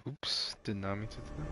Oops, did not mean to do that.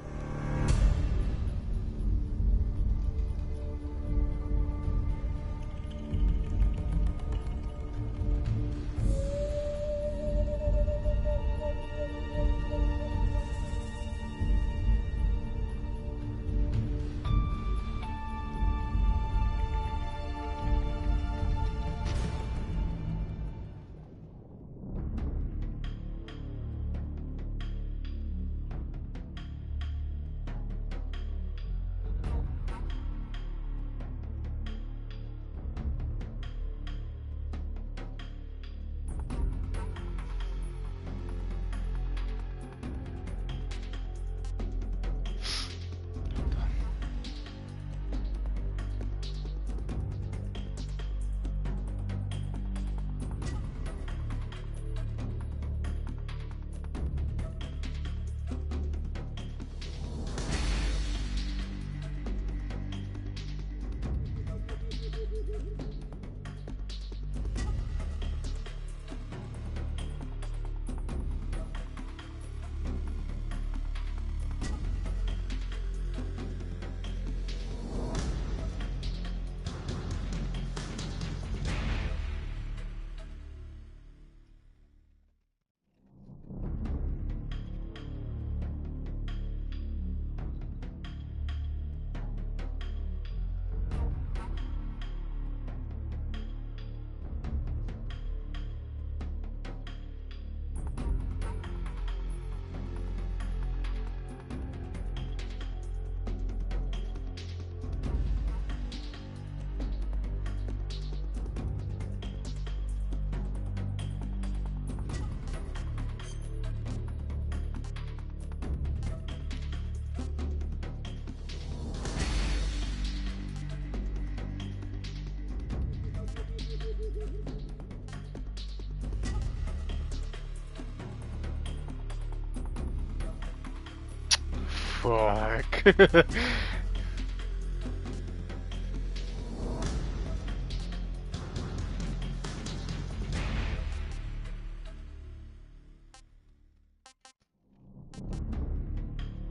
Fuck.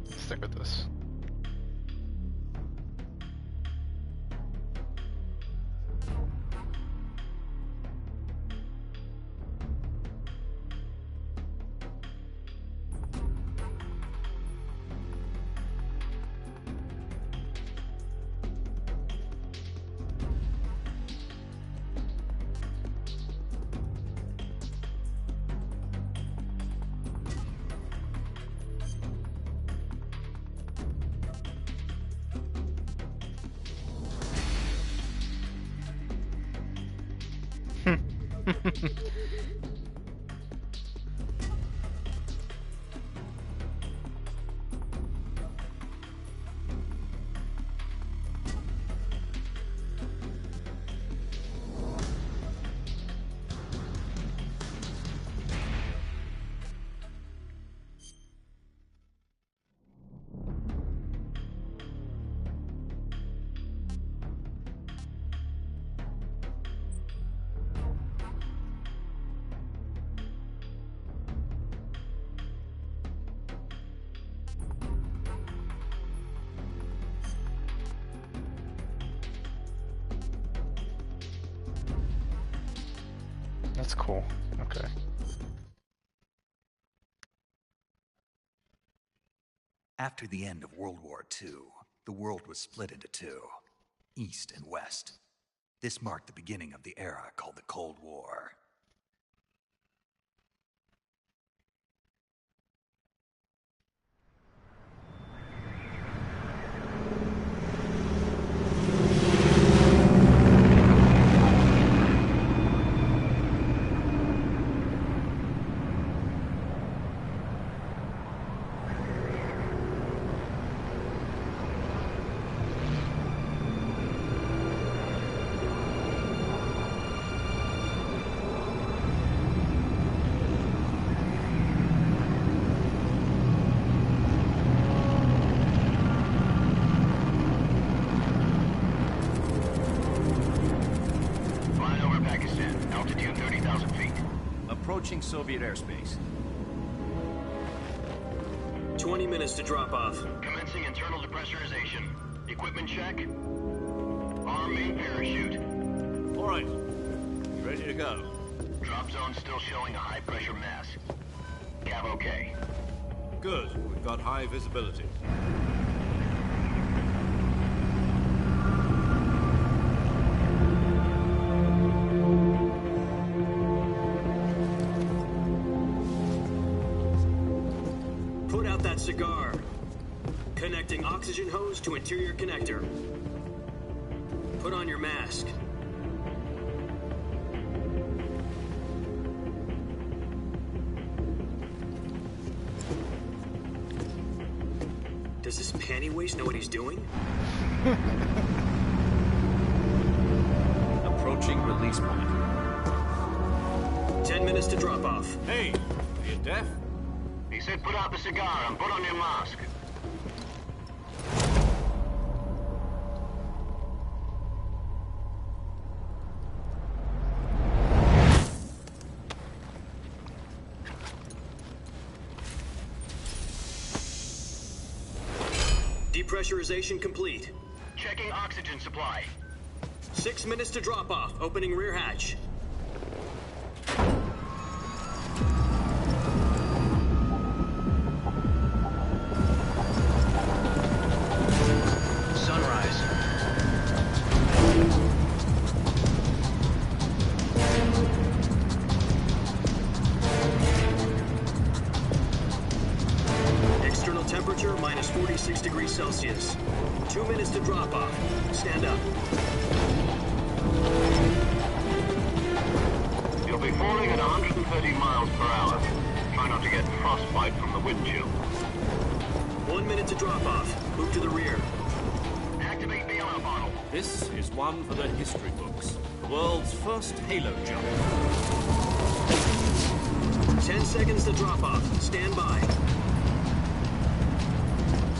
Stick with this. That's cool. Okay. After the end of World War II, the world was split into two, East and West. This marked the beginning of the era called the Cold War. Approaching Soviet airspace. 20 minutes to drop off. Commencing internal depressurization. Equipment check. Arm main parachute. All right. You ready to go? Drop zone still showing a high pressure mass. Cav okay. Good. We've got high visibility. Put out that cigar. Connecting oxygen hose to interior connector. Put on your mask. Does this panty waste know what he's doing? Approaching release point. 10 minutes to drop off. Hey, are you deaf? He said put out the cigar and put on your mask. Depressurization complete. Checking oxygen supply. 6 minutes to drop off. Opening rear hatch. Sunrise. External temperature minus 46 degrees Celsius. 2 minutes to drop off. Stand up. You'll be falling at 130 miles per hour. Try not to get frostbite from the wind chill. 1 minute to drop off. Move to the rear. Activate the alarm bottle. This is one for the history books. The world's first halo jump. 10 seconds to drop off. Stand by.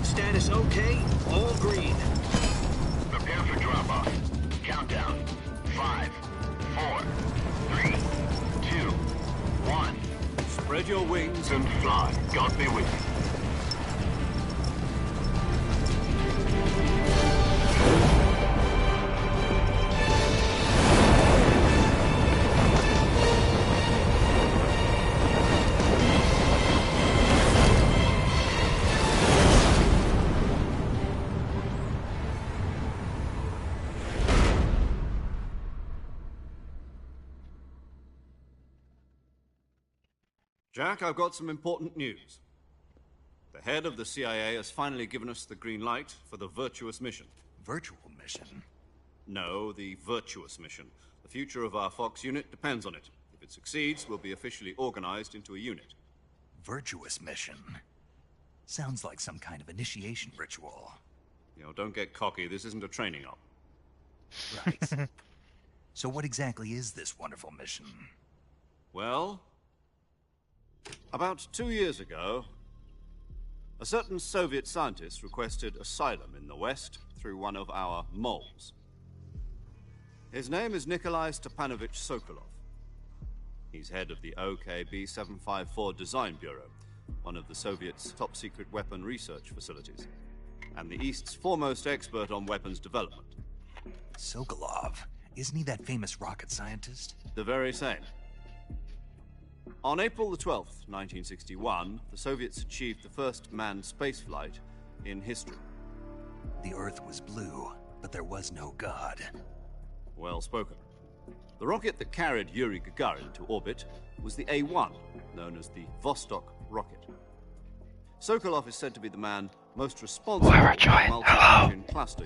Status okay. All green. Prepare for drop off. Countdown. 5, 4, 3, 2, 1. Spread your wings And fly. God be with you. Jack, I've got some important news. The head of the CIA has finally given us the green light for the virtuous mission. Virtual mission? No, the virtuous mission. The future of our Fox unit depends on it. If it succeeds, we'll be officially organized into a unit. Virtuous mission? Sounds like some kind of initiation ritual. You know, don't get cocky. This isn't a training op. Right. So what exactly is this wonderful mission? Well, about 2 years ago, a certain Soviet scientist requested asylum in the West through one of our moles. His name is Nikolai Stepanovich Sokolov. He's head of the OKB-754 Design Bureau, one of the Soviets' top-secret weapon research facilities, and the East's foremost expert on weapons development. Sokolov? Isn't he that famous rocket scientist? The very same. On April the 12th, 1961, the Soviets achieved the first manned spaceflight in history. The Earth was blue, but there was no God. Well spoken. The rocket that carried Yuri Gagarin to orbit was the A-1, known as the Vostok rocket. Sokolov is said to be the man most responsible for the multi-engine cluster.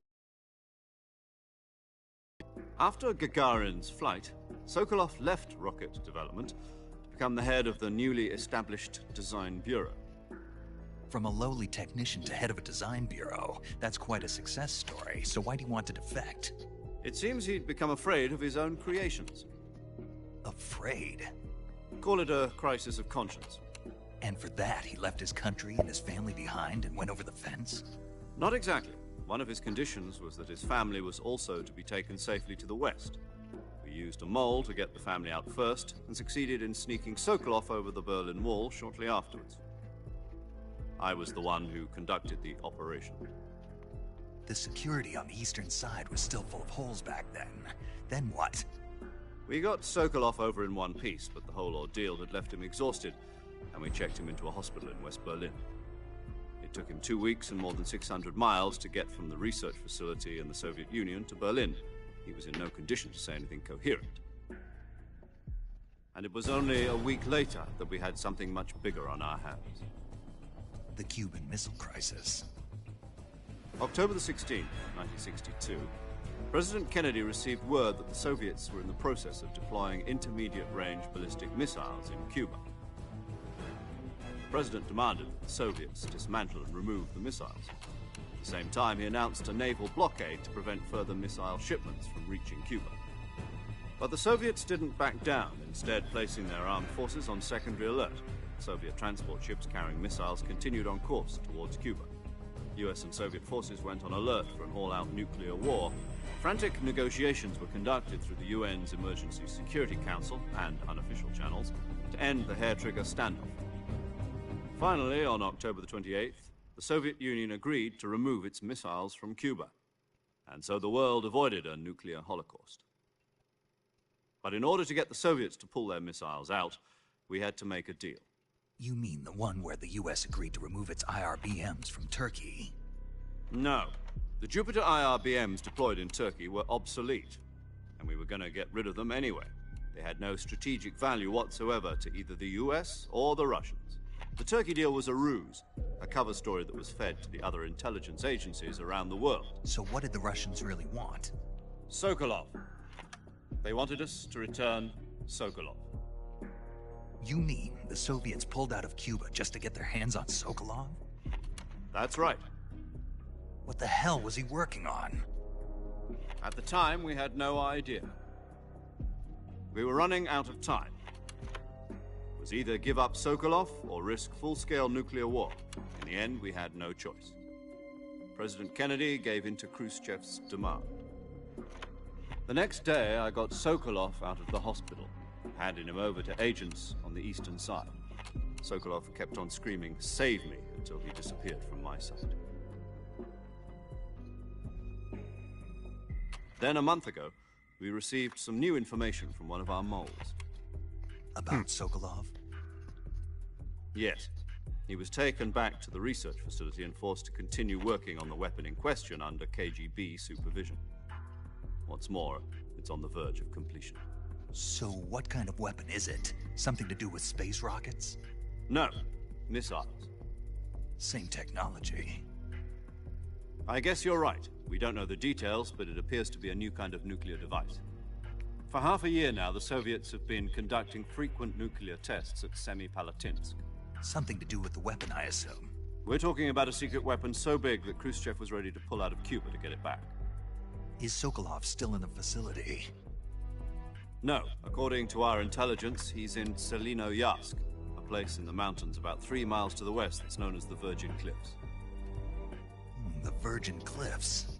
After Gagarin's flight, Sokolov left rocket development to become the head of the newly established Design Bureau. From a lowly technician to head of a design bureau, that's quite a success story, so why do you want to defect? It seems he'd become afraid of his own creations. Afraid? Call it a crisis of conscience. And for that, he left his country and his family behind and went over the fence? Not exactly. One of his conditions was that his family was also to be taken safely to the west. We used a mole to get the family out first, and succeeded in sneaking Sokolov over the Berlin Wall shortly afterwards. I was the one who conducted the operation. The security on the eastern side was still full of holes back then. Then what? We got Sokolov over in one piece, but the whole ordeal had left him exhausted, and we checked him into a hospital in West Berlin. It took him 2 weeks and more than 600 miles to get from the research facility in the Soviet Union to Berlin. He was in no condition to say anything coherent. And it was only a week later that we had something much bigger on our hands. The Cuban Missile Crisis. October the 16th, 1962, President Kennedy received word that the Soviets were in the process of deploying intermediate-range ballistic missiles in Cuba. The President demanded that the Soviets dismantle and remove the missiles. At the same time, he announced a naval blockade to prevent further missile shipments from reaching Cuba. But the Soviets didn't back down, instead placing their armed forces on secondary alert. Soviet transport ships carrying missiles continued on course towards Cuba. US and Soviet forces went on alert for an all-out nuclear war. Frantic negotiations were conducted through the UN's Emergency Security Council and unofficial channels to end the hair-trigger standoff. Finally, on October the 28th, the Soviet Union agreed to remove its missiles from Cuba, and so the world avoided a nuclear holocaust. But in order to get the Soviets to pull their missiles out, we had to make a deal. You mean the one where the US agreed to remove its IRBMs from Turkey? No. The Jupiter IRBMs deployed in Turkey were obsolete, and we were going to get rid of them anyway. They had no strategic value whatsoever to either the US or the Russians. The Turkey deal was a ruse, a cover story that was fed to the other intelligence agencies around the world. So what did the Russians really want? Sokolov. They wanted us to return Sokolov. You mean the Soviets pulled out of Cuba just to get their hands on Sokolov? That's right. What the hell was he working on? At the time, we had no idea. We were running out of time. It was either give up Sokolov or risk full-scale nuclear war. In the end, we had no choice. President Kennedy gave in to Khrushchev's demand. The next day, I got Sokolov out of the hospital, handing him over to agents on the eastern side. Sokolov kept on screaming, "Save me," until he disappeared from my sight. Then, a month ago, we received some new information from one of our moles. About Sokolov? Yes. He was taken back to the research facility and forced to continue working on the weapon in question under KGB supervision. What's more, it's on the verge of completion. So what kind of weapon is it? Something to do with space rockets? No, missiles. Same technology. I guess you're right. We don't know the details, but it appears to be a new kind of nuclear device. For half a year now, the Soviets have been conducting frequent nuclear tests at Semipalatinsk. Something to do with the weapon, I assume. We're talking about a secret weapon so big that Khrushchev was ready to pull out of Cuba to get it back. Is Sokolov still in the facility? No. According to our intelligence, he's in Selinoyarsk, a place in the mountains about 3 miles to the west that's known as the Virgin Cliffs. The Virgin Cliffs.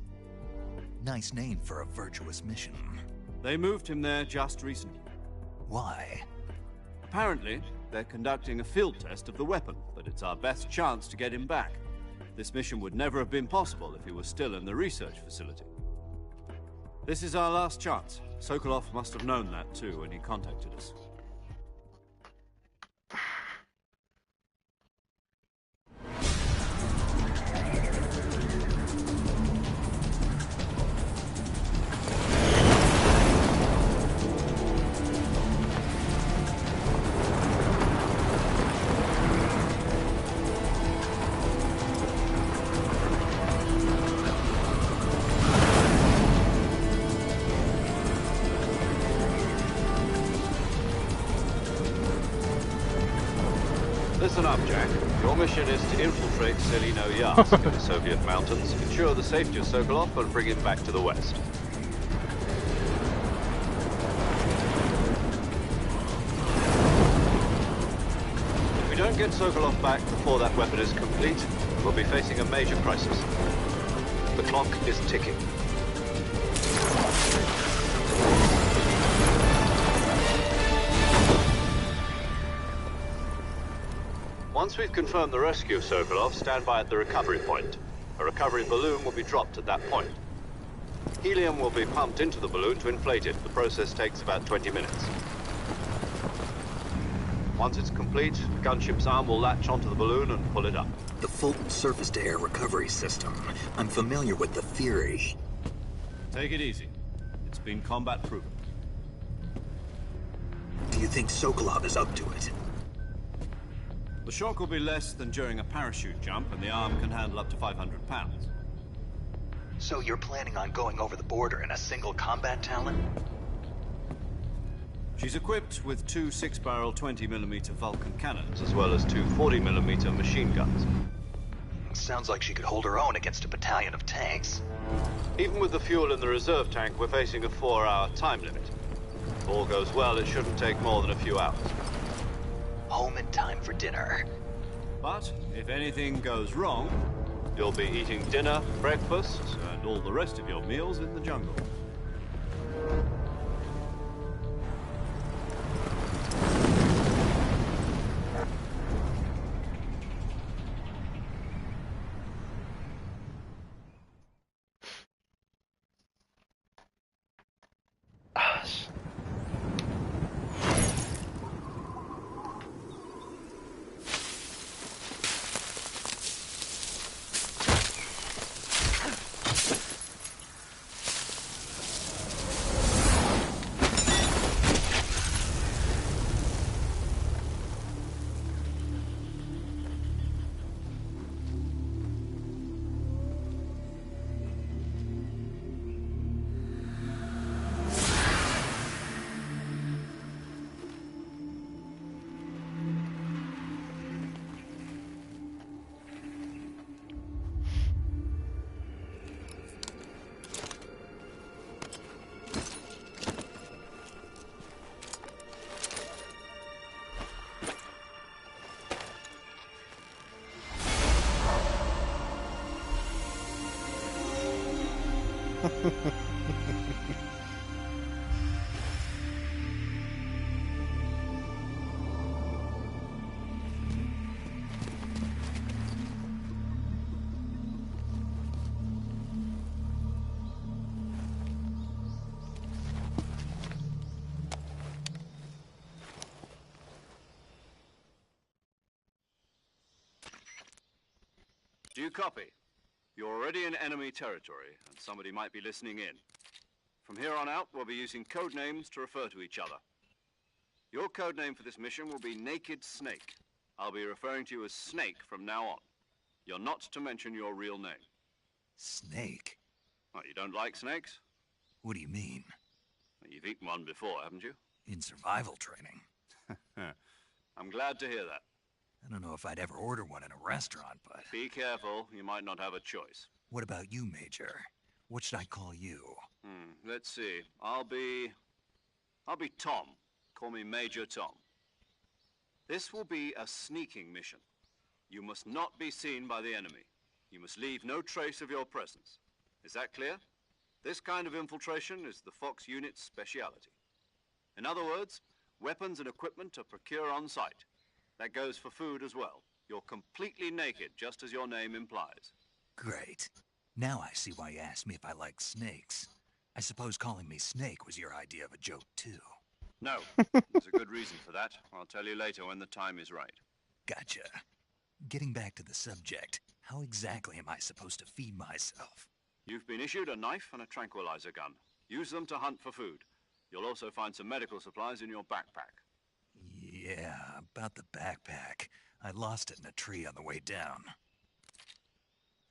Nice name for a virtuous mission. They moved him there just recently. Why? Apparently, they're conducting a field test of the weapon, but it's our best chance to get him back. This mission would never have been possible if he was still in the research facility. This is our last chance. Sokolov must have known that too when he contacted us. Listen up, Jack. Your mission is to infiltrate Selino Yas in the Soviet mountains, ensure the safety of Sokolov, and bring him back to the West. If we don't get Sokolov back before that weapon is complete, we'll be facing a major crisis. The clock is ticking. Once we've confirmed the rescue of Sokolov, stand by at the recovery point. A recovery balloon will be dropped at that point. Helium will be pumped into the balloon to inflate it. The process takes about 20 minutes. Once it's complete, the gunship's arm will latch onto the balloon and pull it up. The Fulton surface-to-air recovery system. I'm familiar with the theory. Take it easy. It's been combat-proven. Do you think Sokolov is up to it? The shock will be less than during a parachute jump, and the arm can handle up to 500 pounds. So you're planning on going over the border in a single combat Talon? She's equipped with two 6-barrel 20mm Vulcan cannons, as well as two 40mm machine guns. Sounds like she could hold her own against a battalion of tanks. Even with the fuel in the reserve tank, we're facing a 4-hour time limit. If all goes well, it shouldn't take more than a few hours. Home in time for dinner. But if anything goes wrong, you'll be eating dinner, breakfast, and all the rest of your meals in the jungle. Do you copy? You're already in enemy territory, and somebody might be listening in. From here on out, we'll be using code names to refer to each other. Your code name for this mission will be Naked Snake. I'll be referring to you as Snake from now on. You're not to mention your real name. Snake? What, you don't like snakes? What do you mean? Well, you've eaten one before, haven't you? In survival training. I'm glad to hear that. I don't know if I'd ever order one in a restaurant, but... Be careful, you might not have a choice. What about you, Major? What should I call you? Let's see. I'll be Tom. Call me Major Tom. This will be a sneaking mission. You must not be seen by the enemy. You must leave no trace of your presence. Is that clear? This kind of infiltration is the Fox unit's speciality. In other words, weapons and equipment are procured on site. That goes for food as well. You're completely naked, just as your name implies. Great. Now I see why you asked me if I like snakes. I suppose calling me Snake was your idea of a joke, too. No. There's a good reason for that. I'll tell you later when the time is right. Gotcha. Getting back to the subject, how exactly am I supposed to feed myself? You've been issued a knife and a tranquilizer gun. Use them to hunt for food. You'll also find some medical supplies in your backpack. Yeah, about the backpack. I lost it in a tree on the way down.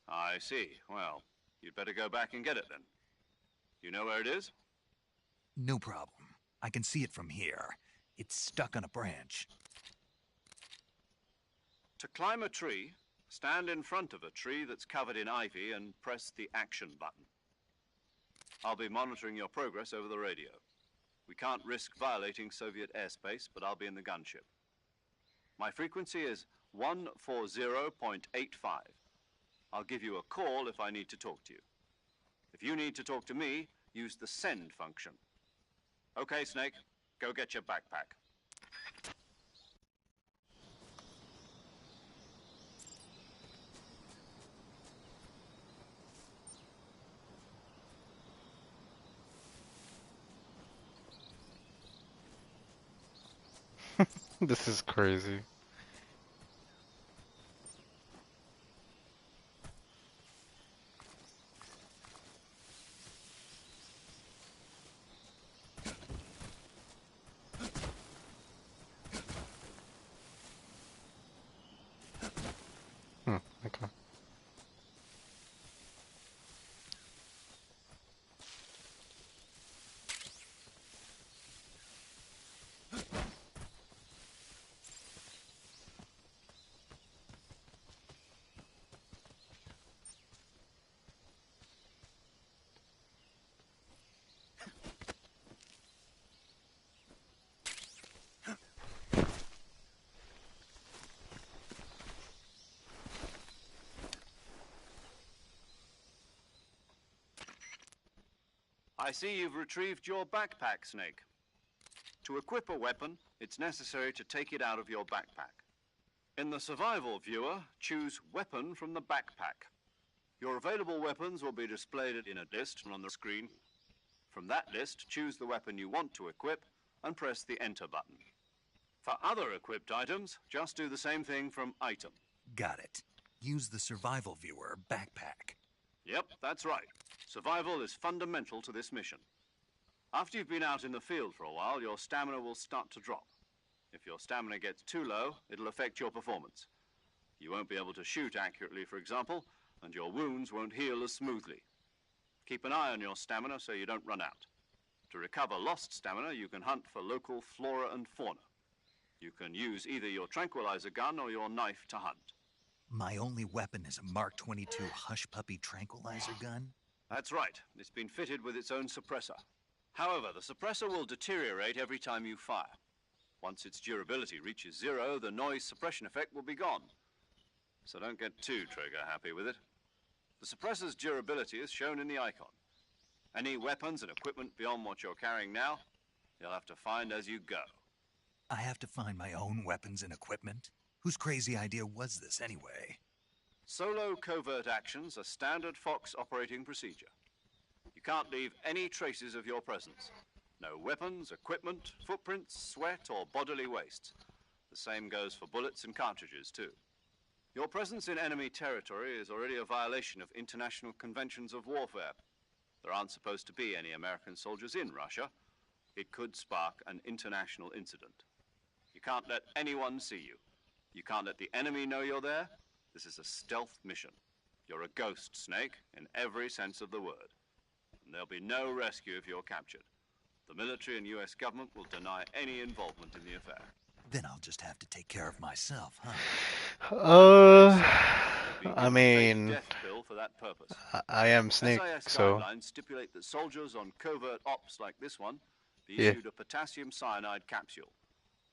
I see. Well, you'd better go back and get it then. You know where it is? No problem. I can see it from here. It's stuck on a branch. To climb a tree, stand in front of a tree that's covered in ivy and press the action button. I'll be monitoring your progress over the radio. We can't risk violating Soviet airspace, but I'll be in the gunship. My frequency is 140.85. I'll give you a call if I need to talk to you. If you need to talk to me, use the send function. Okay, Snake, go get your backpack. This is crazy. Okay. I see you've retrieved your backpack, Snake. To equip a weapon, it's necessary to take it out of your backpack. In the survival viewer, choose Weapon from the backpack. Your available weapons will be displayed in a list on the screen. From that list, choose the weapon you want to equip and press the Enter button. For other equipped items, just do the same thing from Item. Got it. Use the survival viewer backpack. Yep, that's right. Survival is fundamental to this mission. After you've been out in the field for a while, your stamina will start to drop. If your stamina gets too low, it'll affect your performance. You won't be able to shoot accurately, for example, and your wounds won't heal as smoothly. Keep an eye on your stamina so you don't run out. To recover lost stamina, you can hunt for local flora and fauna. You can use either your tranquilizer gun or your knife to hunt. My only weapon is a Mark 22 Hush Puppy tranquilizer gun? That's right. It's been fitted with its own suppressor. However, the suppressor will deteriorate every time you fire. Once its durability reaches 0, the noise suppression effect will be gone. So don't get too trigger happy with it. The suppressor's durability is shown in the icon. Any weapons and equipment beyond what you're carrying now, you'll have to find as you go. I have to find my own weapons and equipment? Whose crazy idea was this anyway? Solo covert actions are standard Fox operating procedure. You can't leave any traces of your presence. No weapons, equipment, footprints, sweat, or bodily waste. The same goes for bullets and cartridges, too. Your presence in enemy territory is already a violation of international conventions of warfare. There aren't supposed to be any American soldiers in Russia. It could spark an international incident. You can't let anyone see you. You can't let the enemy know you're there. This is a stealth mission. You're a ghost, Snake, in every sense of the word. And there'll be no rescue if you're captured. The military and US government will deny any involvement in the affair. Then I'll just have to take care of myself, huh? I mean, Death bill for that purpose. I am Snake, SIS so guidelines stipulate that soldiers on covert ops like this one be Yeah. issued a potassium cyanide capsule.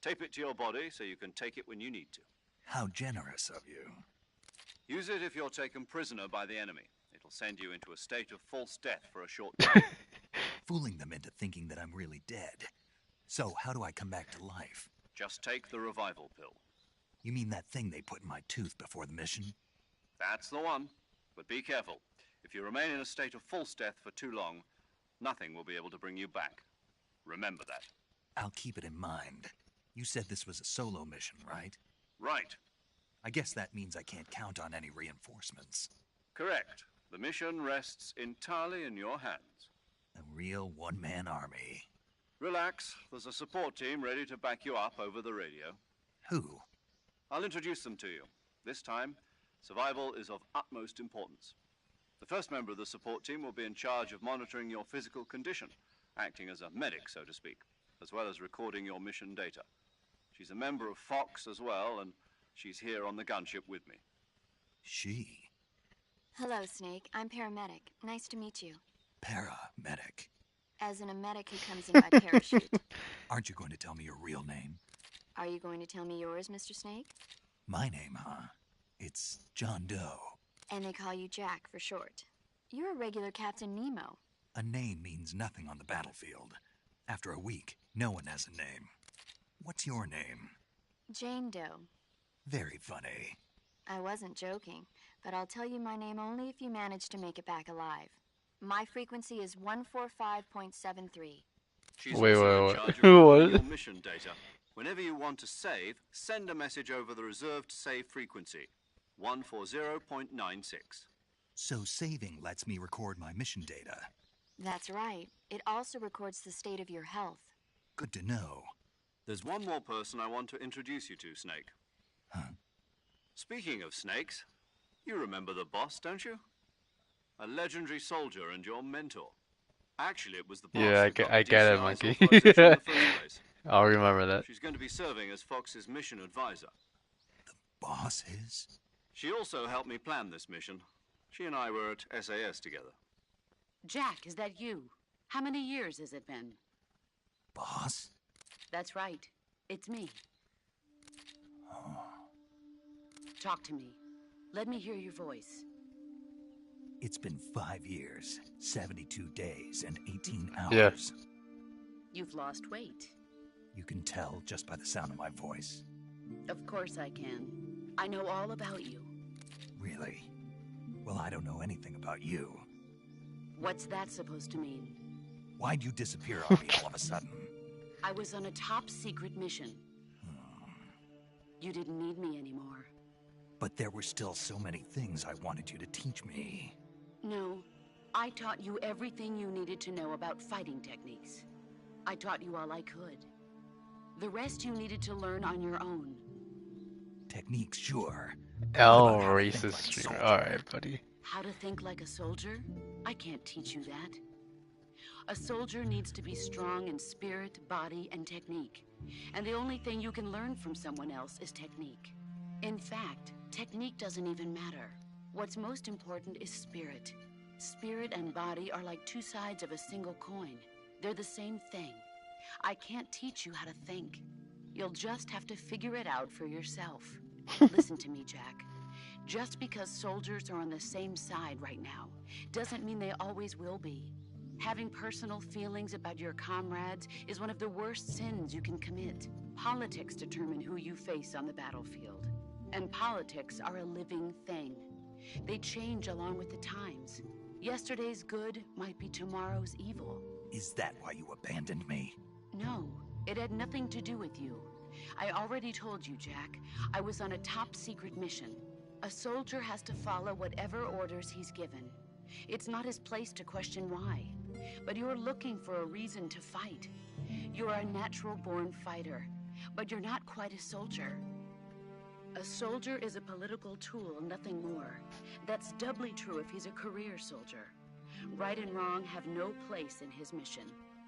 Tape it to your body so you can take it when you need to. How generous of you. Use it if you're taken prisoner by the enemy. It'll send you into a state of false death for a short time. Fooling them into thinking that I'm really dead. So, how do I come back to life? Just take the revival pill. You mean that thing they put in my tooth before the mission? That's the one. But be careful. If you remain in a state of false death for too long, nothing will be able to bring you back. Remember that. I'll keep it in mind. You said this was a solo mission, right? Right. I guess that means I can't count on any reinforcements. Correct. The mission rests entirely in your hands. A real one-man army. Relax. There's a support team ready to back you up over the radio. Who? I'll introduce them to you. This time, survival is of utmost importance. The first member of the support team will be in charge of monitoring your physical condition, acting as a medic, so to speak, as well as recording your mission data. She's a member of Fox as well, and She's here on the gunship with me. She? Hello, Snake. I'm paramedic. Nice to meet you. Paramedic. As in a medic who comes in by parachute. Aren't you going to tell me your real name? Are you going to tell me yours, Mr. Snake? My name, huh? It's John Doe. And they call you Jack for short. You're a regular Captain Nemo. A name means nothing on the battlefield. After a week, no one has a name. What's your name? Jane Doe. Very funny. I wasn't joking, but I'll tell you my name only if you manage to make it back alive. My frequency is 145.73. She's Wait, also in wait, charge of wait. recording What? your mission data. Whenever you want to save, send a message over the reserved save frequency, 140.96. So saving lets me record my mission data. That's right. It also records the state of your health. Good to know. There's one more person I want to introduce you to, Snake. Huh? Speaking of snakes, you remember the boss, don't you? A legendary soldier and your mentor. Actually, it was the boss Yeah, who got I the get it, DCI's monkey. authorization in the first place. I'll remember that. She's going to be serving as Fox's mission advisor. Boss is? She also helped me plan this mission. She and I were at SAS together. Jack, is that you? How many years has it been? Boss? That's right. It's me. Talk to me. Let me hear your voice. It's been 5 years, 72 days, and 18 Yeah. hours. You've lost weight. You can tell just by the sound of my voice. Of course I can. I know all about you. Really? Well, I don't know anything about you. What's that supposed to mean? Why'd you disappear on me all of a sudden? I was on a top secret mission. You didn't need me anymore. But there were still so many things I wanted you to teach me. No, I taught you everything you needed to know about fighting techniques. I taught you all I could. The rest you needed to learn on your own. Techniques, sure. L What about how to think racist like a stream. soldier? Alright, buddy. How to think like a soldier? I can't teach you that. A soldier needs to be strong in spirit, body, and technique. And the only thing you can learn from someone else is technique. In fact, technique doesn't even matter. What's most important is spirit. Spirit and body are like two sides of a single coin. They're the same thing. I can't teach you how to think. You'll just have to figure it out for yourself. Listen to me, Jack. Just because soldiers are on the same side right now doesn't mean they always will be. Having personal feelings about your comrades is one of the worst sins you can commit. Politics determine who you face on the battlefield. And politics are a living thing. They change along with the times. Yesterday's good might be tomorrow's evil. Is that why you abandoned me? No, it had nothing to do with you. I already told you, Jack. I was on a top secret mission. A soldier has to follow whatever orders he's given. It's not his place to question why. But you're looking for a reason to fight. You're a natural-born fighter, but you're not quite a soldier. A soldier is a political tool, nothing more. That's doubly true if he's a career soldier. Right and wrong have no place in his mission.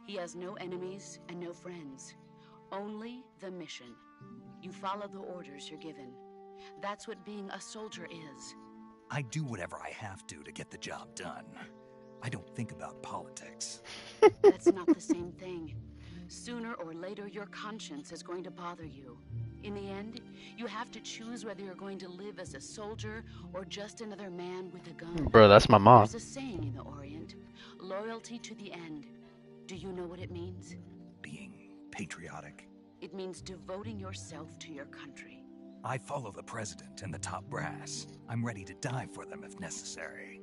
He has no enemies and no friends. Only the mission. You follow the orders you're given. That's what being a soldier is. I do whatever I have to get the job done. I don't think about politics. That's not the same thing. Sooner or later, your conscience is going to bother you. In the end, you have to choose whether you're going to live as a soldier or just another man with a gun. Bro, that's my mom. There's a saying in the Orient, loyalty to the end. Do you know what it means? Being patriotic. It means devoting yourself to your country. I follow the president and the top brass. I'm ready to die for them if necessary.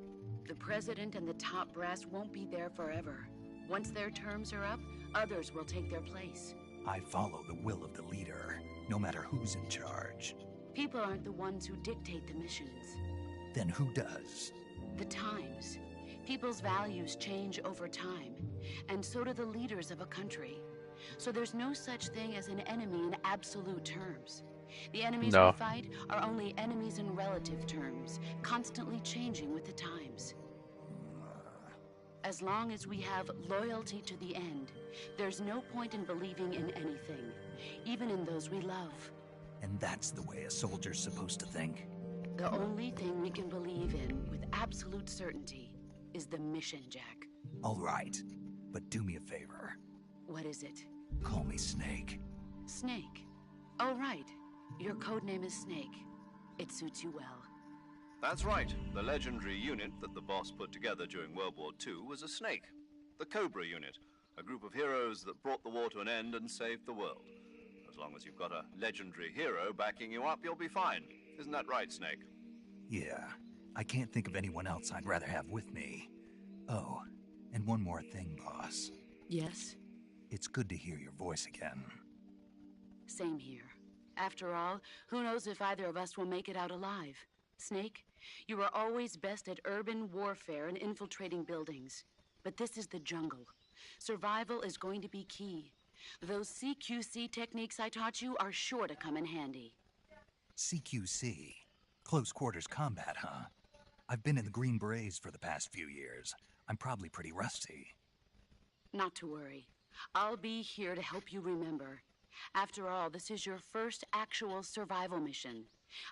The president and the top brass won't be there forever. Once their terms are up, others will take their place. I follow the will of the leader, no matter who's in charge. People aren't the ones who dictate the missions. Then who does? The times. People's values change over time, and so do the leaders of a country. So there's no such thing as an enemy in absolute terms. The enemies No. we fight are only enemies in relative terms, constantly changing with the times. As long as we have loyalty to the end, there's no point in believing in anything, even in those we love. And that's the way a soldier's supposed to think? The only thing we can believe in with absolute certainty is the mission, Jack. All right, but do me a favor. What is it? Call me Snake. Snake. Oh, right. Your code name is Snake. It suits you well. That's right. The legendary unit that the boss put together during World War II was a snake. The Cobra unit, a group of heroes that brought the war to an end and saved the world. As long as you've got a legendary hero backing you up, you'll be fine. Isn't that right, Snake? Yeah, I can't think of anyone else I'd rather have with me. Oh, and one more thing, boss. Yes? It's good to hear your voice again. Same here. After all, who knows if either of us will make it out alive? Snake, you are always best at urban warfare and infiltrating buildings. But this is the jungle. Survival is going to be key. Those CQC techniques I taught you are sure to come in handy. CQC? Close quarters combat, huh? I've been in the Green Berets for the past few years. I'm probably pretty rusty. Not to worry. I'll be here to help you remember. After all, this is your first actual survival mission.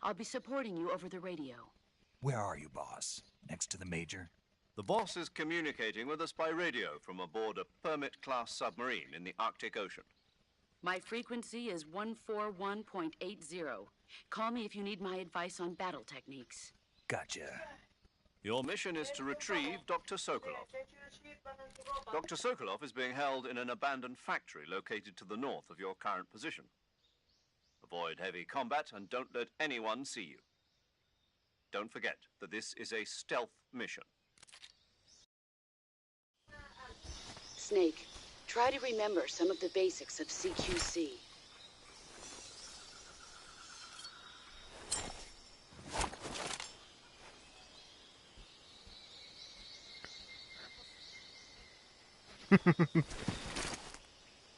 I'll be supporting you over the radio. Where are you, boss? Next to the Major? The boss is communicating with us by radio from aboard a Permit-class submarine in the Arctic Ocean. My frequency is 141.80. Call me if you need my advice on battle techniques. Gotcha. Your mission is to retrieve Dr. Sokolov. Dr. Sokolov is being held in an abandoned factory located to the north of your current position. Avoid heavy combat and don't let anyone see you. Don't forget that this is a stealth mission. Snake, try to remember some of the basics of CQC.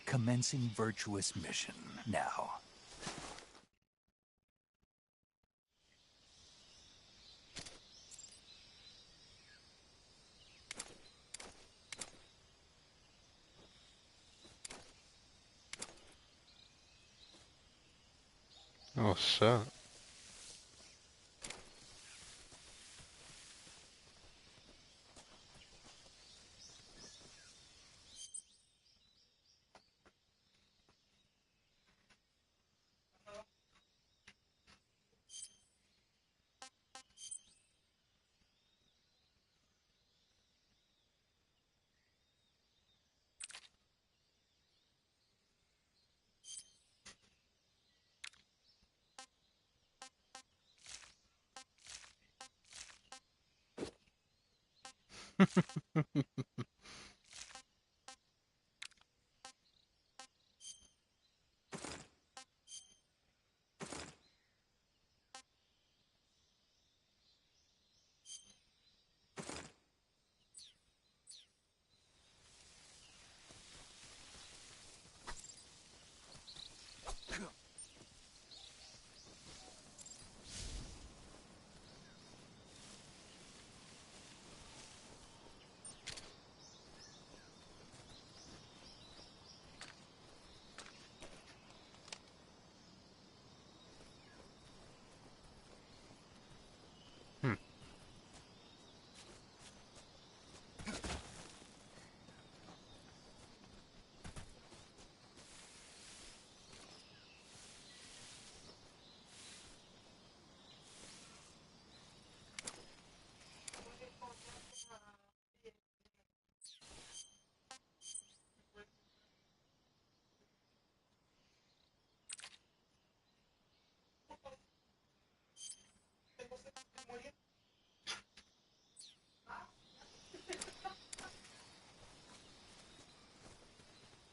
Commencing virtuous mission now. Oh shit.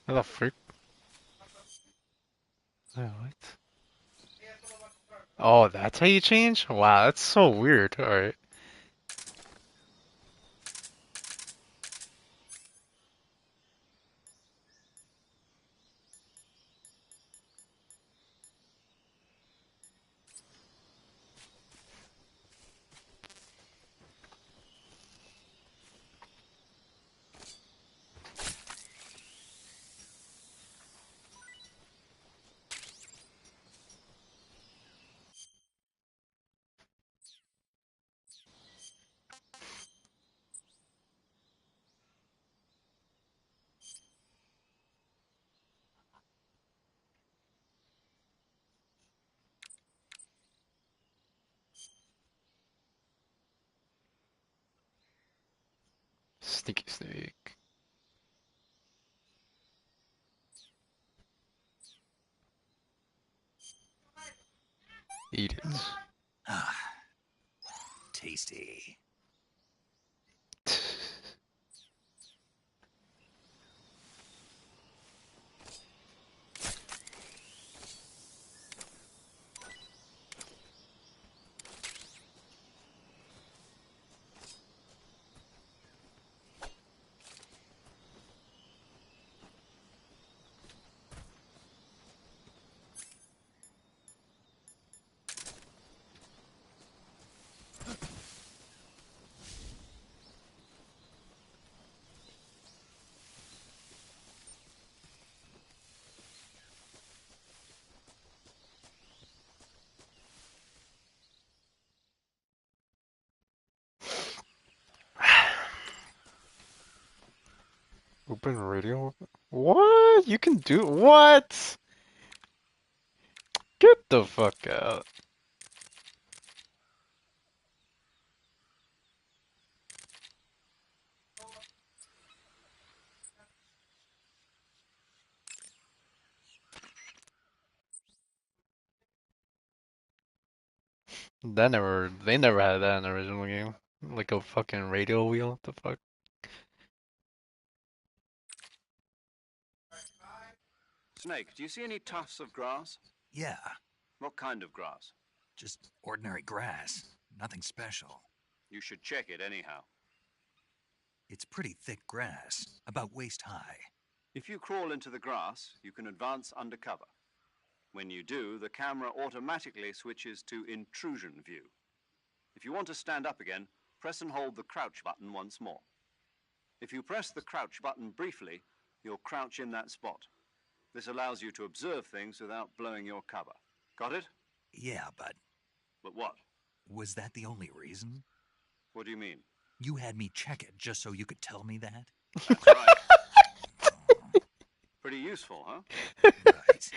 What the freak? Oh, what? Oh, that's how you change? Wow, that's so weird. Alright. Sneaky snake. Eat it. Ah, tasty. Open radio? What? You can do what? Get the fuck out. They never had that in the original game. Like a fucking radio wheel. What the fuck? Snake, do you see any tufts of grass? Yeah, What kind of grass? just ordinary grass. Nothing special. You should check it anyhow. It's pretty thick grass, about waist high. If you crawl into the grass, you can advance undercover. When you do, the camera automatically switches to intrusion view. If you want to stand up again, press and hold the crouch button once more. If you press the crouch button briefly, you'll crouch in that spot. This allows you to observe things without blowing your cover. Got it? Yeah, but But what? was that the only reason? What do you mean? You had me check it just so you could tell me that? That's right. Pretty useful, huh? Right.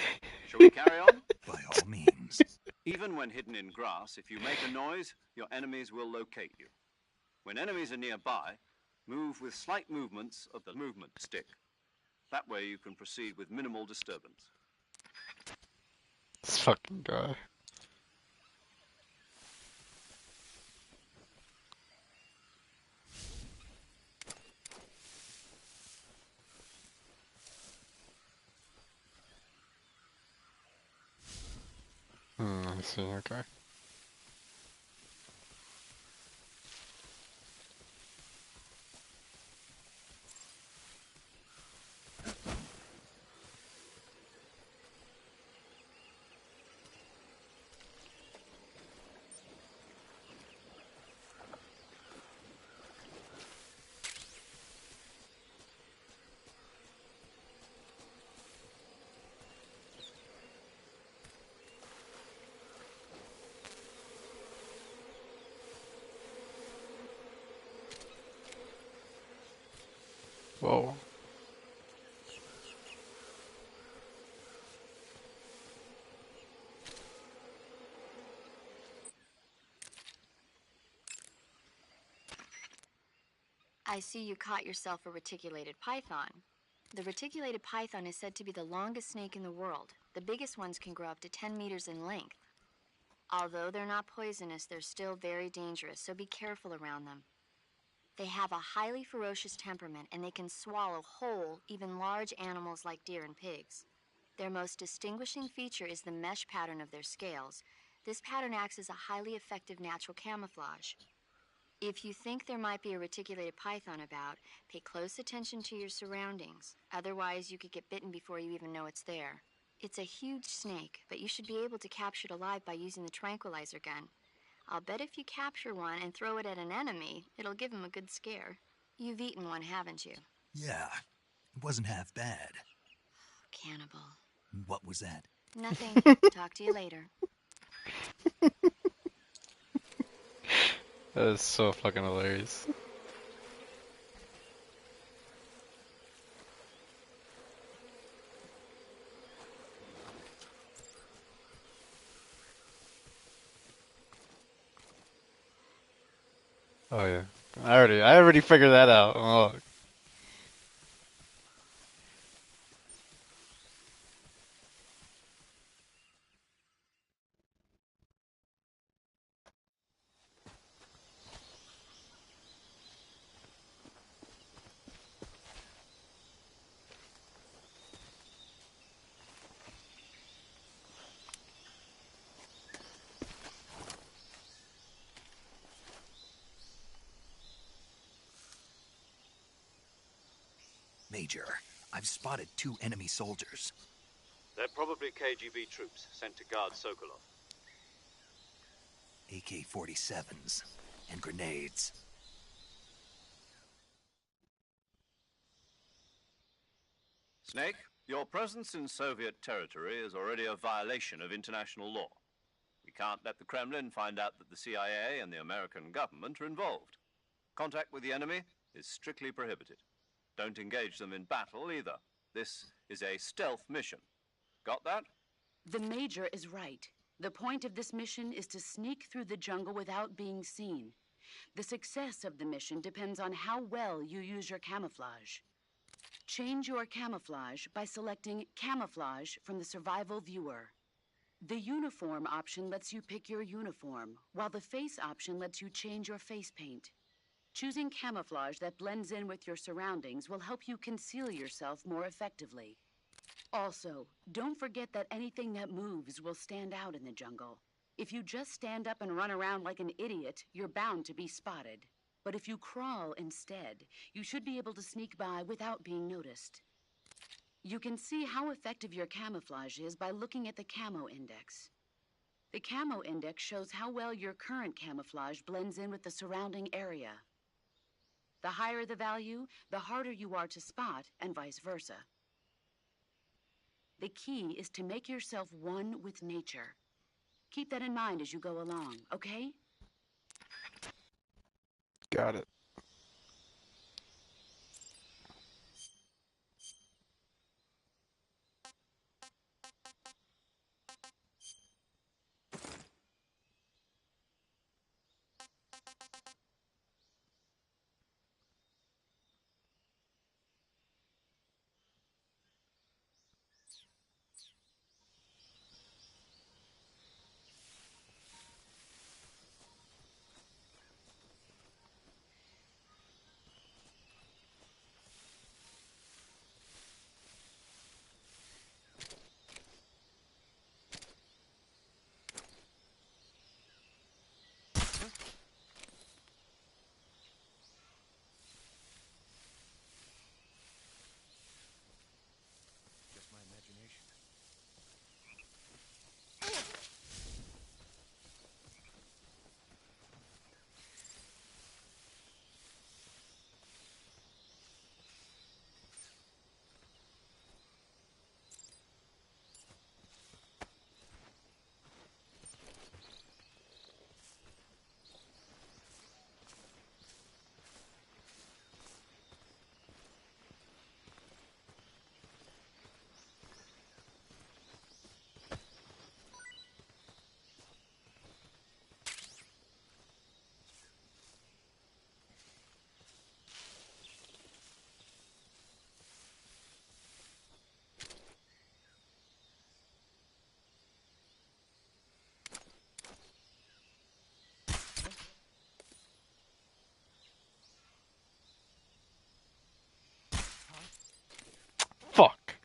Shall we carry on? By all means. Even when hidden in grass, if you make a noise, your enemies will locate you. When enemies are nearby, move with slight movements of the movement stick. That way you can proceed with minimal disturbance. This fucking guy. I see, okay. Whoa. I see you caught yourself a reticulated python. The reticulated python is said to be the longest snake in the world. The biggest ones can grow up to 10 meters in length. Although they're not poisonous, they're still very dangerous, so be careful around them. They have a highly ferocious temperament, and they can swallow whole, even large animals like deer and pigs. Their most distinguishing feature is the mesh pattern of their scales. This pattern acts as a highly effective natural camouflage. If you think there might be a reticulated python about, pay close attention to your surroundings. Otherwise, you could get bitten before you even know it's there. It's a huge snake, but you should be able to capture it alive by using the tranquilizer gun. I'll bet if you capture one and throw it at an enemy, it'll give him a good scare. You've eaten one, haven't you? Yeah, it wasn't half bad. Cannibal. What was that? Nothing. Talk to you later. That is so fucking hilarious. Oh yeah, I already figured that out. Oh. Major, I've spotted 2 enemy soldiers. They're probably KGB troops sent to guard Sokolov. AK-47s and grenades. Snake, your presence in Soviet territory is already a violation of international law. We can't let the Kremlin find out that the CIA and the American government are involved. Contact with the enemy is strictly prohibited. Don't engage them in battle either. This is a stealth mission. Got that? The Major is right. The point of this mission is to sneak through the jungle without being seen. The success of the mission depends on how well you use your camouflage. Change your camouflage by selecting Camouflage from the Survival Viewer. The Uniform option lets you pick your uniform, while the Face option lets you change your face paint. Choosing camouflage that blends in with your surroundings will help you conceal yourself more effectively. Also, don't forget that anything that moves will stand out in the jungle. If you just stand up and run around like an idiot, you're bound to be spotted. But if you crawl instead, you should be able to sneak by without being noticed. You can see how effective your camouflage is by looking at the Camo Index. The Camo Index shows how well your current camouflage blends in with the surrounding area. The higher the value, the harder you are to spot, and vice versa. The key is to make yourself one with nature. Keep that in mind as you go along, okay? Got it. Just my imagination. Fuck.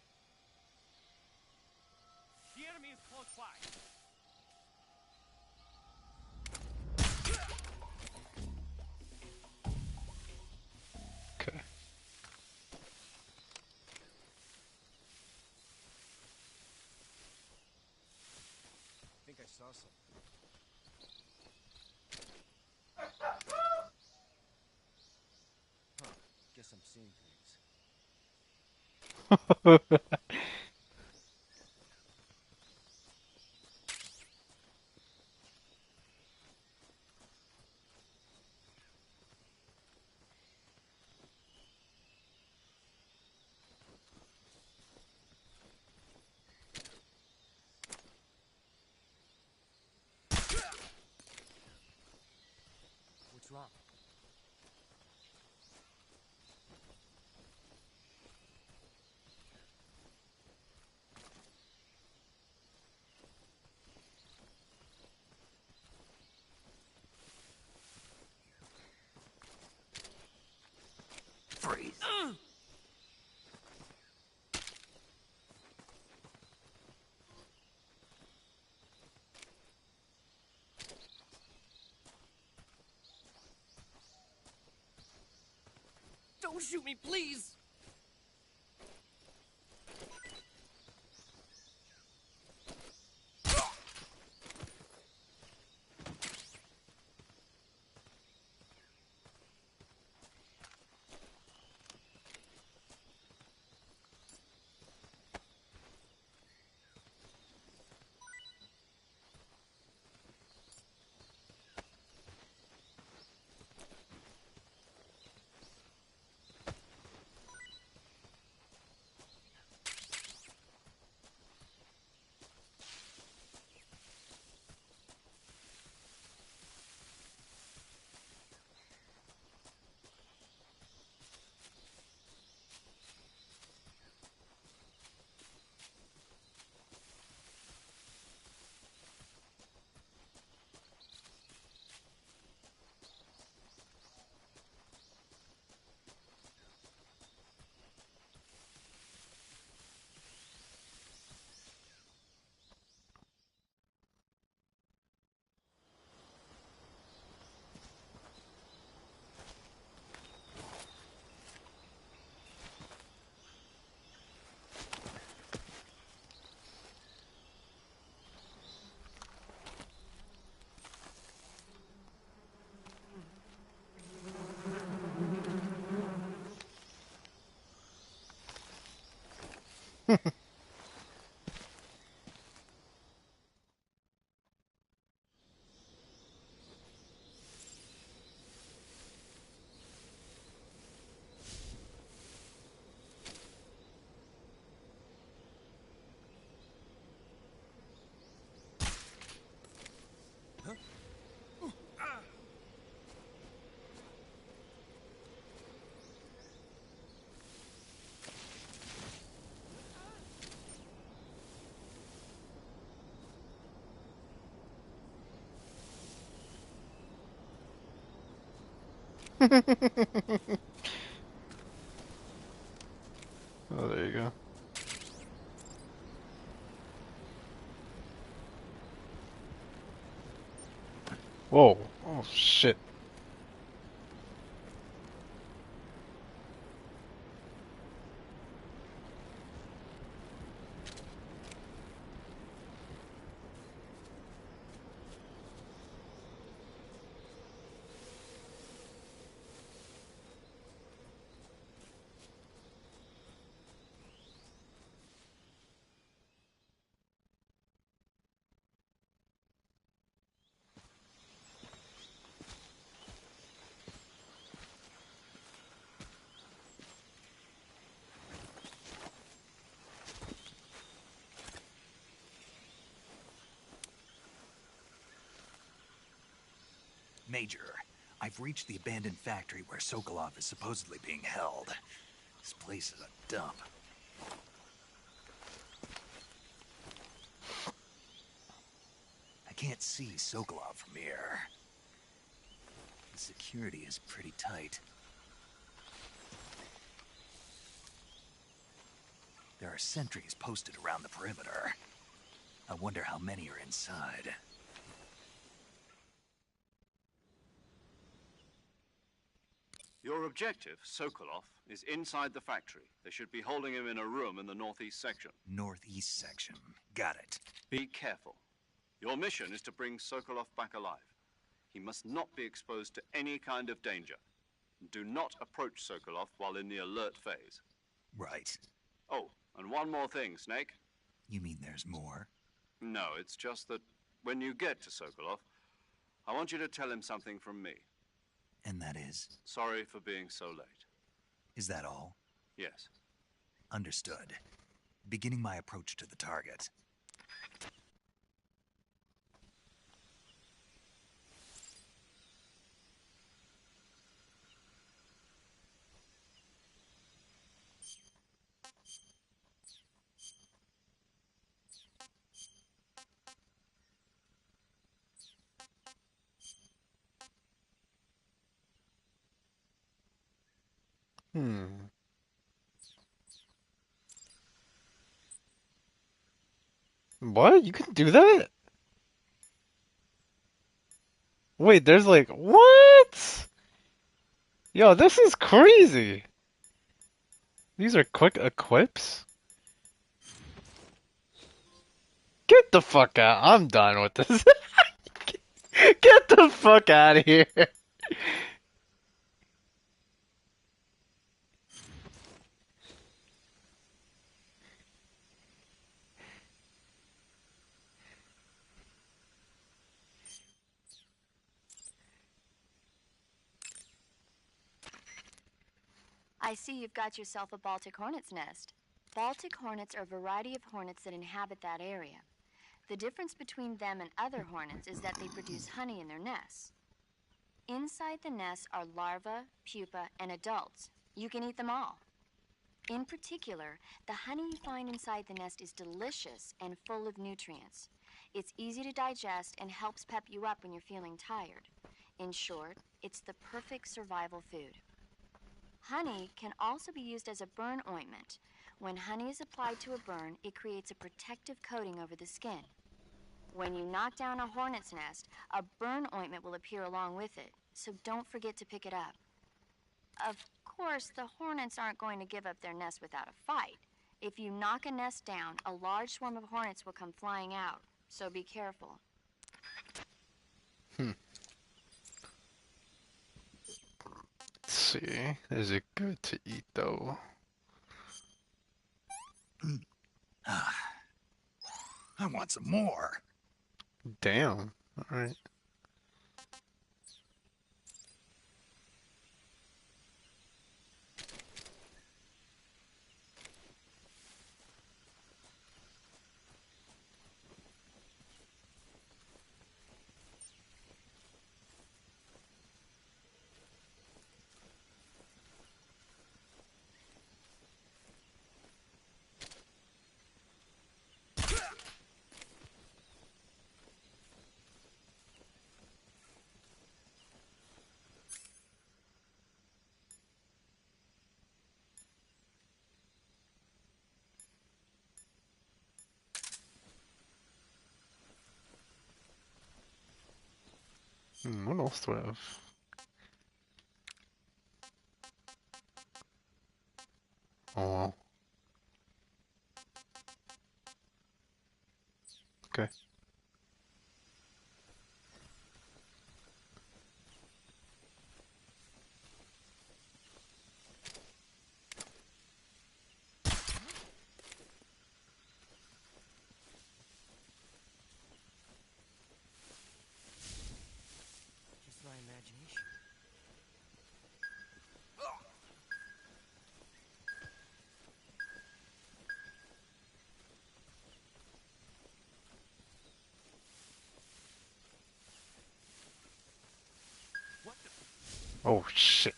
The enemy is close by. Okay. I think I saw something. Huh. Guess I'm seeing things. What's wrong? please. Don't shoot me, please! Oh, there you go. Whoa. Oh, shit. Major, I've reached the abandoned factory where Sokolov is supposedly being held. This place is a dump. I can't see Sokolov from here. The security is pretty tight. There are sentries posted around the perimeter. I wonder how many are inside. Your objective, Sokolov, is inside the factory. They should be holding him in a room in the northeast section. Northeast section. Got it. Be careful. Your mission is to bring Sokolov back alive. He must not be exposed to any kind of danger. Do not approach Sokolov while in the alert phase. Right. Oh, and one more thing, Snake. You mean there's more? No, it's just that when you get to Sokolov, I want you to tell him something from me. And that is? Sorry for being so late. Is that all? Yes. Understood. Beginning my approach to the target. Hmm. What? You can do that? Wait, there's like what? Yo, this is crazy. These are quick equips? Get the fuck out. I'm done with this. Get the fuck out of here. I see you've got yourself a Baltic hornet's nest. Baltic hornets are a variety of hornets that inhabit that area. The difference between them and other hornets is that they produce honey in their nests. Inside the nests are larvae, pupa, and adults. You can eat them all. In particular, the honey you find inside the nest is delicious and full of nutrients. It's easy to digest and helps pep you up when you're feeling tired. In short, it's the perfect survival food. Honey can also be used as a burn ointment. When honey is applied to a burn, it creates a protective coating over the skin. When you knock down a hornet's nest, a burn ointment will appear along with it, so don't forget to pick it up. Of course, the hornets aren't going to give up their nest without a fight. If you knock a nest down, a large swarm of hornets will come flying out, so be careful. Let's see. Is it good to eat though? I want some more. Damn. Alright. What else do I have? Oh well. Okay. Just my imagination. Oh shit.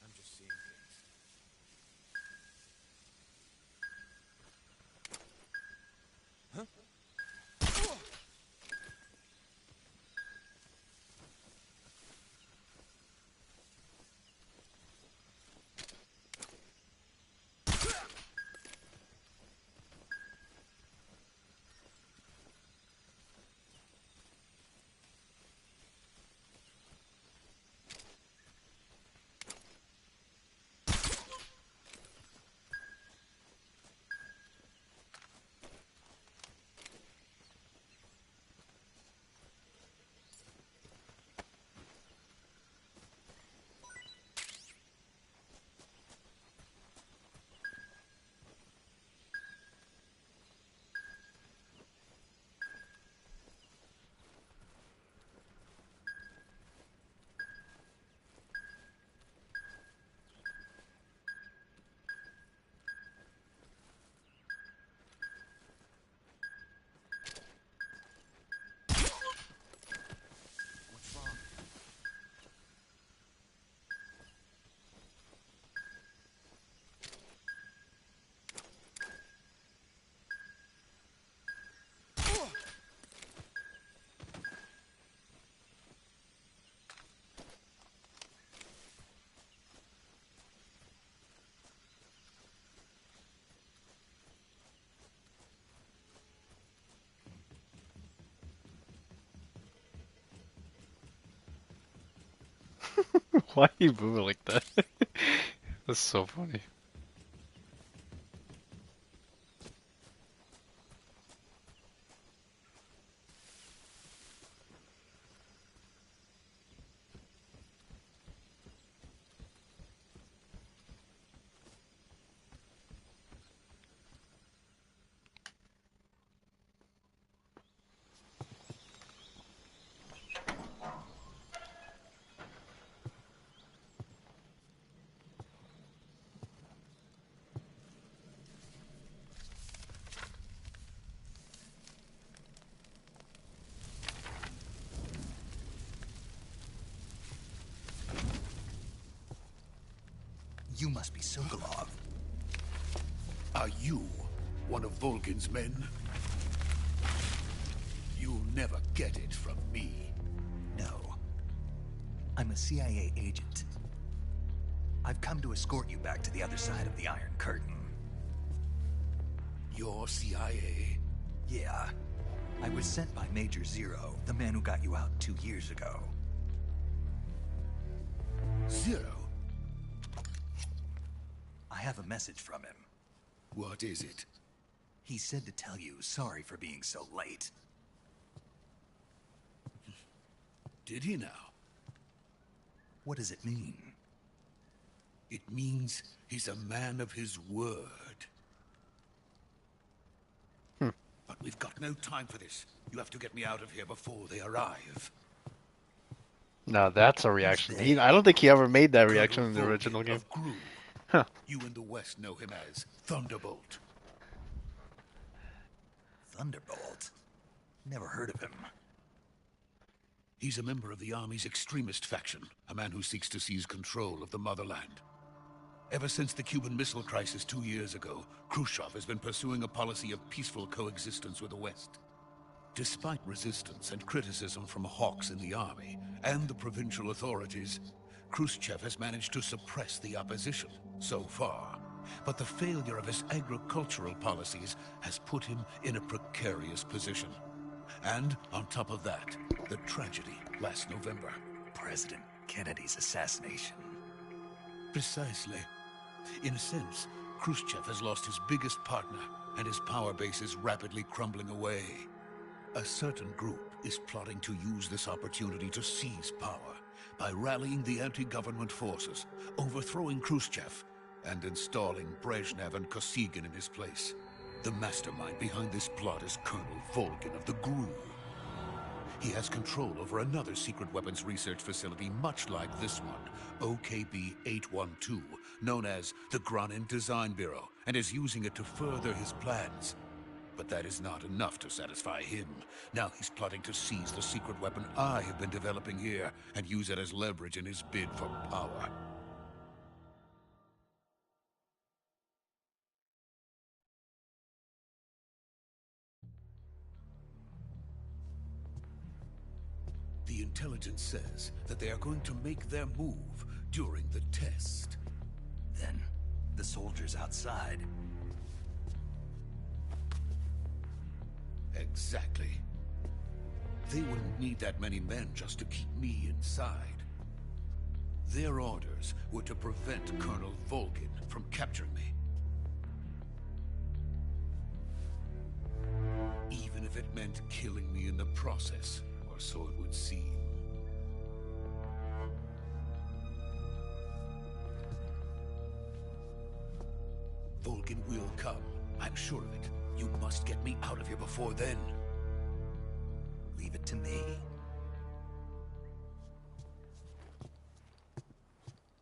I'm just seeing things. Why are you moving like that? That's so funny. You must be Sokolov. Are you one of Volgin's men? You'll never get it from me. No. I'm a CIA agent. I've come to escort you back to the other side of the Iron Curtain. You're CIA? Yeah. I was sent by Major Zero, the man who got you out 2 years ago. Zero? I have a message from him. What is it? He said to tell you sorry for being so late. Did he now? What does it mean? It means he's a man of his word. But we've got no time for this. You have to get me out of here before they arrive. Now that's a reaction. I don't think he ever made that reaction in the original game. Of Gru. Huh. You in the West know him as Thunderbolt. Thunderbolt? Never heard of him. He's a member of the Army's extremist faction, a man who seeks to seize control of the motherland. Ever since the Cuban Missile Crisis 2 years ago, Khrushchev has been pursuing a policy of peaceful coexistence with the West. Despite resistance and criticism from hawks in the army and the provincial authorities, Khrushchev has managed to suppress the opposition so far. But the failure of his agricultural policies has put him in a precarious position. And on top of that, the tragedy last November. President Kennedy's assassination. Precisely. In a sense, Khrushchev has lost his biggest partner, and his power base is rapidly crumbling away. A certain group is plotting to use this opportunity to seize power by rallying the anti-government forces, overthrowing Khrushchev, and installing Brezhnev and Kosygin in his place. The mastermind behind this plot is Colonel Volgin of the GRU. He has control over another secret weapons research facility much like this one, OKB-812, known as the Granin Design Bureau, and is using it to further his plans. But that is not enough to satisfy him. Now he's plotting to seize the secret weapon I have been developing here and use it as leverage in his bid for power. The intelligence says that they are going to make their move during the test. Then, the soldiers outside. Exactly. They wouldn't need that many men just to keep me inside. Their orders were to prevent Colonel Volgin from capturing me. Even if it meant killing me in the process, or so it would seem. Volgin will come. I'm sure of it. You must get me out of here before then. Leave it to me.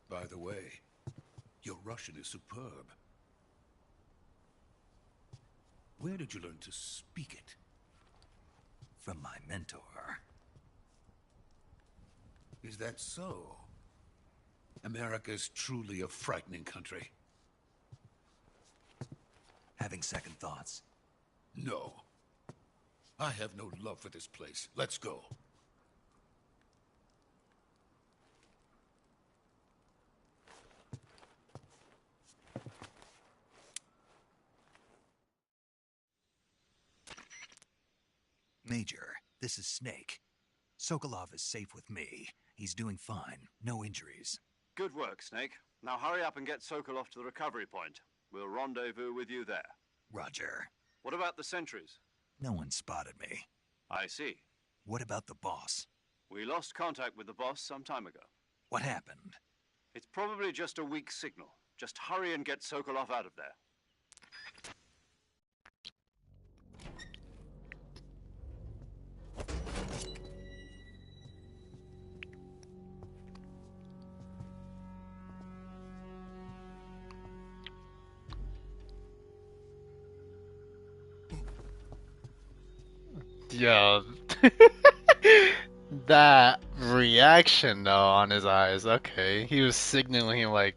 By the way, your Russian is superb. Where did you learn to speak it? From my mentor. Is that so? America's truly a frightening country. Having second thoughts? No. I have no love for this place. Let's go. Major, this is Snake. Sokolov is safe with me, He's doing fine. No injuries. Good work, Snake. Now hurry up and get Sokolov to the recovery point. We'll rendezvous with you there. Roger. What about the sentries? No one spotted me. I see. What about the boss? We lost contact with the boss some time ago. What happened? It's probably just a weak signal. Just hurry and get Sokolov out of there. Yo. That reaction though on his eyes. Okay, he was signaling like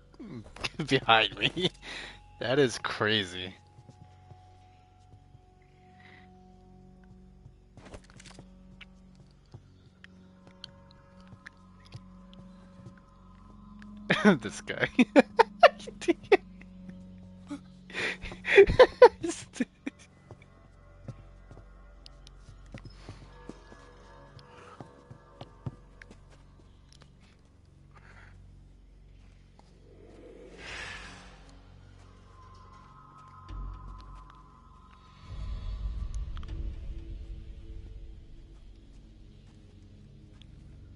behind me. That is crazy. This guy.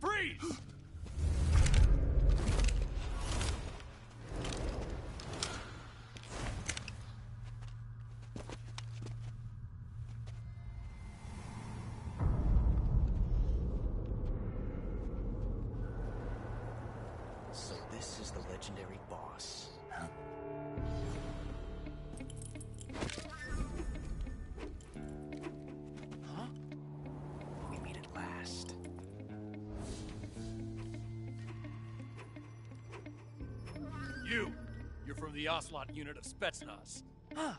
Freeze! So this is the legendary boss. Huh? Huh? We meet at last. You're from the Ocelot unit of Spetsnaz. Huh.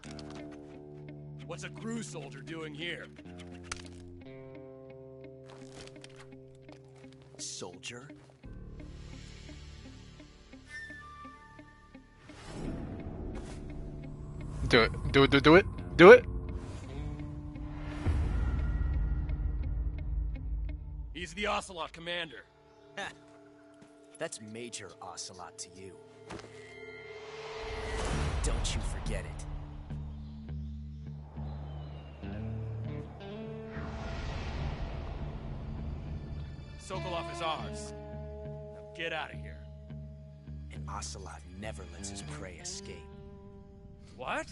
What's a crew soldier doing here? Soldier? Do it. Do it. Do it. Do it. He's the Ocelot commander. That's Major Ocelot to you. Don't you forget it. Sokolov is ours. Now get out of here. And Ocelot never lets his prey escape. What?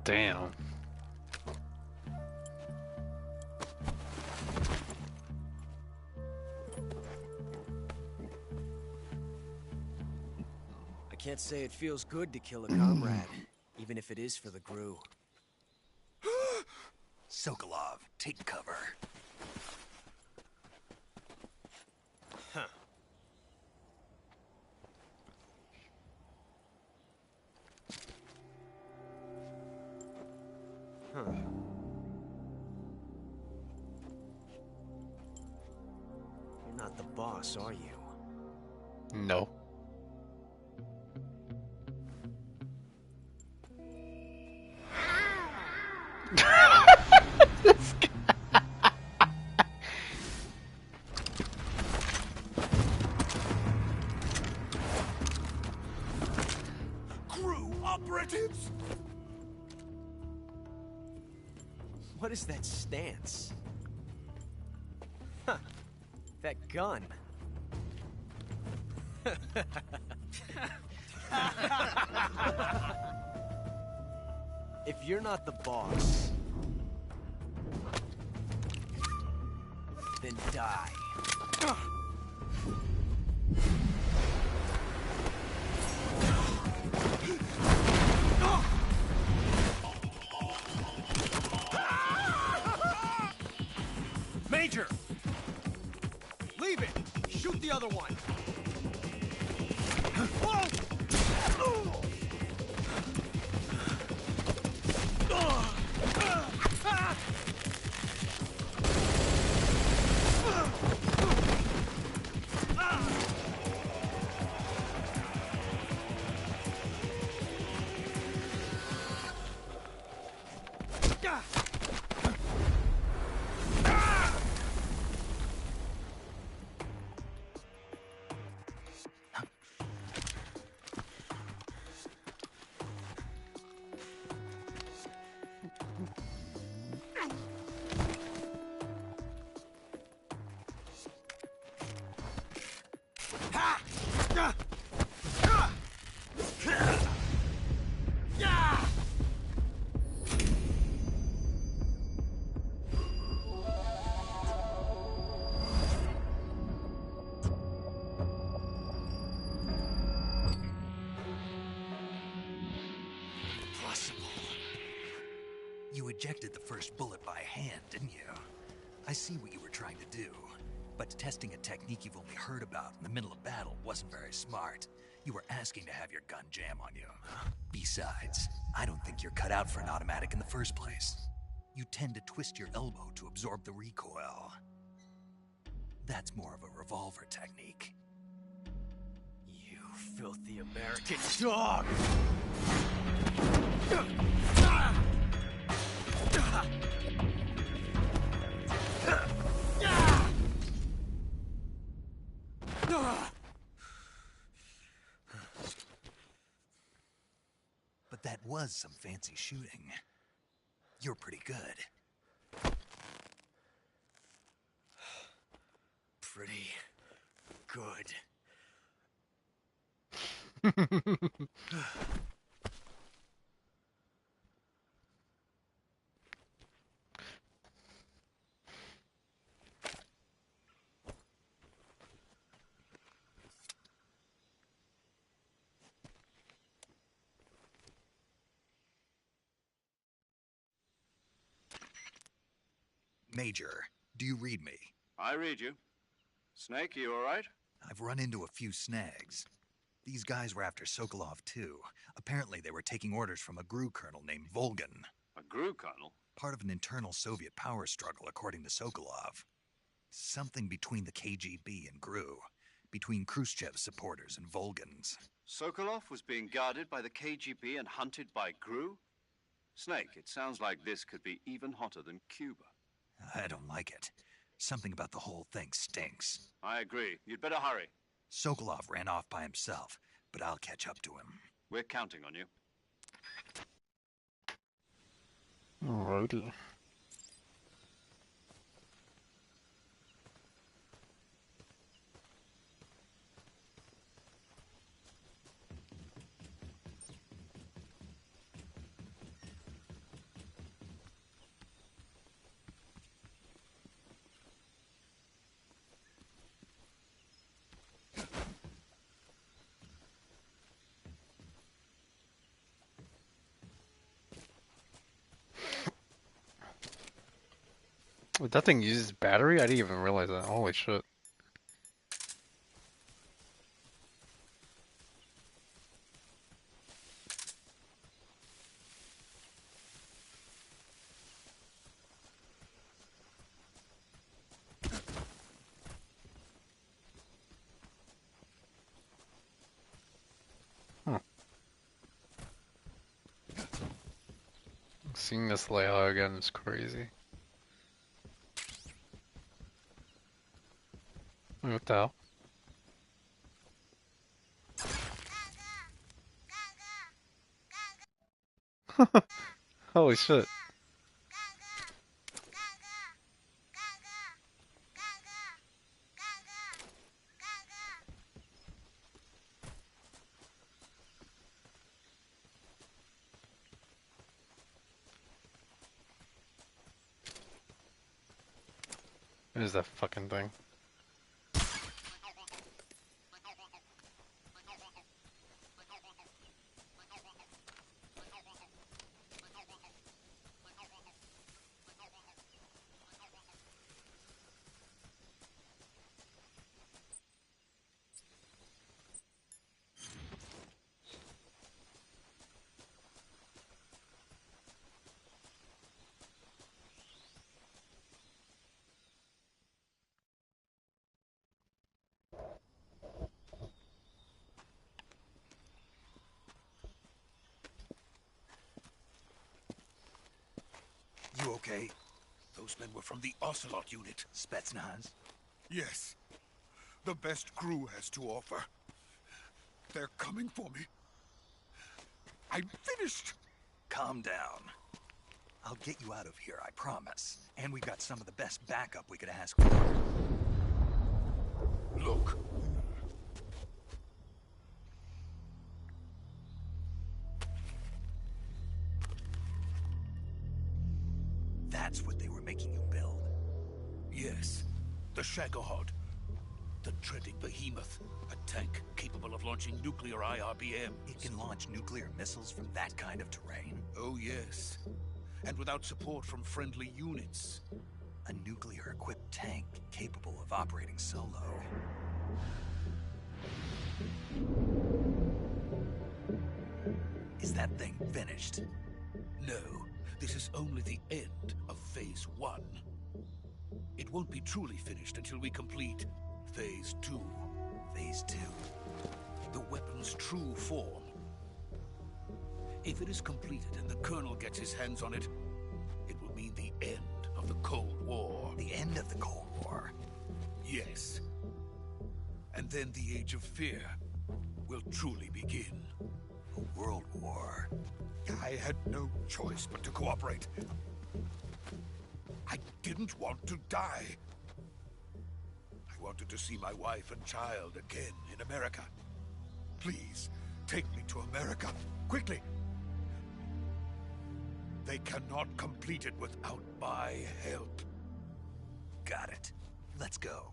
Damn. I can't say it feels good to kill a comrade, even if it is for the GRU. Sokolov, take cover. Huh. Huh. You're not the boss, are you? No. This guy. GRU operatives! What is that stance? Huh. That gun. If you're not the boss, then die. Major! Leave it! Shoot the other one! You ejected the first bullet by hand, didn't you? I see what you were trying to do. But testing a technique you've only heard about in the middle of battle wasn't very smart. You were asking to have your gun jam on you. Besides, I don't think you're cut out for an automatic in the first place. You tend to twist your elbow to absorb the recoil. That's more of a revolver technique. You filthy American dog! But that was some fancy shooting. You're pretty good. Pretty good. Major, do you read me? I read you. Snake, you all right? I've run into a few snags. These guys were after Sokolov too. Apparently they were taking orders from a GRU colonel named Volgan. A GRU colonel? Part of an internal Soviet power struggle, according to Sokolov. Something between the KGB and GRU. Between Khrushchev's supporters and Volgan's. Sokolov was being guarded by the KGB and hunted by GRU? Snake, it sounds like this could be even hotter than Cuba. I don't like it. Something about the whole thing stinks. I agree. You'd better hurry. Sokolov ran off by himself, but I'll catch up to him. We're counting on you. Alrighty. Wait, that thing uses battery? I didn't even realize that. Holy shit. Seeing this layout again is crazy. Wait, what the hell? Holy shit. There's that fucking thing. You okay? Those men were from the Ocelot unit. Spetsnaz? Yes. The best crew has to offer. They're coming for me. I'm finished. Calm down. I'll get you out of here, I promise. And we've got some of the best backup we could ask for. Look. That's what they were making you build. Yes. The Shagohod. The treading behemoth. A tank capable of launching nuclear IRBM. It can launch nuclear missiles from that kind of terrain? Oh, yes. And without support from friendly units. A nuclear-equipped tank capable of operating solo. Is that thing finished? No. This is only the end of Phase 1. It won't be truly finished until we complete Phase 2. Phase 2? The weapon's true form. If it is completed and the Colonel gets his hands on it, it will mean the end of the Cold War. The end of the Cold War? Yes. And then the Age of Fear will truly begin. A world war? I had no choice but to cooperate. I didn't want to die. I wanted to see my wife and child again in America. Please, take me to America, quickly. They cannot complete it without my help. Got it. Let's go.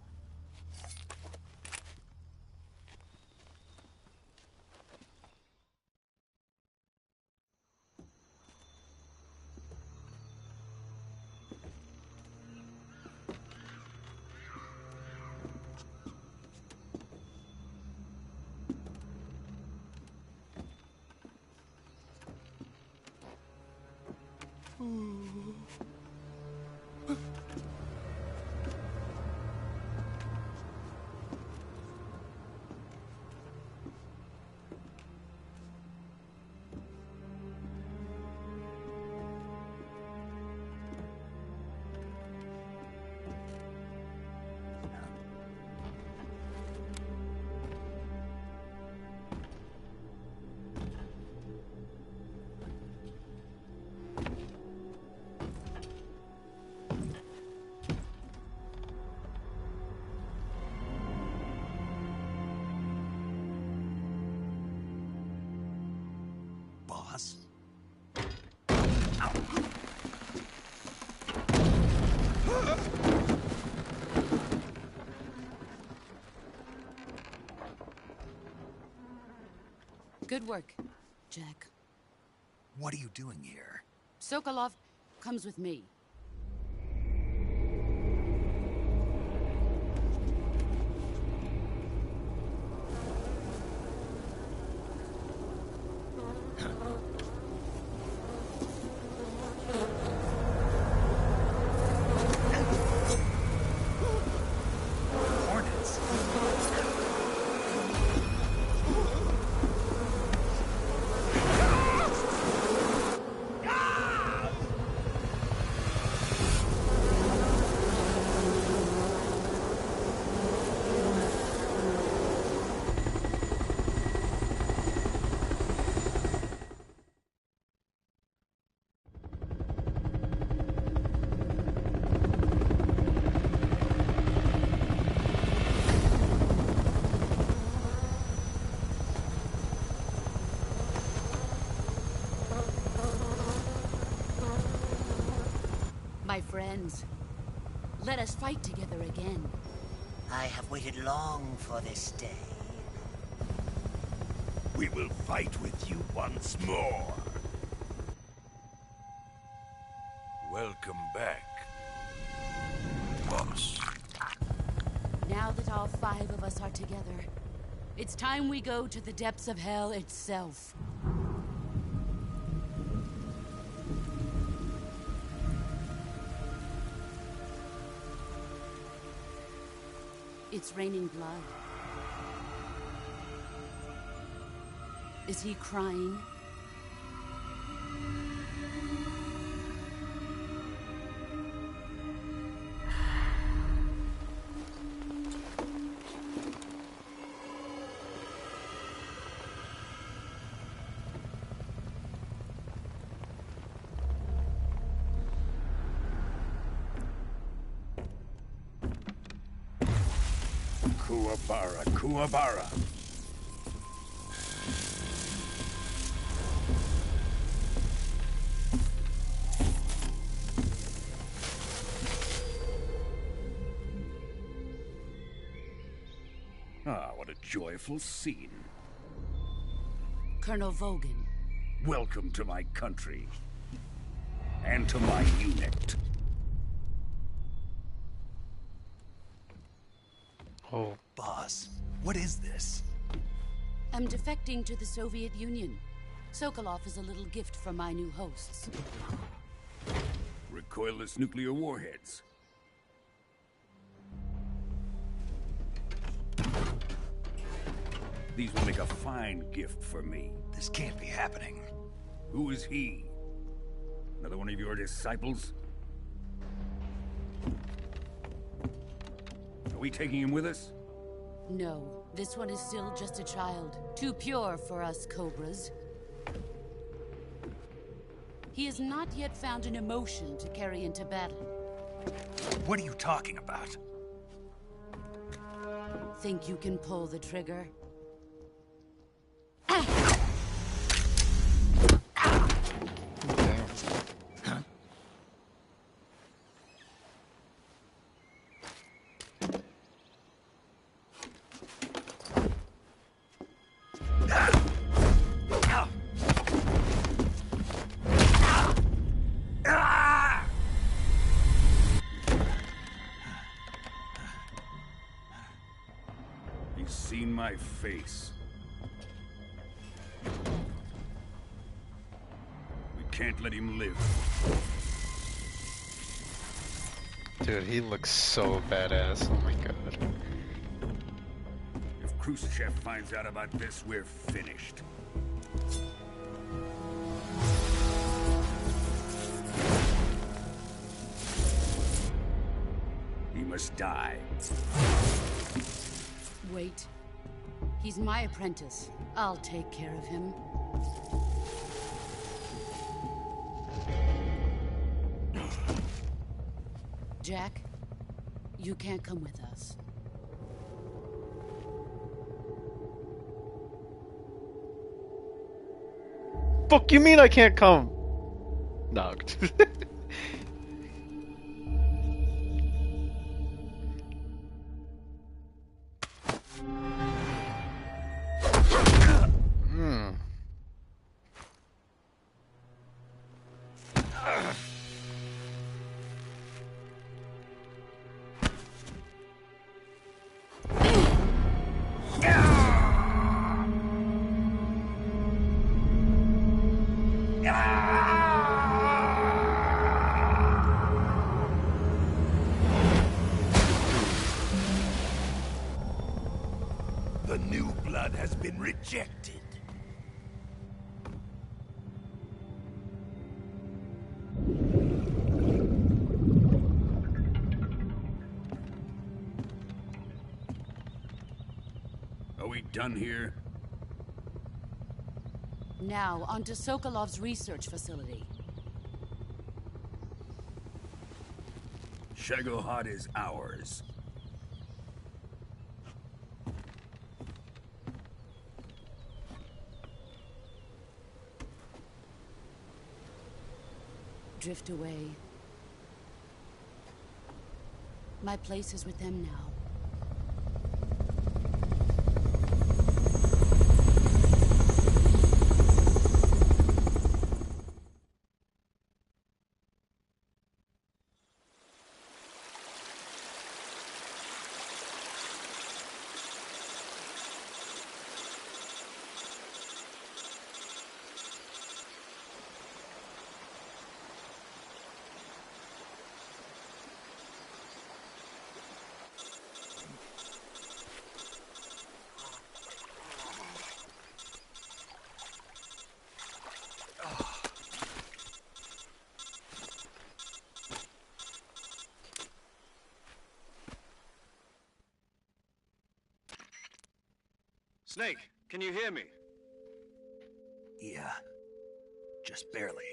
Boss? Good work, Jack. What are you doing here? Sokolov comes with me. Hornets? My friends, Let us fight together again. I have waited long for this day. We will fight with you once more. Welcome back, boss. Now that all 5 of us are together, it's time we go to the depths of hell itself. It's raining blood. Is he crying? Kuwabara, Kuwabara. Ah, what a joyful scene. Colonel Vogan. Welcome to my country. And to my unit. Oh. Boss, what is this? I'm defecting to the Soviet Union. Sokolov is a little gift from my new hosts. Recoilless nuclear warheads. These will make a fine gift for me. This can't be happening. Who is he? Another one of your disciples? Are we taking him with us? No, this one is still just a child. Too pure for us Cobras. He has not yet found an emotion to carry into battle. What are you talking about? Think you can pull the trigger? He's seen my face. We can't let him live. Dude, he looks so badass. Oh my god. If Khrushchev finds out about this, we're finished. He must die. Wait. He's my apprentice. I'll take care of him. Jack, you can't come with us. Fuck you mean I can't come? No. The new blood has been rejected. Are we done here? Now, onto Sokolov's research facility. Shagohod is ours. Drift away. My place is with them now. Snake, can you hear me? Yeah. Just barely.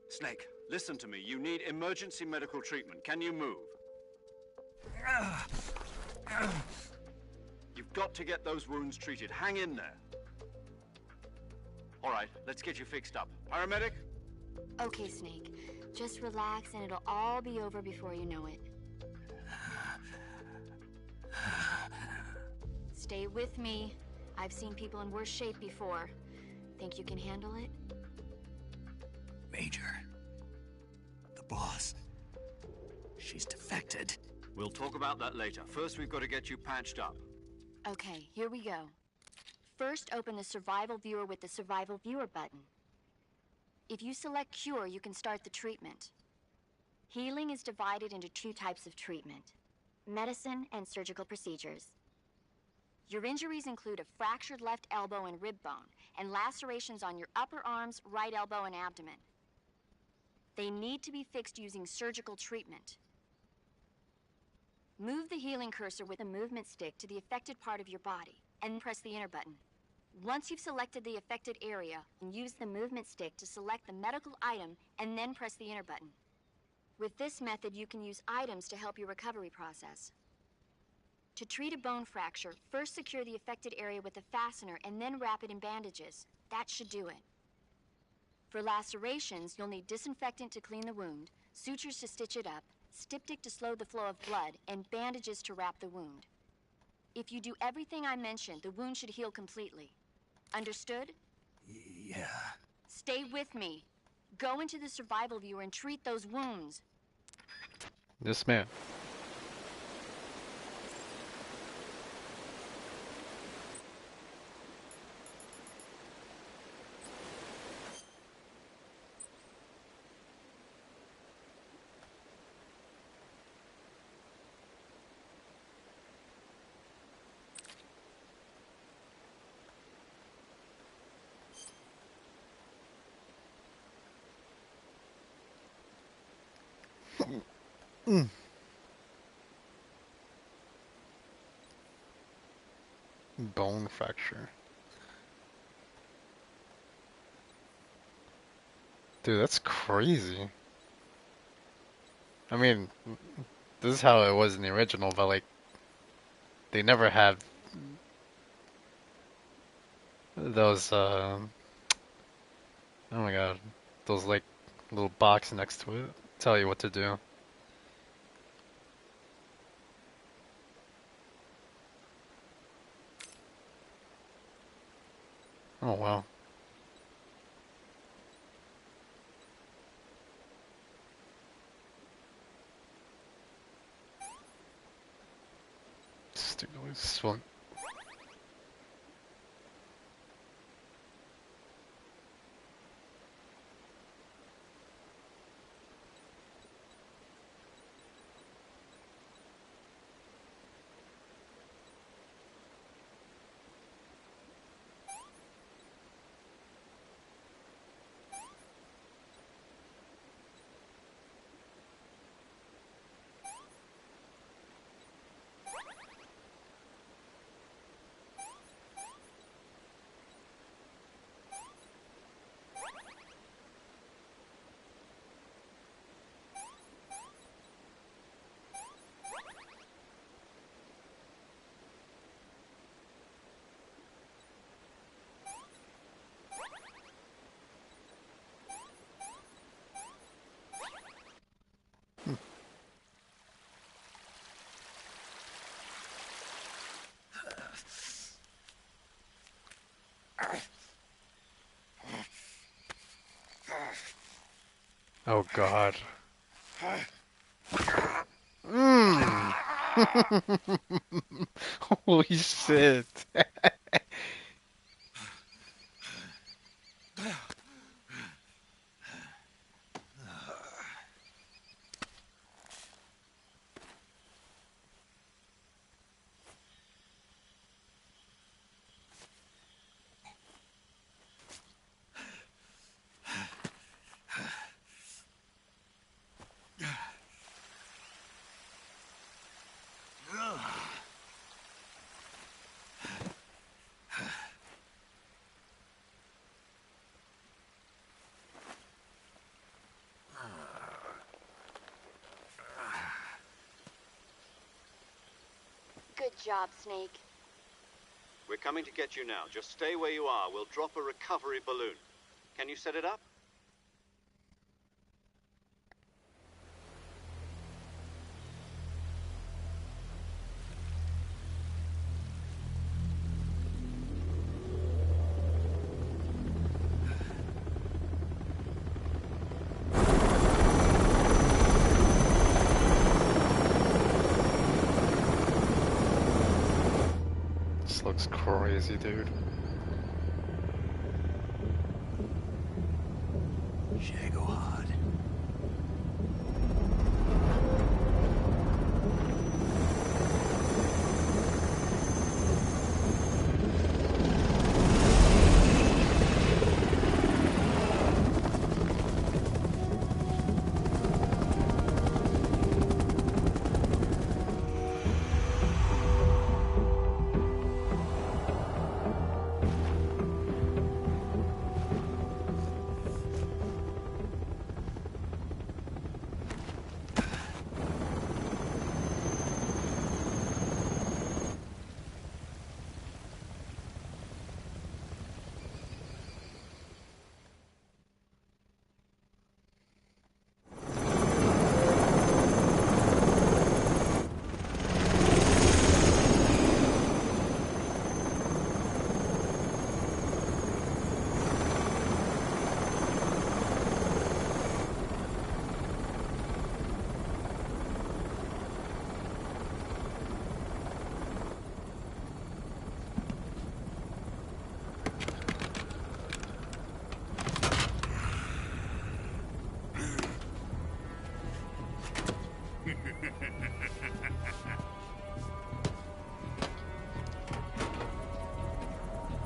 Snake, listen to me. You need emergency medical treatment. Can you move? You've got to get those wounds treated. Hang in there. All right, let's get you fixed up. Paramedic? Okay, Snake. Just relax and it'll all be over before you know it. Stay with me. I've seen people in worse shape before. Think you can handle it? Major. The boss. She's defected. We'll talk about that later. First, we've got to get you patched up. Okay, here we go. First, open the Survival Viewer with the Survival Viewer button. If you select Cure, you can start the treatment. Healing is divided into 2 types of treatment: medicine and surgical procedures. Your injuries include a fractured left elbow and rib bone, and lacerations on your upper arms, right elbow, and abdomen. They need to be fixed using surgical treatment. Move the healing cursor with a movement stick to the affected part of your body, and press the enter button. Once you've selected the affected area, use the movement stick to select the medical item, and then press the enter button. With this method, you can use items to help your recovery process. To treat a bone fracture, first secure the affected area with a fastener and then wrap it in bandages. That should do it. For lacerations, you'll need disinfectant to clean the wound, sutures to stitch it up, styptic to slow the flow of blood, and bandages to wrap the wound. If you do everything I mentioned, the wound should heal completely. Understood? Yeah. Stay with me. Go into the Survival Viewer and treat those wounds. This man. Bone fracture. Dude, that's crazy. I mean, this is how it was in the original, but like, they never had those, oh my god, those like little box next to it tell you what to do. Oh wow. Stupid swim. Oh God. Mm. Holy shit. Good job, Snake. We're coming to get you now. Just stay where you are. We'll drop a recovery balloon. Can you set it up? This looks crazy, dude. Shagohod.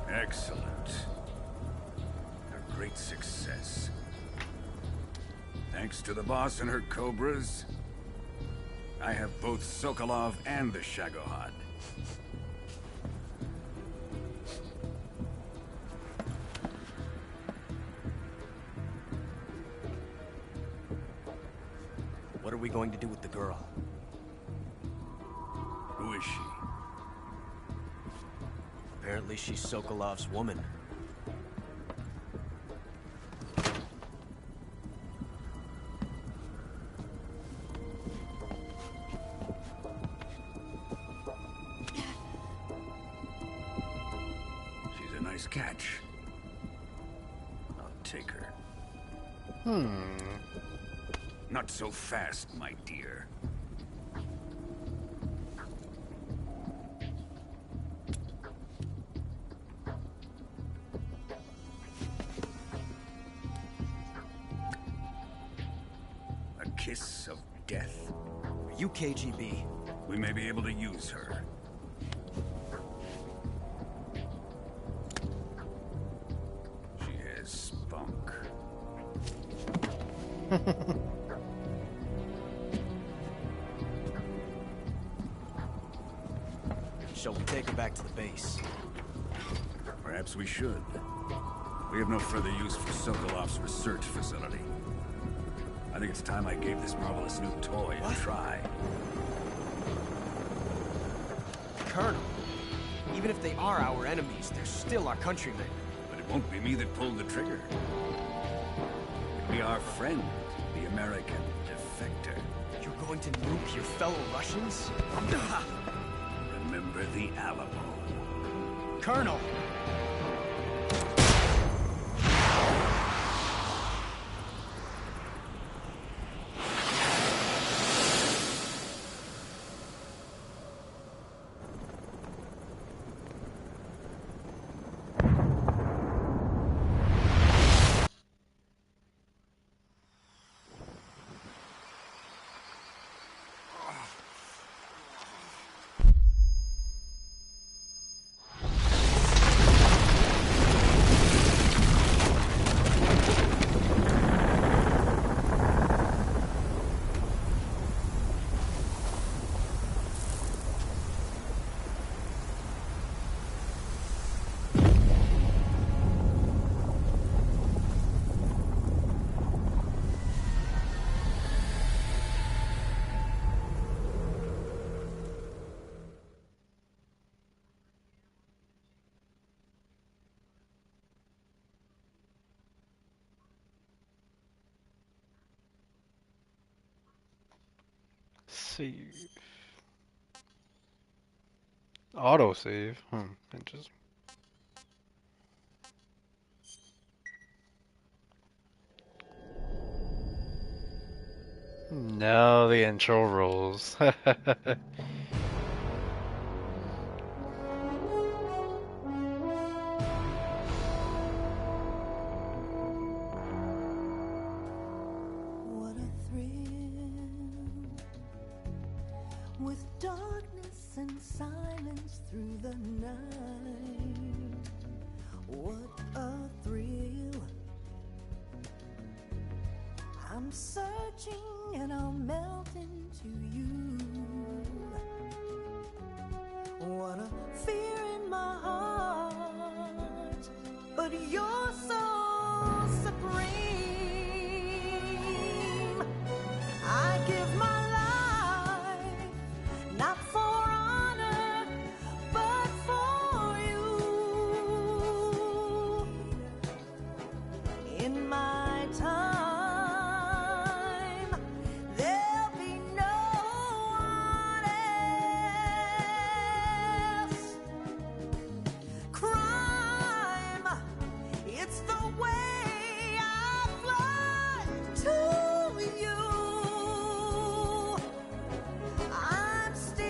Excellent. A great success. Thanks to the boss and her cobras, I have both Sokolov and the Shagohod. What are we going to do with the girl? Who is she? Apparently she's Sokolov's woman. She's a nice catch. I'll take her. Hmm. Not so fast, my dear. A kiss of death. Are you KGB? We may be able to use her. She has spunk. Shall we take her back to the base? Perhaps we should. We have no further use for Sokolov's research facility. I think it's time I gave this marvelous new toy a try. Colonel, even if they are our enemies, they're still our countrymen. But it won't be me that pulled the trigger. It'll be our friend, the American defector. You're going to nuke your fellow Russians? Remember the Alamo. Colonel! Save. Autosave. Interesting. Now the intro rolls. What a thrill, with darkness and silence through the night. What a thrill. I'm searching and I'll melt into you. What a fear in my heart, but you're so supreme. I give my life, not for honor, but for you. In my time, there'll be no one else. Crime, it's the way I fly to you. I'm still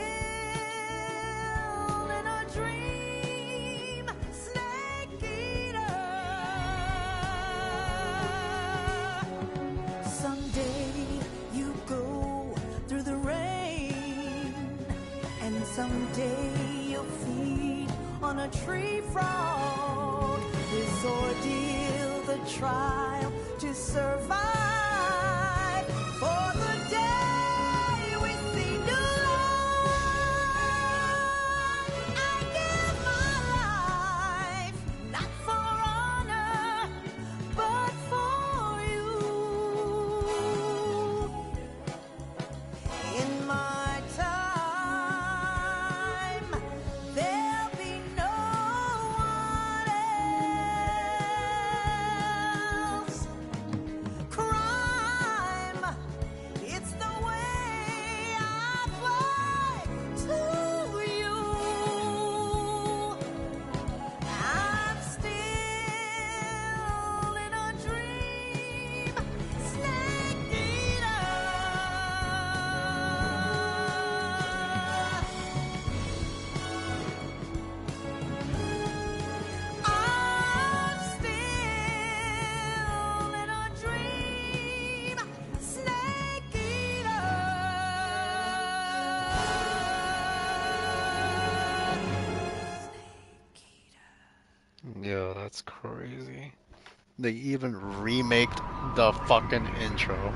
in a dream, snake eater. Someday you go through the rain, and someday you'll feed on a tree frog. This ordeal, the trial to survive, for the day we see new life. I give my life, not for honor, but for you. In my time, there'll be no one else. Crime, it's the way I fly to you. I'm still in a dream, snake eater. I'm still in a dream, snake eater. Yo, that's crazy. They even remaked the fucking intro.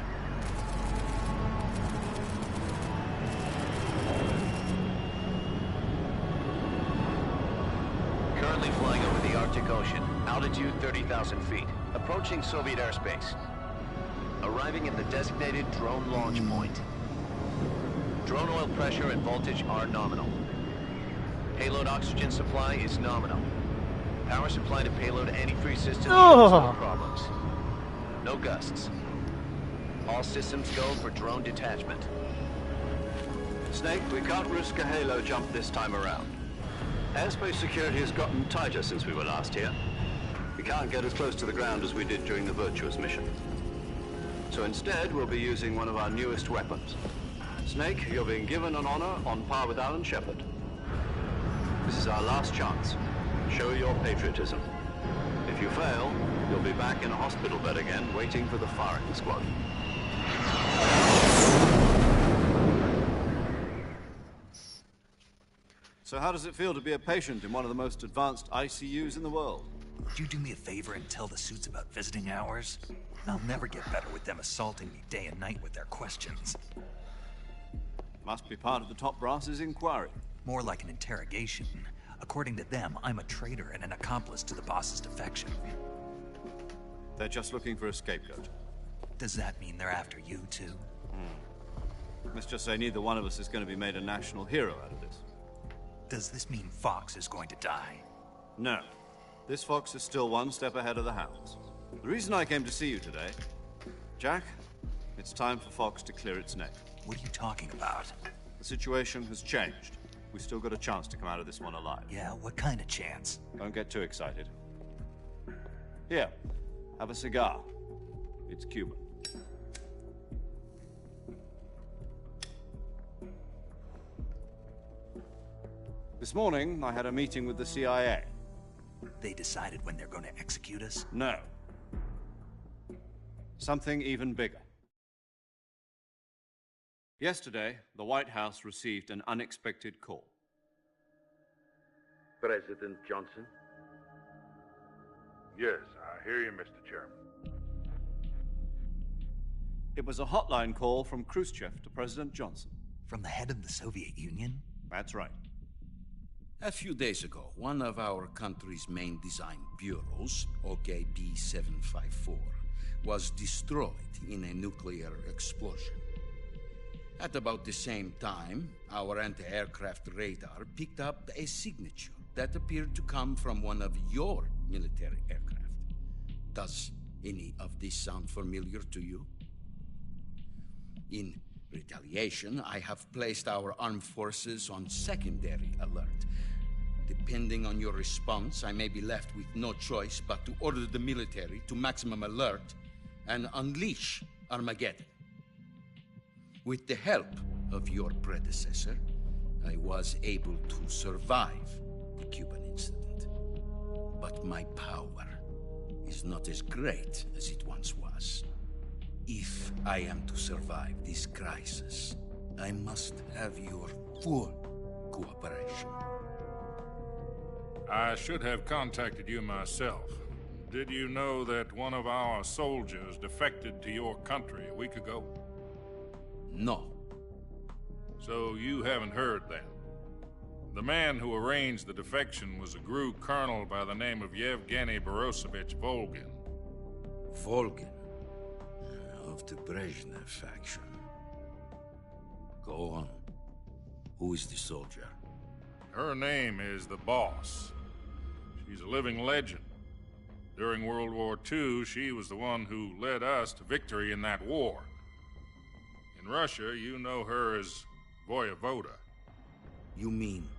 Currently flying over the Arctic Ocean, altitude 30,000 feet, approaching Soviet airspace. Arriving at the designated drone launch point. Drone oil pressure and voltage are nominal. Payload oxygen supply is nominal. Power supply to payload antifreeze systems shows no problems. No gusts. All systems go for drone detachment. Snake, we can't risk a halo jump this time around. Airspace security has gotten tighter since we were last here. We can't get as close to the ground as we did during the Virtuous mission. So instead, we'll be using one of our newest weapons. Snake, you're being given an honor on par with Alan Shepard. This is our last chance. Show your patriotism. If you fail, you'll be back in a hospital bed again, waiting for the firing squad. So how does it feel to be a patient in one of the most advanced ICUs in the world? Would you do me a favor and tell the suits about visiting hours? I'll never get better with them assaulting me day and night with their questions. Must be part of the top brass's inquiry. More like an interrogation. According to them, I'm a traitor and an accomplice to the boss's defection. They're just looking for a scapegoat. Does that mean they're after you, too? Let's just say neither one of us is going to be made a national hero out of this. Does this mean Fox is going to die? No. This Fox is still one step ahead of the Hounds. The reason I came to see you today, Jack, it's time for Fox to clear its neck. What are you talking about? The situation has changed. We've still got a chance to come out of this one alive. Yeah, what kind of chance? Don't get too excited. Here, have a cigar. It's Cuban. This morning, I had a meeting with the CIA. They decided when they're going to execute us? No. Something even bigger. Yesterday, the White House received an unexpected call. President Johnson? Yes, I hear you, Mr. Chairman. It was a hotline call from Khrushchev to President Johnson. From the head of the Soviet Union? That's right. A few days ago, one of our country's main design bureaus, OKB 754, was destroyed in a nuclear explosion. At about the same time, our anti-aircraft radar picked up a signature that appeared to come from one of your military aircraft. Does any of this sound familiar to you? In retaliation, I have placed our armed forces on secondary alert. Depending on your response, I may be left with no choice but to order the military to maximum alert and unleash Armageddon. With the help of your predecessor, I was able to survive the Cuban incident. But my power is not as great as it once was. If I am to survive this crisis, I must have your full cooperation. I should have contacted you myself. Did you know that one of our soldiers defected to your country a week ago? No. So you haven't heard then. The man who arranged the defection was a GRU colonel by the name of Yevgeny Borisovich Volgin. Volgin? Of the Brezhnev faction. Go on. Who is the soldier? Her name is the Boss. She's a living legend. During World War II, she was the one who led us to victory in that war. In Russia, you know her as Voyevoda. You mean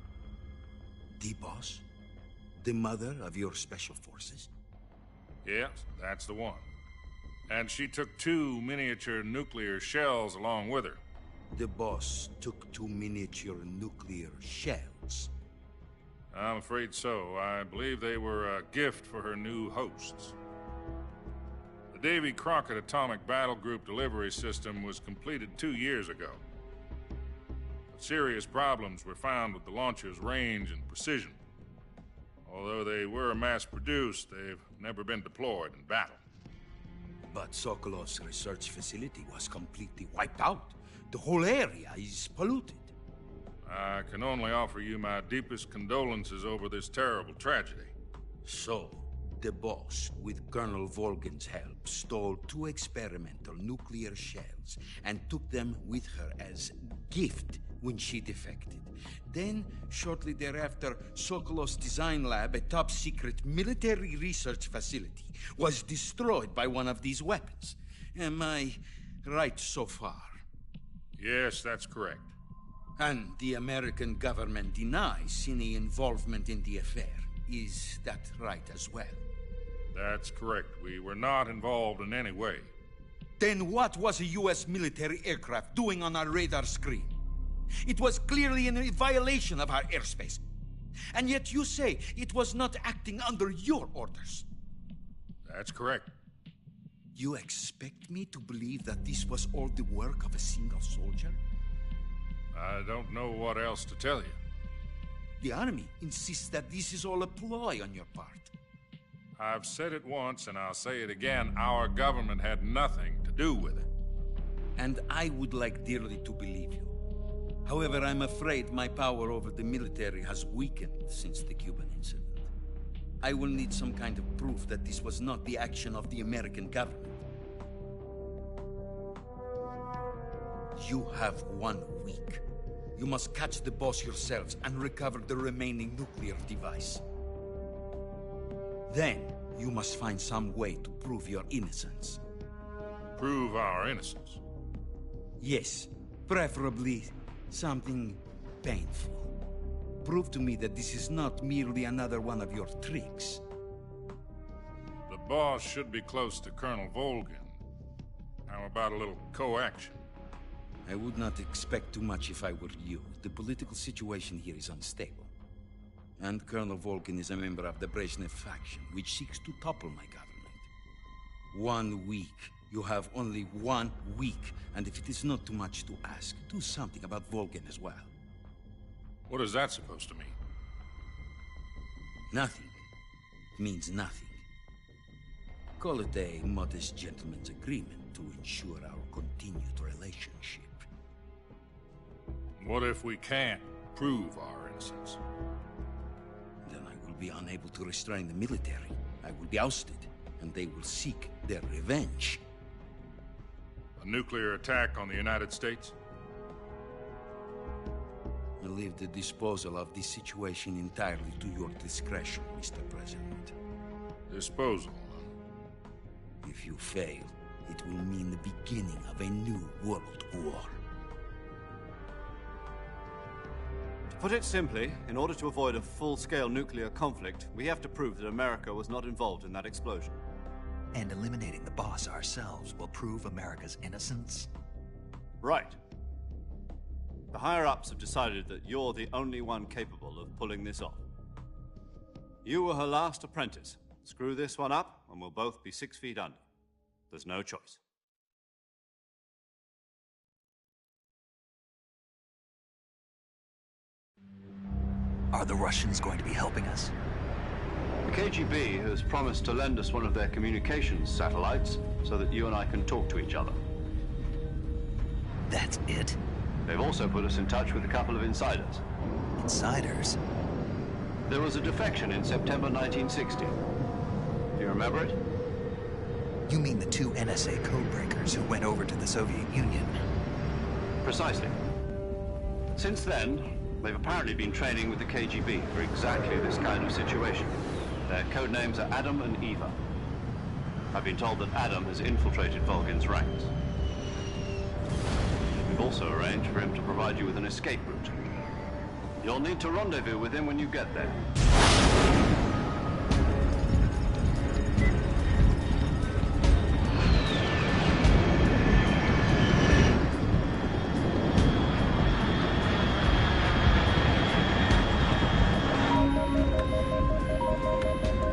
the Boss? The mother of your special forces? Yes, that's the one. And she took 2 miniature nuclear shells along with her. The Boss took 2 miniature nuclear shells? I'm afraid so. I believe they were a gift for her new hosts. The Davy Crockett Atomic Battle Group delivery system was completed 2 years ago. But serious problems were found with the launcher's range and precision. Although they were mass-produced, they've never been deployed in battle. But Sokolov's research facility was completely wiped out. The whole area is polluted. I can only offer you my deepest condolences over this terrible tragedy. So, the Boss, with Colonel Volgin's help, stole 2 experimental nuclear shells and took them with her as gift when she defected. Then, shortly thereafter, Sokolov's design lab, a top-secret military research facility, was destroyed by one of these weapons. Am I right so far? Yes, that's correct. And the American government denies any involvement in the affair. Is that right as well? That's correct. We were not involved in any way. Then what was a U.S. military aircraft doing on our radar screen? It was clearly in violation of our airspace. And yet you say it was not acting under your orders. That's correct. You expect me to believe that this was all the work of a single soldier? I don't know what else to tell you. The Army insists that this is all a ploy on your part. I've said it once, and I'll say it again. Our government had nothing to do with it. And I would like dearly to believe you. However, I'm afraid my power over the military has weakened since the Cuban incident. I will need some kind of proof that this was not the action of the American government. You have 1 week. You must catch the Boss yourselves and recover the remaining nuclear device. Then, you must find some way to prove your innocence. Prove our innocence? Yes. Preferably something painful. Prove to me that this is not merely another one of your tricks. The boss should be close to Colonel Volgin. How about a little co-action? I would not expect too much if I were you. The political situation here is unstable. And Colonel Volgin is a member of the Brezhnev faction, which seeks to topple my government. 1 week. You have only 1 week. And if it is not too much to ask, do something about Volgin as well. What is that supposed to mean? Nothing. It means nothing. Call it a modest gentleman's agreement to ensure our continued relationship. What if we can't prove our innocence? Then I will be unable to restrain the military. I will be ousted, and they will seek their revenge. A nuclear attack on the United States? I leave the disposal of this situation entirely to your discretion, Mr. President. Disposal? If you fail, it will mean the beginning of a new world war. To put it simply, in order to avoid a full-scale nuclear conflict, we have to prove that America was not involved in that explosion. And eliminating the boss ourselves will prove America's innocence? Right. The higher-ups have decided that you're the only one capable of pulling this off. You were her last apprentice. Screw this one up, and we'll both be 6 feet under. There's no choice. Are the Russians going to be helping us? The KGB has promised to lend us one of their communications satellites so that you and I can talk to each other. That's it? They've also put us in touch with a couple of insiders. Insiders? There was a defection in September 1960. Do you remember it? You mean the 2 NSA codebreakers who went over to the Soviet Union? Precisely. Since then, they've apparently been training with the KGB for exactly this kind of situation. Their code names are Adam and Eva. I've been told that Adam has infiltrated Volgin's ranks. We've also arranged for him to provide you with an escape route. You'll need to rendezvous with him when you get there.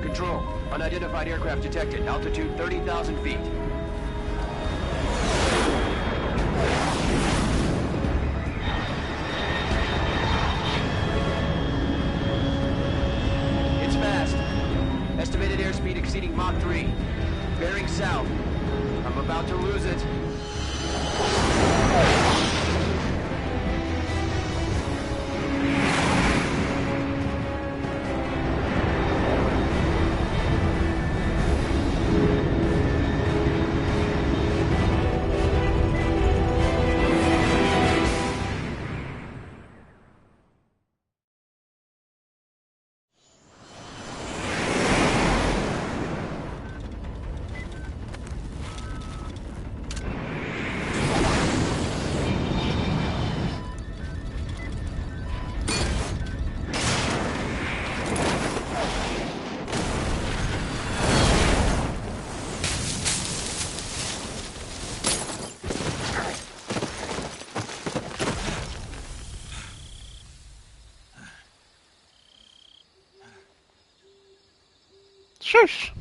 Control. Unidentified aircraft detected. Altitude 30,000 feet. It's fast. Estimated airspeed exceeding Mach 3. Bearing south. I'm about to lose it. Shush.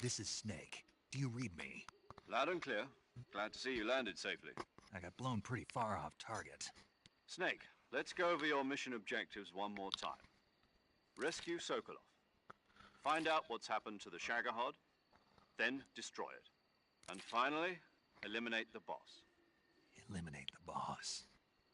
This is Snake. Do you read me? Loud and clear. Glad to see you landed safely. I got blown pretty far off target. Snake, let's go over your mission objectives one more time. Rescue Sokolov. Find out what's happened to the Shagohod, then destroy it. And finally, eliminate the boss. Eliminate the boss.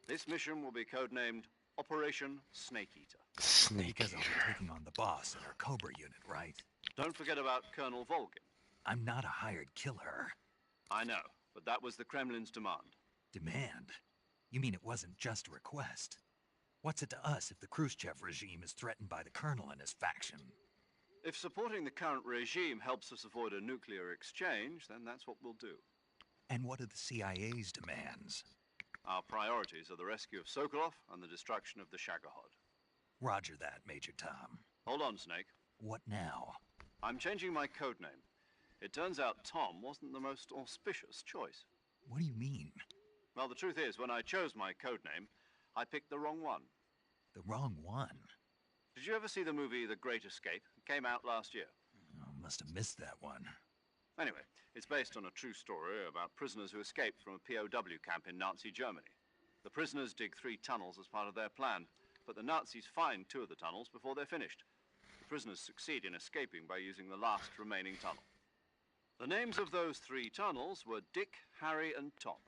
This mission will be codenamed Operation Snake Eater. Snake Because I'll be taking on the boss in our Cobra unit, right? Don't forget about Colonel Volgin. I'm not a hired killer. I know, but that was the Kremlin's demand. Demand? You mean it wasn't just a request? What's it to us if the Khrushchev regime is threatened by the Colonel and his faction? If supporting the current regime helps us avoid a nuclear exchange, then that's what we'll do. And what are the CIA's demands? Our priorities are the rescue of Sokolov and the destruction of the Shagohod. Roger that, Major Tom. Hold on, Snake. What now? I'm changing my codename. It turns out Tom wasn't the most auspicious choice. What do you mean? Well, the truth is, when I chose my codename, I picked the wrong one. The wrong one? Did you ever see the movie The Great Escape? It came out last year. Oh, must have missed that one. Anyway, it's based on a true story about prisoners who escaped from a POW camp in Nazi Germany. The prisoners dig 3 tunnels as part of their plan, but the Nazis find 2 of the tunnels before they're finished. The prisoners succeed in escaping by using the last remaining tunnel. The names of those 3 tunnels were Dick, Harry, and Tom.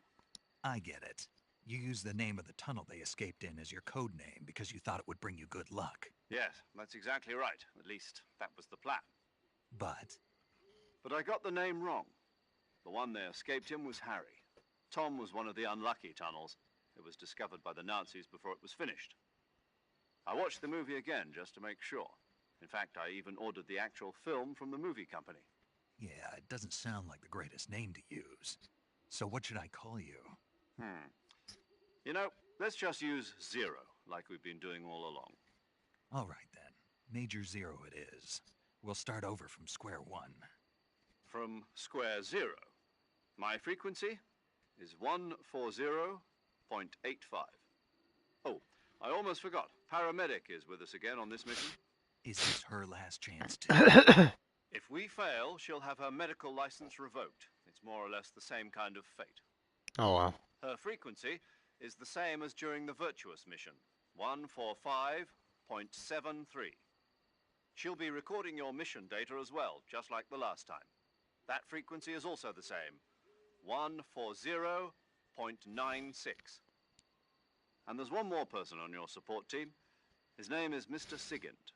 I get it. You used the name of the tunnel they escaped in as your code name because you thought it would bring you good luck. Yes, that's exactly right. At least, that was the plan. But I got the name wrong. The one they escaped in was Harry. Tom was one of the unlucky tunnels. It was discovered by the Nazis before it was finished. I watched the movie again just to make sure. In fact, I even ordered the actual film from the movie company. yeah, it doesn't sound like the greatest name to use. So what should I call you? You know, let's just use Zero, like we've been doing all along. All right, then. Major Zero it is. We'll start over from square one. From square 0. My frequency is 140.85. Oh, I almost forgot. Paramedic is with us again on this mission. Is this her last chance too? If we fail, she'll have her medical license revoked. It's more or less the same kind of fate. Oh, wow. Her frequency is the same as during the Virtuous mission, 145.73. She'll be recording your mission data as well, just like the last time. That frequency is also the same, 140.96. And there's one more person on your support team. His name is Mr. Sigint.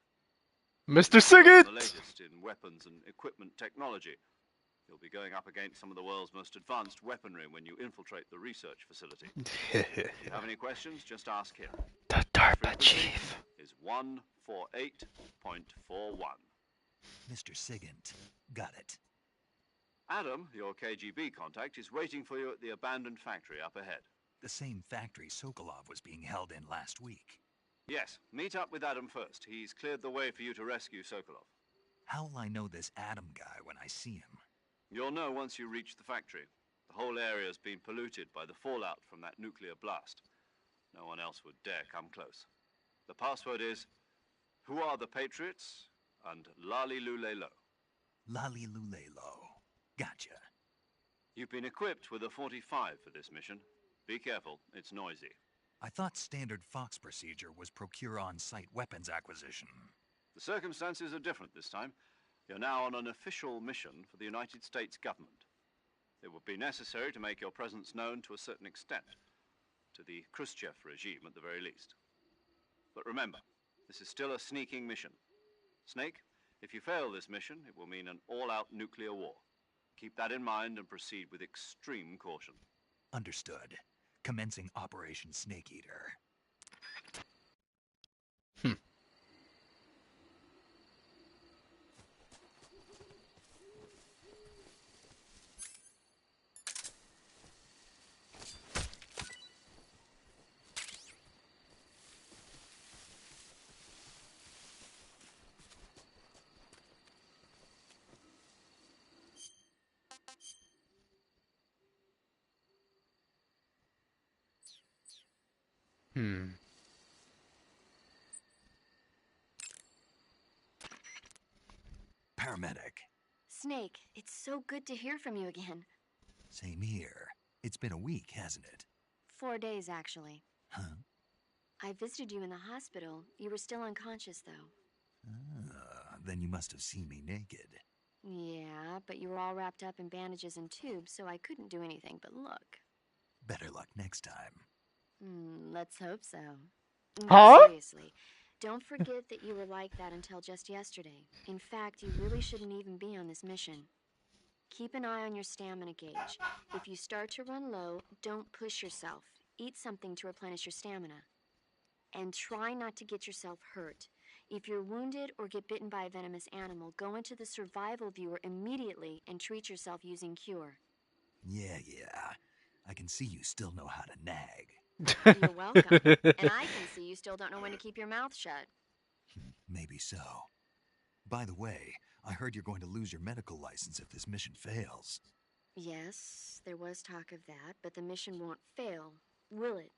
Mr. Sigint! The latest in weapons and equipment technology. You'll be going up against some of the world's most advanced weaponry when you infiltrate the research facility. If you have any questions, just ask him. The DARPA chief is 148.41. Mr. Sigint, got it. Adam, your KGB contact, is waiting for you at the abandoned factory up ahead. The same factory Sokolov was being held in last week. Yes, meet up with Adam first. He's cleared the way for you to rescue Sokolov. How will I know this Adam guy when I see him? You'll know once you reach the factory. The whole area's been polluted by the fallout from that nuclear blast. No one else would dare come close. The password is, "Who are the Patriots?" and Lali Lule Lo. Lali Lule Lo. Gotcha. You've been equipped with a 45 for this mission. Be careful, it's noisy. I thought standard Fox procedure was procure on-site weapons acquisition. The circumstances are different this time. You're now on an official mission for the United States government. It would be necessary to make your presence known to a certain extent, to the Khrushchev regime at the very least. But remember, this is still a sneaking mission. Snake, if you fail this mission, it will mean an all-out nuclear war. Keep that in mind and proceed with extreme caution. Understood. Commencing Operation Snake Eater. Paramedic. Snake, it's so good to hear from you again. Same here. It's been a week, hasn't it? 4 days, actually. Huh? I visited you in the hospital. You were still unconscious, though. Then you must have seen me naked. Yeah, but you were all wrapped up in bandages and tubes, so I couldn't do anything but look. Better luck next time. Let's hope so. No, Huh? seriously. Don't forget that you were like that until just yesterday. In fact, you really shouldn't even be on this mission. Keep an eye on your stamina gauge. If you start to run low, don't push yourself. Eat something to replenish your stamina. And try not to get yourself hurt. If you're wounded or get bitten by a venomous animal, go into the survival viewer immediately and treat yourself using Cure. Yeah. I can see you still know how to nag. You're welcome. And I can see you still don't know when to keep your mouth shut. Maybe so. By the way, I heard you're going to lose your medical license if this mission fails. Yes, there was talk of that, but the mission won't fail, will it?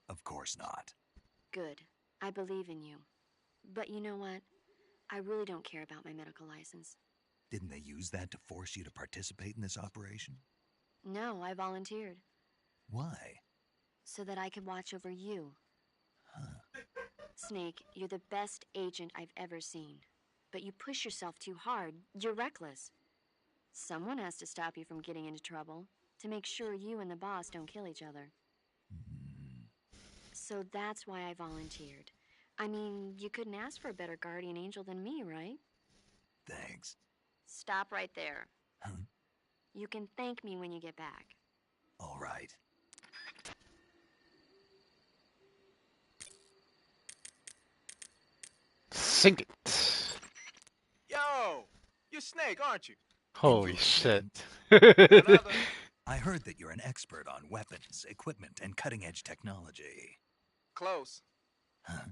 Of course not. Good. I believe in you. But you know what? I really don't care about my medical license. Didn't they use that to force you to participate in this operation? No, I volunteered. Why? So that I could watch over you. Snake, you're the best agent I've ever seen. But you push yourself too hard. You're reckless. Someone has to stop you from getting into trouble, to make sure you and the boss don't kill each other. So that's why I volunteered. I mean, you couldn't ask for a better guardian angel than me, right? Thanks. Stop right there. You can thank me when you get back. All right. Sink it. Yo! You're Snake, aren't you? Holy shit. I heard that you're an expert on weapons, equipment, and cutting-edge technology. Close. Huh?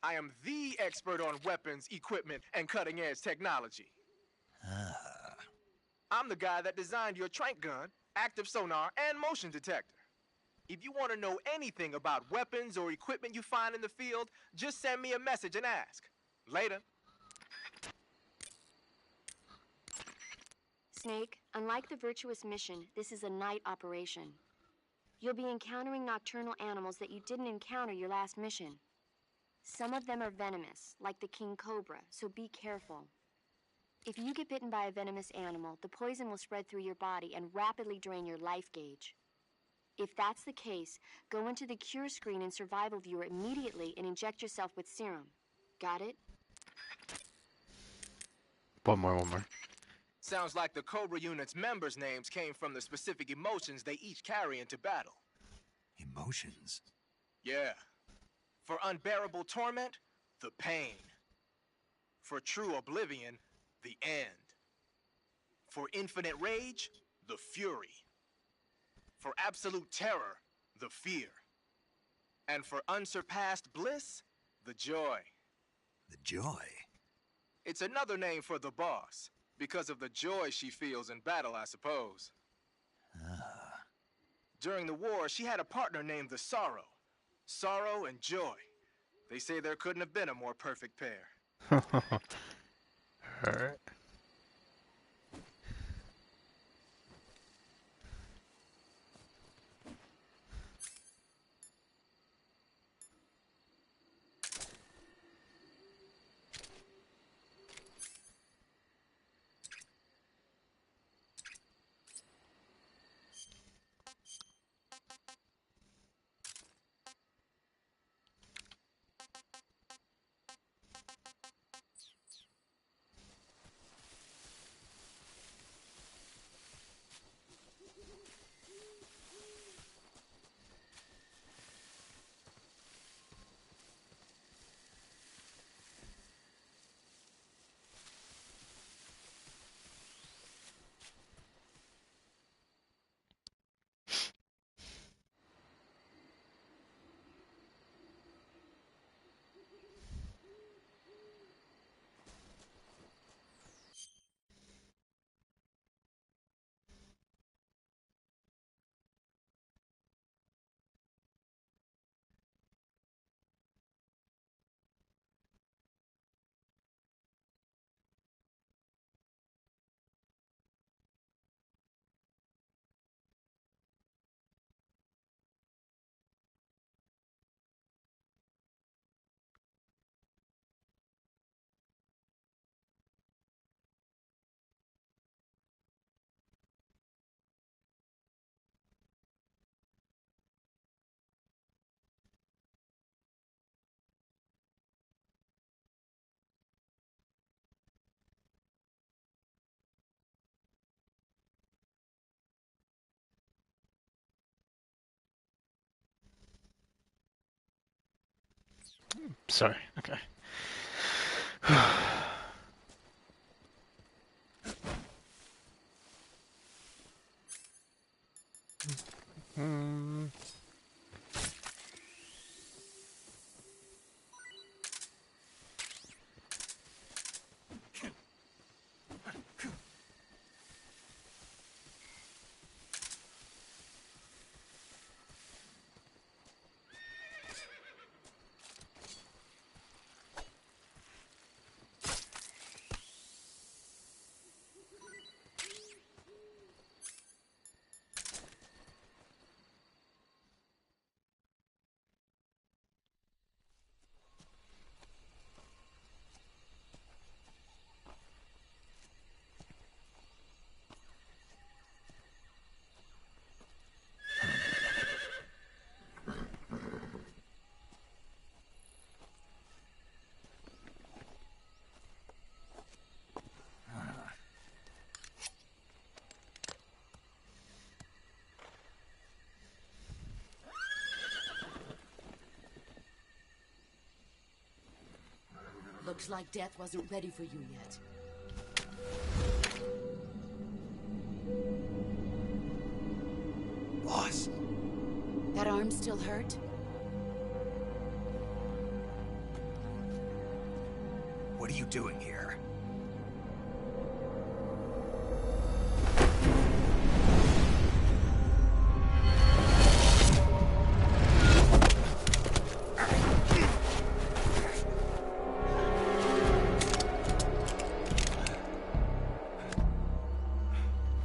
I am the expert on weapons, equipment, and cutting-edge technology. I'm the guy that designed your trank gun, active sonar, and motion detector. If you want to know anything about weapons or equipment you find in the field, just send me a message and ask. Later. Snake, unlike the Virtuous mission, this is a night operation. You'll be encountering nocturnal animals that you didn't encounter your last mission. Some of them are venomous, like the king cobra, so be careful. If you get bitten by a venomous animal, the poison will spread through your body and rapidly drain your life gauge. If that's the case, go into the cure screen in survival viewer immediately and inject yourself with serum. Got it? One more. Sounds like the Cobra unit's members' names came from the specific emotions they each carry into battle. Emotions? Yeah. For unbearable torment, the pain. For true oblivion, the end. For infinite rage, the fury. For absolute terror, the fear. And for unsurpassed bliss, the joy. The joy? It's another name for the boss, because of the joy she feels in battle, I suppose. During the war, she had a partner named the Sorrow. Sorrow and joy. They say there couldn't have been a more perfect pair. Alright. Sorry. Okay. Hmm. Looks like death wasn't ready for you yet. Boss. That arm still hurt? What are you doing here?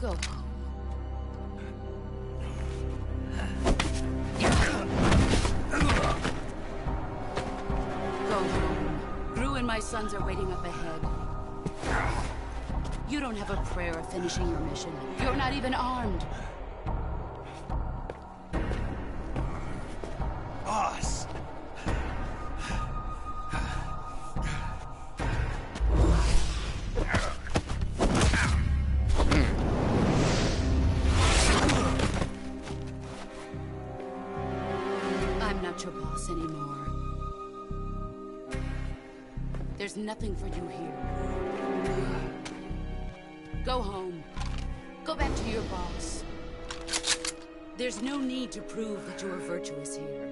Go home. Go home. Gru and my sons are waiting up ahead. You don't have a prayer of finishing your mission. You're not even armed. Boss. I'm not your boss anymore. There's nothing for you here. Go home. Go back to your boss. There's no need to prove that you are virtuous here.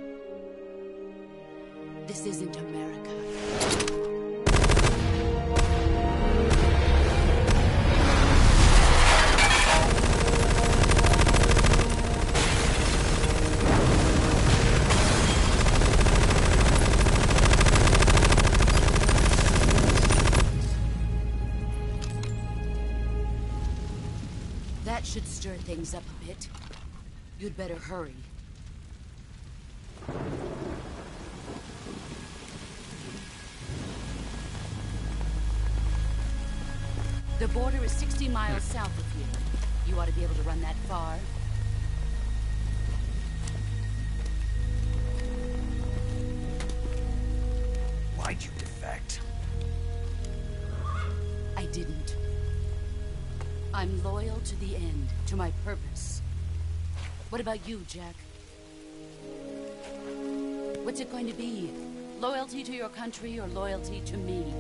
This isn't America. That should stir things up a bit. You'd better hurry. The border is 60 miles south of here. You ought to be able to run that far. Why'd you defect? I didn't. I'm loyal to the end, to my purpose. What about you, Jack? What's it going to be? Loyalty to your country or loyalty to me?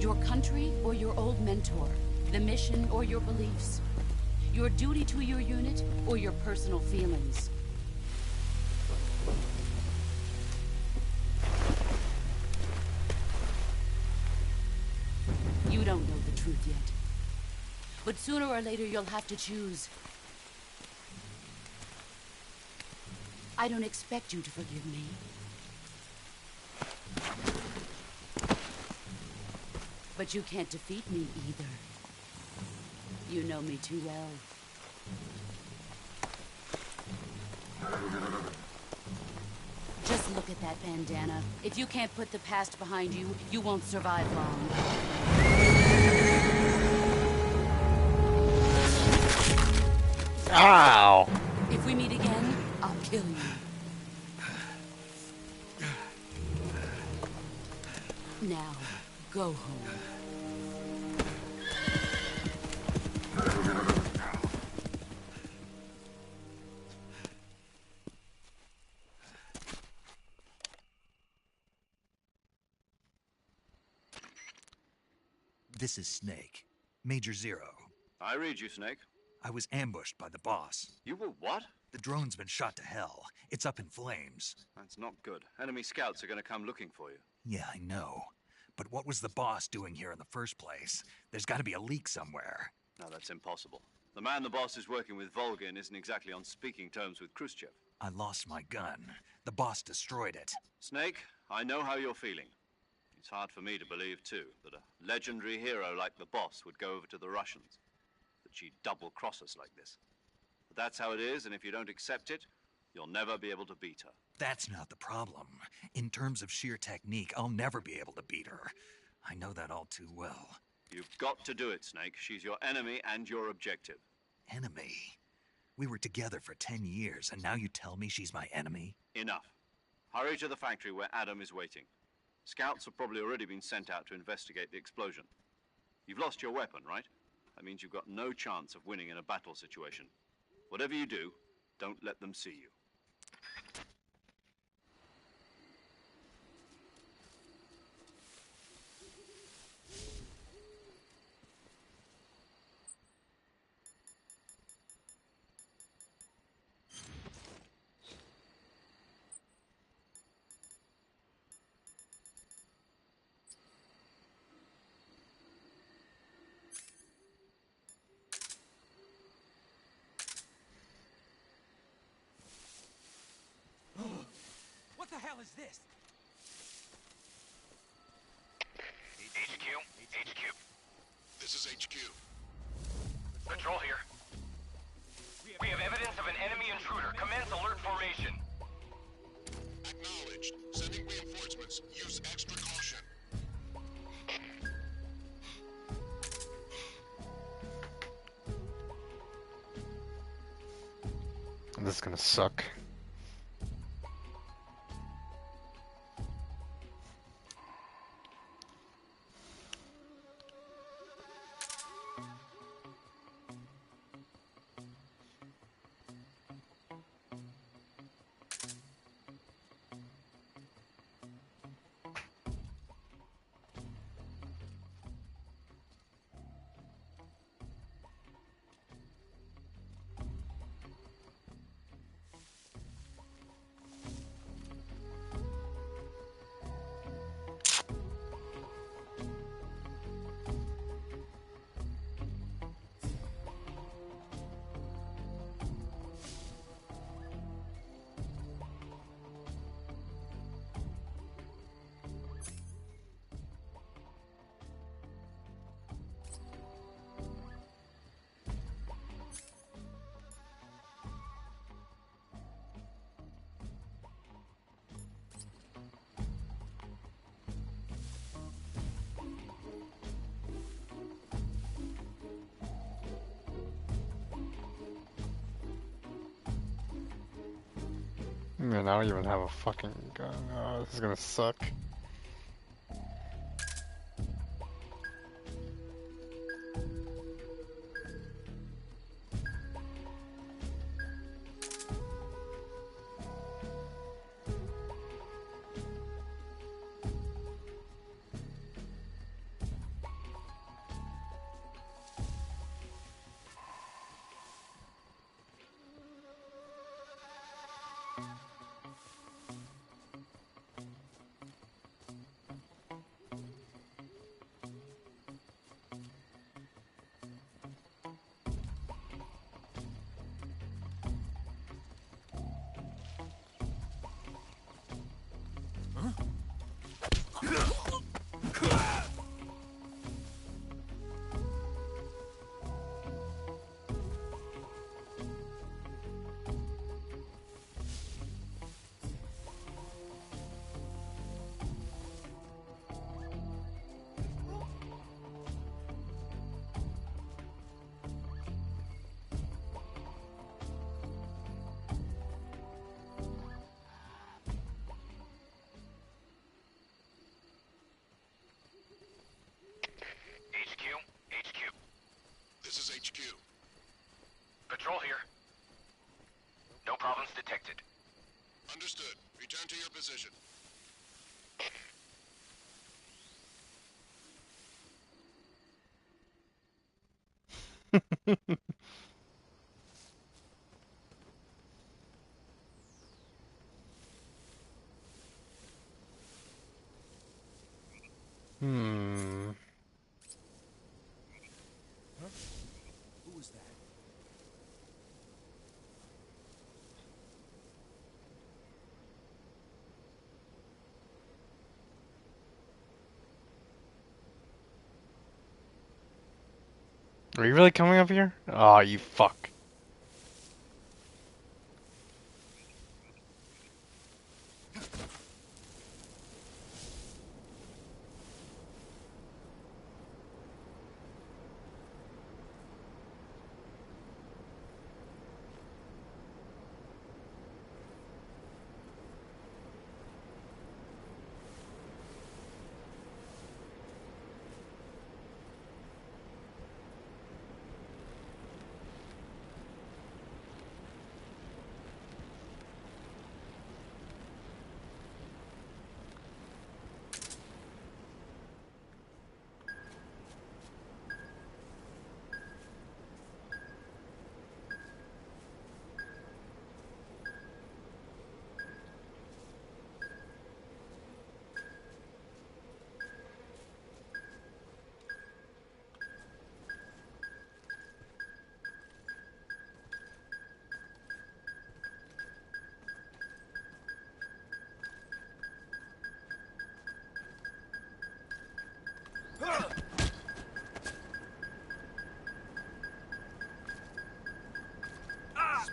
Your country or your old mentor? The mission or your beliefs? Your duty to your unit or your personal feelings? You don't know the truth yet. But sooner or later you'll have to choose. I don't expect you to forgive me. But you can't defeat me either. You know me too well. Just look at that bandana. If you can't put the past behind you, you won't survive long. Ow! If we meet again, I'll kill you. Now, go home. This is Snake. Major Zero. I read you, Snake. I was ambushed by the boss. You were what? The drone's been shot to hell. It's up in flames. That's not good. Enemy scouts are going to come looking for you. Yeah, I know. But what was the boss doing here in the first place? There's got to be a leak somewhere. No, that's impossible. The man the boss is working with, Volgin, isn't exactly on speaking terms with Khrushchev. I lost my gun. The boss destroyed it. Snake, I know how you're feeling. It's hard for me to believe, too, that a legendary hero like the boss would go over to the Russians. That she'd double-cross us like this. But that's how it is, and if you don't accept it, you'll never be able to beat her. That's not the problem. In terms of sheer technique, I'll never be able to beat her. I know that all too well. You've got to do it, Snake. She's your enemy and your objective. Enemy? We were together for 10 years, and now you tell me she's my enemy? Enough. Hurry to the factory where Adam is waiting. Scouts have probably already been sent out to investigate the explosion. You've lost your weapon, right? That means you've got no chance of winning in a battle situation. Whatever you do, don't let them see you. What the hell is this? HQ? HQ. This is HQ. Patrol here. We have evidence of an enemy intruder. Commence alert formation. Acknowledged. Sending reinforcements. Use extra caution. This is gonna suck. Man, I don't even have a fucking gun. Oh, this is gonna suck. This is HQ. Patrol here. No problems detected. Understood. Return to your position. Hmm. Who was that? Are you really coming up here? Oh, you fuck.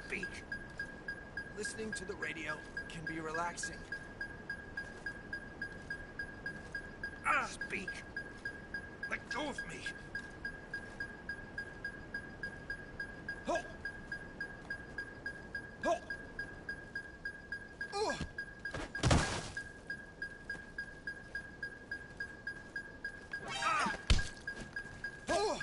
Speak. Listening to the radio can be relaxing. Speak. Let go of me. Oh. Oh. Oh. Oh.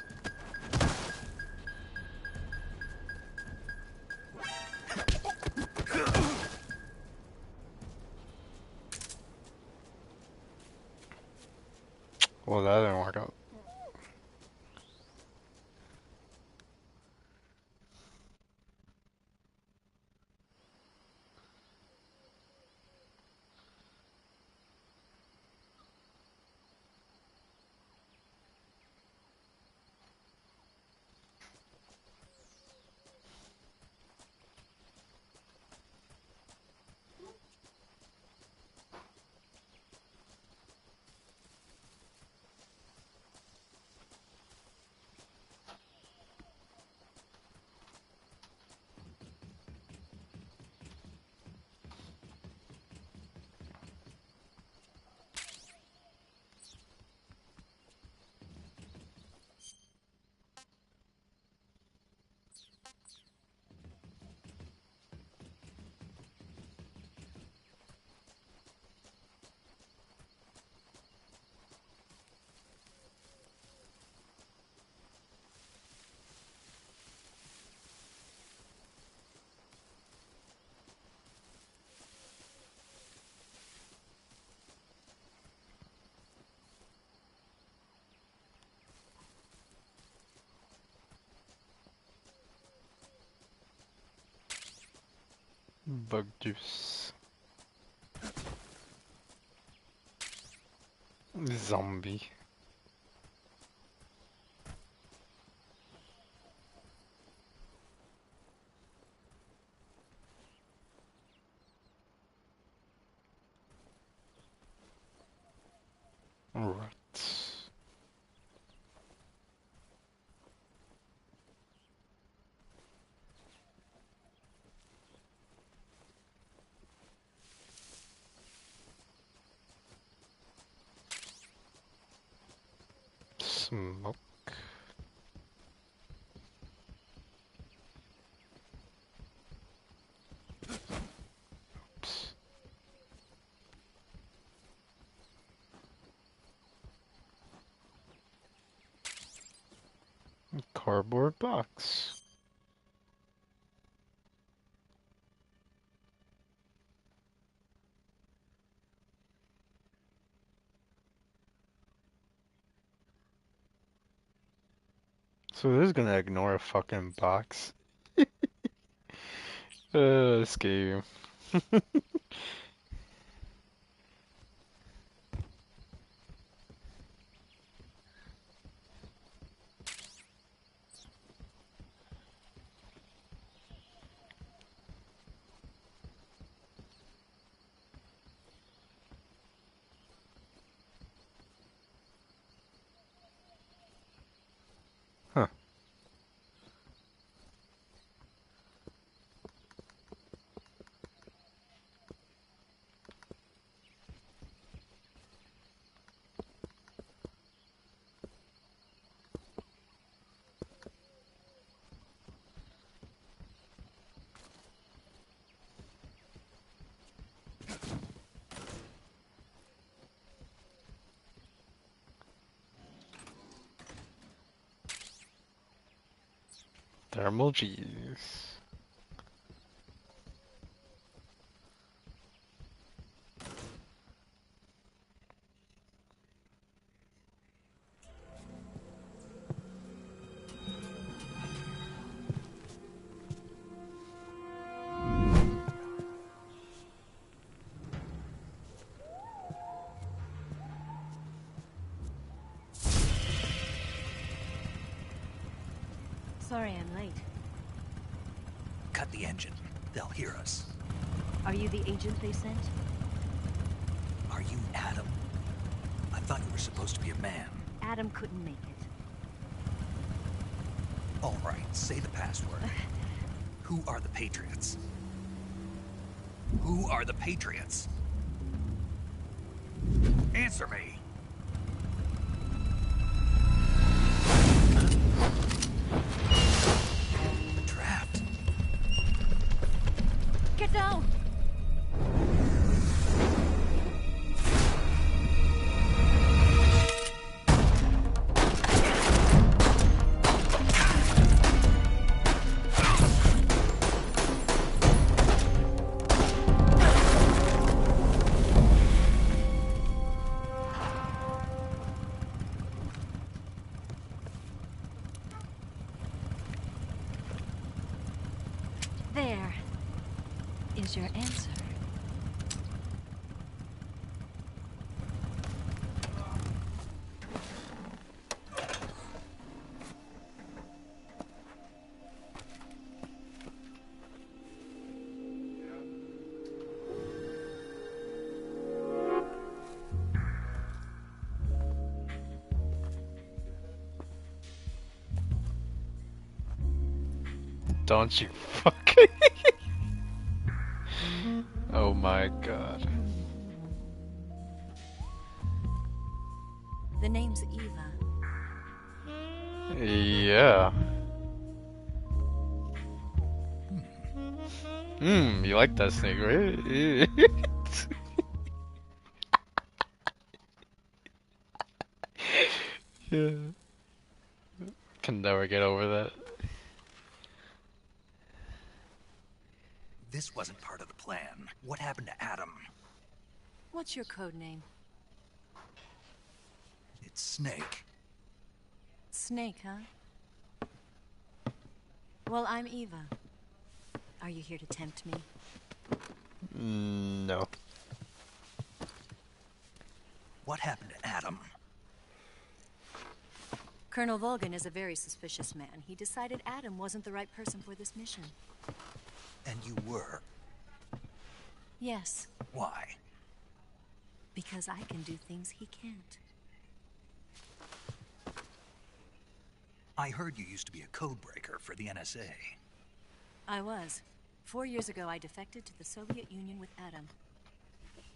Well, that didn't work out. Bug juice. Zombie. Rats. Smoke. Oops. Cardboard box. So this is gonna ignore a fucking box. This game. Huh. Thermal G's. Sorry I'm late. Cut the engine. They'll hear us. Are you the agent they sent? Are you Adam? I thought you were supposed to be a man. Adam couldn't make it. All right, say the password. Who are the Patriots? Who are the Patriots? Answer me. Trapped. Get down! There is your answer. Don't you fucking... Oh my god. The name's Eva. Yeah. You like that snake, right? Yeah. Can never get over that. This wasn't part of the plan. What happened to Adam? What's your code name? It's Snake. Snake, huh? Well, I'm Eva. Are you here to tempt me? No. What happened to Adam? Colonel Volgan is a very suspicious man. He decided Adam wasn't the right person for this mission. And you were. Yes. Why? Because I can do things he can't. I heard you used to be a codebreaker for the NSA. I was. 4 years ago, I defected to the Soviet Union with Adam.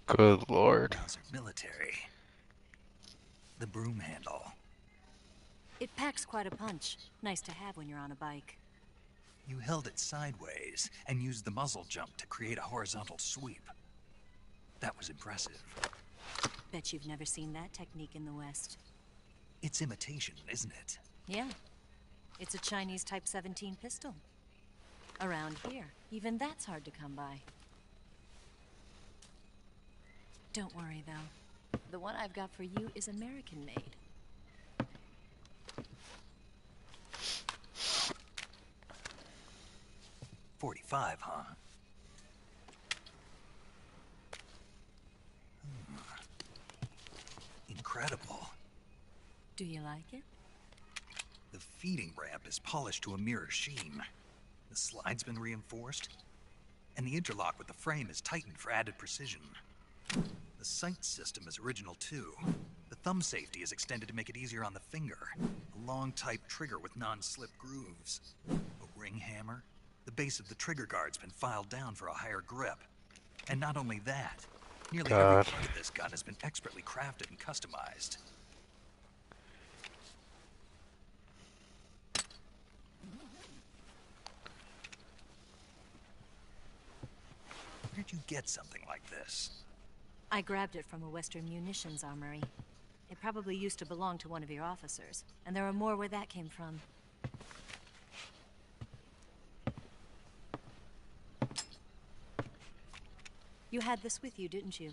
Good lord. How's it military? The broom handle. It packs quite a punch. Nice to have when you're on a bike. You held it sideways and used the muzzle jump to create a horizontal sweep. That was impressive. Bet you've never seen that technique in the West. It's imitation, isn't it? Yeah. It's a Chinese Type 17 pistol. Around here, even that's hard to come by. Don't worry, though. The one I've got for you is American-made. 45, huh? Incredible. Do you like it? The feeding ramp is polished to a mirror sheen. The slide's been reinforced, and the interlock with the frame is tightened for added precision. The sight system is original too. The thumb safety is extended to make it easier on the finger. A long type trigger with non-slip grooves. A ring hammer. The base of the trigger guard's been filed down for a higher grip. And not only that, nearly every part of this gun has been expertly crafted and customized. Where'd you get something like this? I grabbed it from a Western munitions armory. It probably used to belong to one of your officers, and there are more where that came from. You had this with you, didn't you?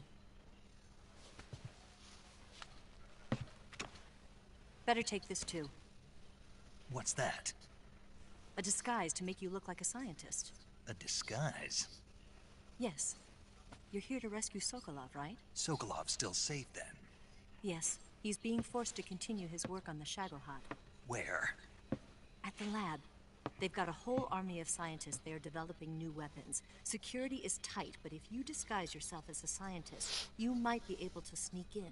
Better take this too. What's that? A disguise to make you look like a scientist. A disguise? Yes. You're here to rescue Sokolov, right? Sokolov's still safe then? Yes. He's being forced to continue his work on the Shagohod. Where? At the lab. They've got a whole army of scientists there developing new weapons. Security is tight, but if you disguise yourself as a scientist, you might be able to sneak in.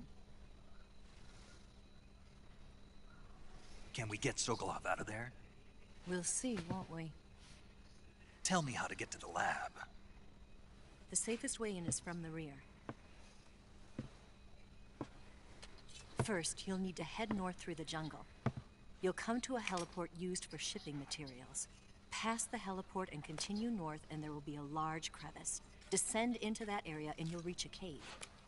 Can we get Sokolov out of there? We'll see, won't we? Tell me how to get to the lab. The safest way in is from the rear. First, you'll need to head north through the jungle. You'll come to a heliport used for shipping materials. Pass the heliport and continue north, and there will be a large crevice. Descend into that area and you'll reach a cave.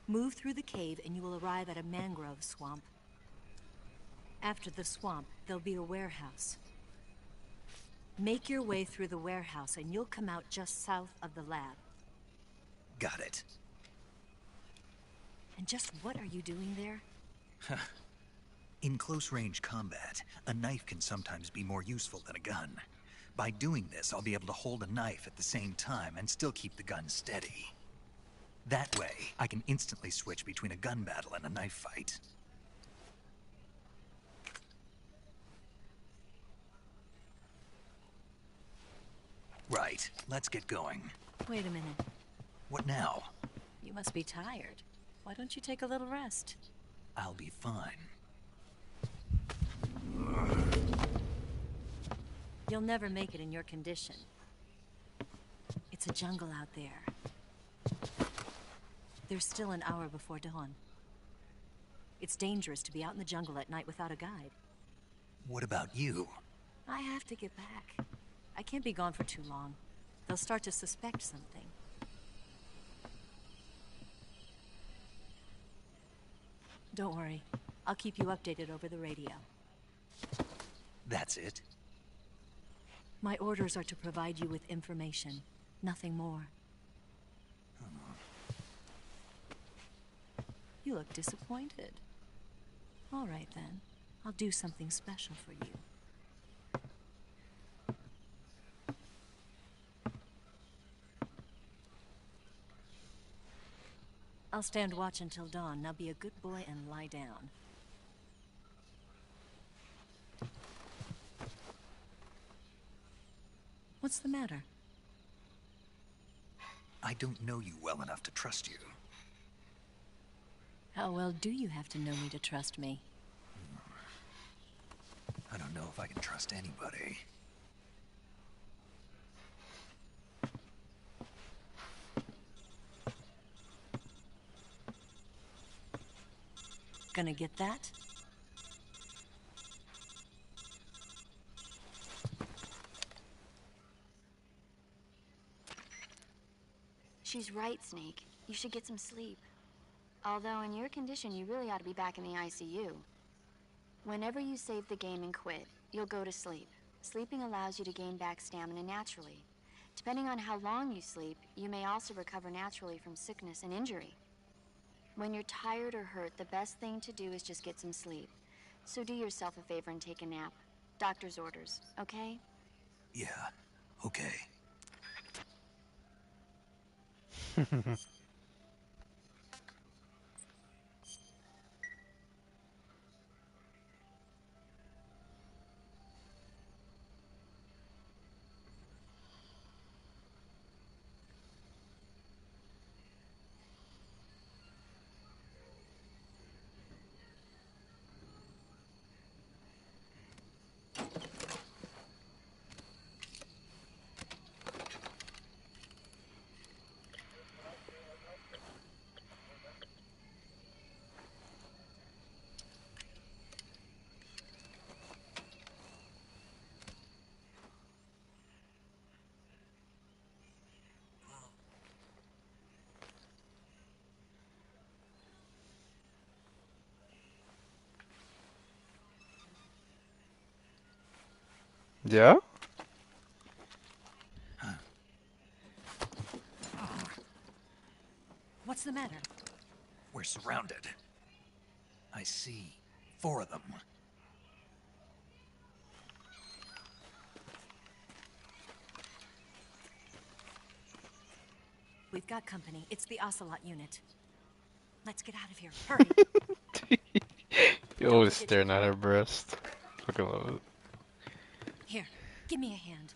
Move through the cave and you will arrive at a mangrove swamp. After the swamp, there'll be a warehouse. Make your way through the warehouse and you'll come out just south of the lab. Got it. And just what are you doing there? In close-range combat, a knife can sometimes be more useful than a gun. By doing this, I'll be able to hold a knife at the same time and still keep the gun steady. That way, I can instantly switch between a gun battle and a knife fight. Right, let's get going. Wait a minute. What now? You must be tired. Why don't you take a little rest? I'll be fine. You'll never make it in your condition. It's a jungle out there. There's still an hour before dawn. It's dangerous to be out in the jungle at night without a guide. What about you? I have to get back. I can't be gone for too long. They'll start to suspect something. Don't worry. I'll keep you updated over the radio. That's it? My orders are to provide you with information. Nothing more. You look disappointed. All right, then. I'll do something special for you. I'll stand watch until dawn. Now be a good boy and lie down. What's the matter? I don't know you well enough to trust you. How well do you have to know me to trust me? I don't know if I can trust anybody. Gonna get that? She's right, Snake. You should get some sleep. Although in your condition, you really ought to be back in the ICU. Whenever you save the game and quit, you'll go to sleep. Sleeping allows you to gain back stamina naturally. Depending on how long you sleep, you may also recover naturally from sickness and injury. When you're tired or hurt, the best thing to do is just get some sleep. So do yourself a favor and take a nap. Doctor's orders, okay? Yeah, okay. Yeah? What's the matter? We're surrounded. I see 4 of them. We've got company. It's the Ocelot unit. Let's get out of here. Hurry. You're always staring at her breast. Fucking love it. Here, give me a hand.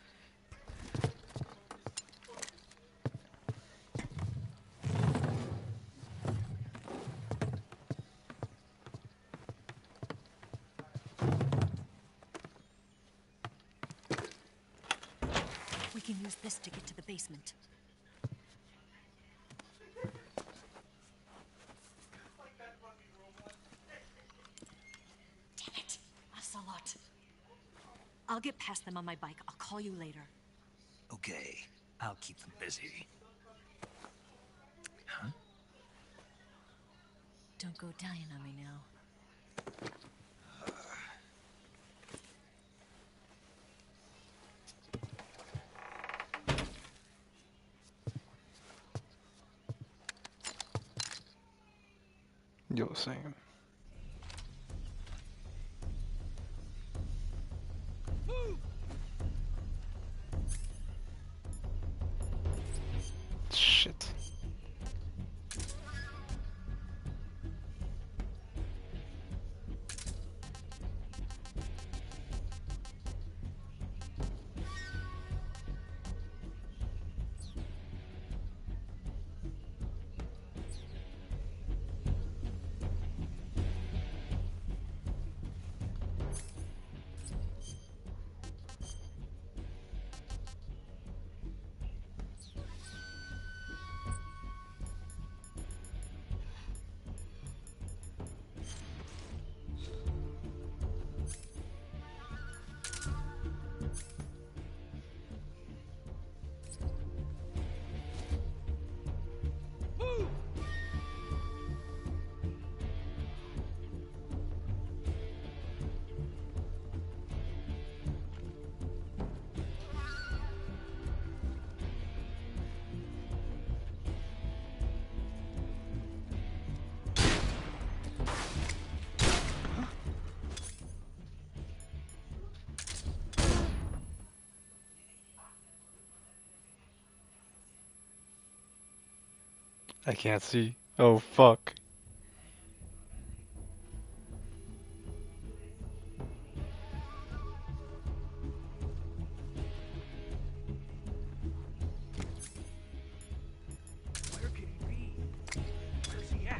We can use this to get to the basement. Damn it, Ocelot. I'll get past them on my bike. I'll call you later. Okay, I'll keep them busy. Huh? Don't go dying on me now. Yo, same. Shit. I can't see. Oh, fuck. Where could he be? Where's he at?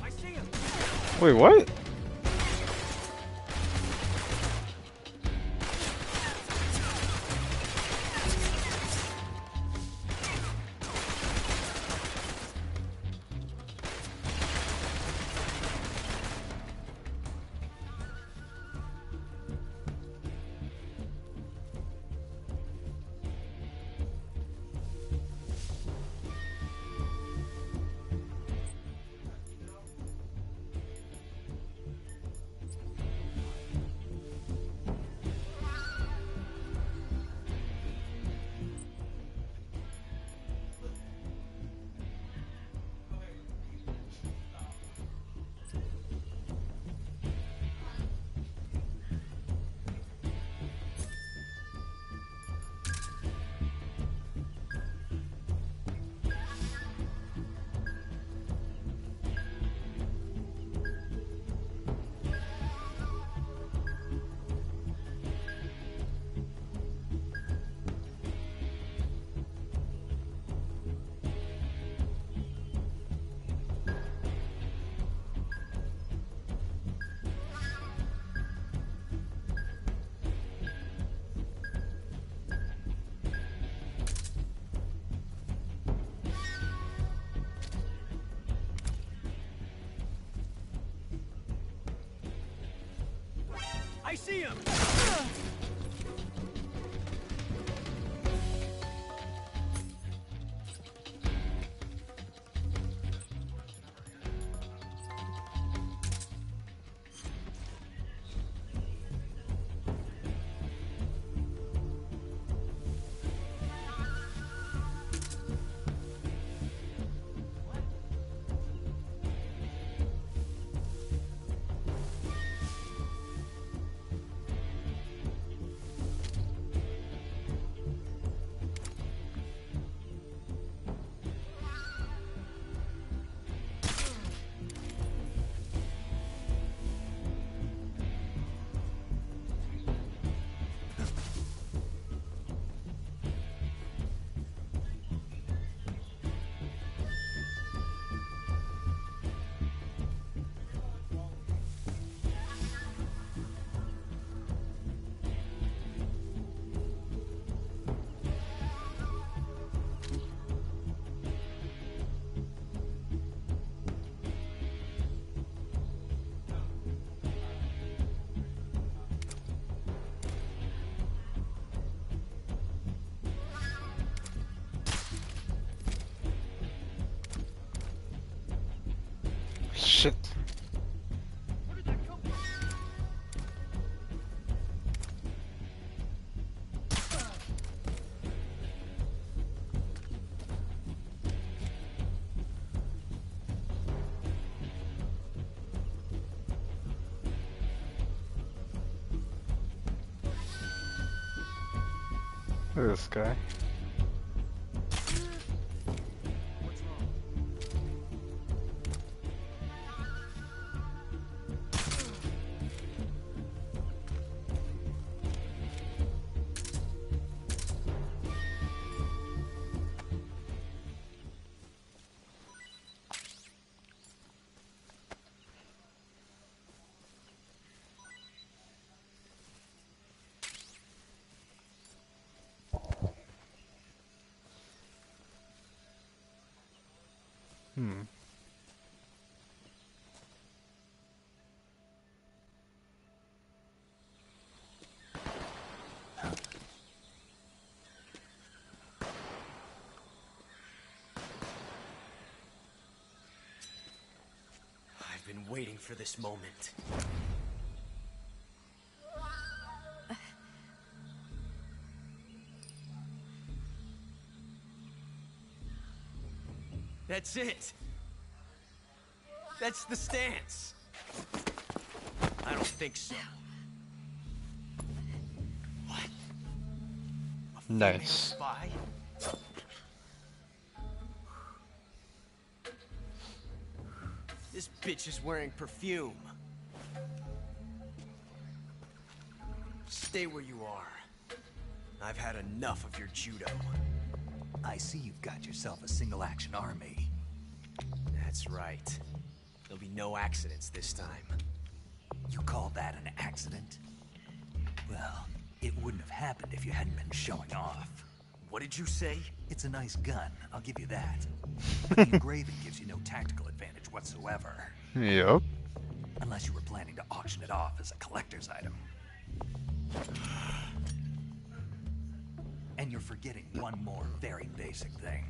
I see him. Wait, what? I see him! Shit. Look at this guy. Hmm. I've been waiting for this moment. That's it. That's the stance. I don't think so. What? A Nice. spy? This bitch is wearing perfume. Stay where you are. I've had enough of your judo. I see you've got yourself a single-action army. That's right. There'll be no accidents this time. You call that an accident? Well, it wouldn't have happened if you hadn't been showing off. What did you say? It's a nice gun, I'll give you that. But the engraving gives you no tactical advantage whatsoever. Yep. Unless you were planning to auction it off as a collector's item. And you're forgetting one more very basic thing.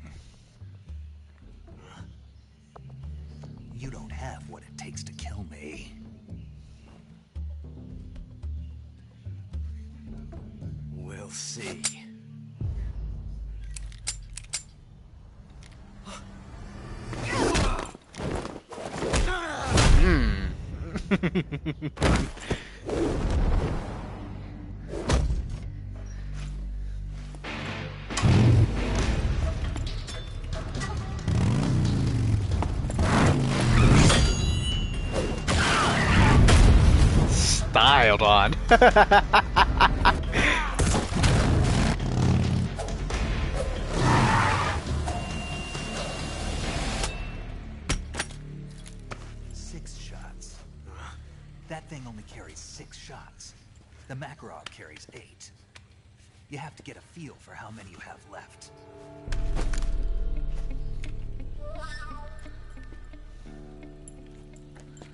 You don't have what it takes to kill me. We'll see. Styled on. That thing only carries 6 shots. The Makarov carries 8. You have to get a feel for how many you have left.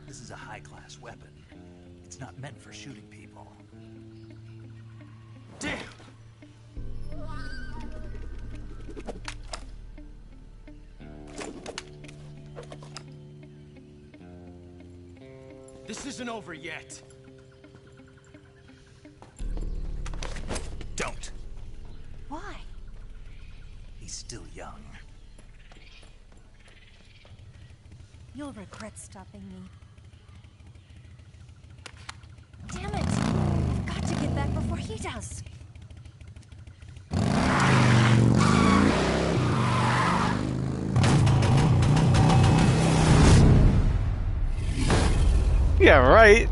This is a high-class weapon. It's not meant for shooting people. possible. Damn! This isn't over yet. Don't. Why? He's still young. You'll regret stopping me. Damn it! I've got to get back before he does. Yeah, right.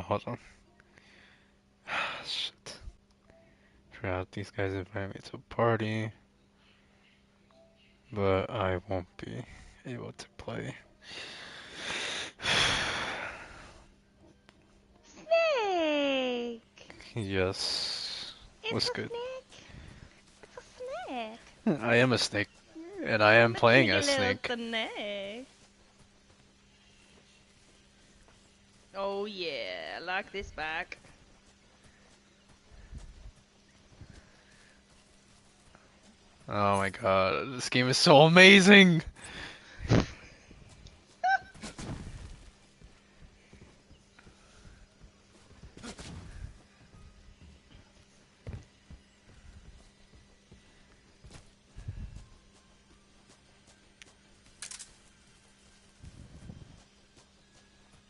Hold on. Shit. Forgot these guys invited me to a party, but I won't be able to play. Snake! Yes. What's good? It's a snake. I am a snake, and I am playing as Snake. Snake. Oh yeah, I like this back. Oh my god, this game is so amazing!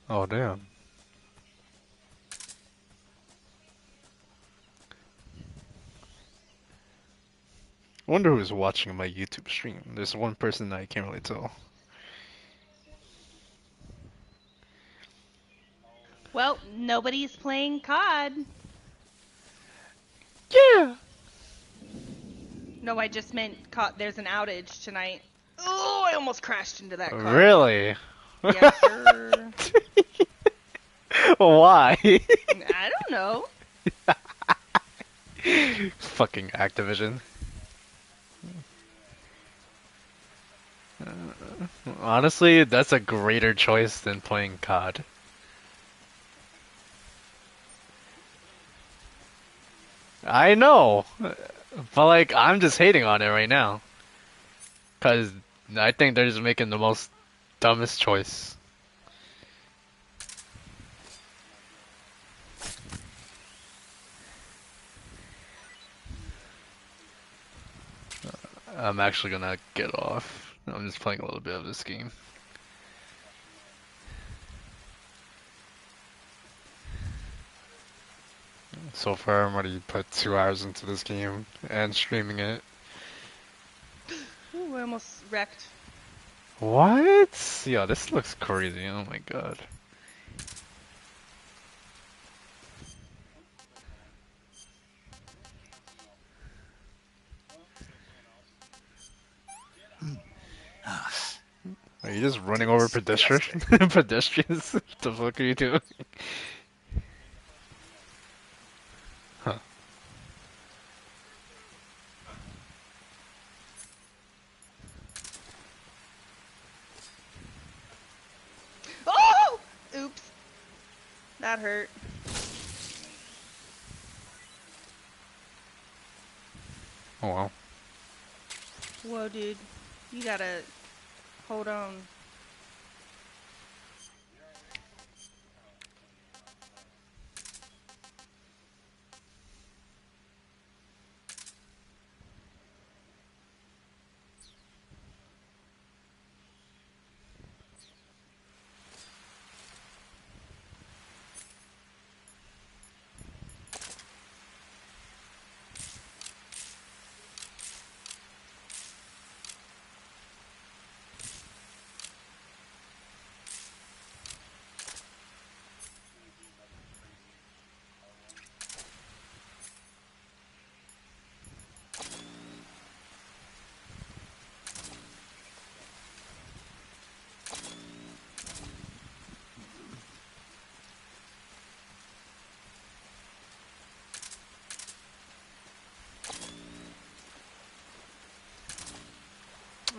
Oh damn. I wonder who's watching my YouTube stream. There's one person that I can't really tell. Well, nobody's playing COD. Yeah. No, I just meant COD. There's an outage tonight. Oh, I almost crashed into that car. Really? Yes, sir. Why? I don't know. Fucking Activision. Honestly, that's a greater choice than playing COD. I know, but like, I'm just hating on it right now. Cause I think they're just making the most dumbest choice. I'm actually gonna get off. I'm just playing a little bit of this game. So far, I'm already put 2 hours into this game and streaming it. Ooh, I almost wrecked. What? Yeah, this looks crazy. Oh my god. Are you just running over pedestrians? Pedestrians? What the fuck are you doing? Huh. Oh! Oops. That hurt. Oh wow. Whoa, dude. You gotta hold on.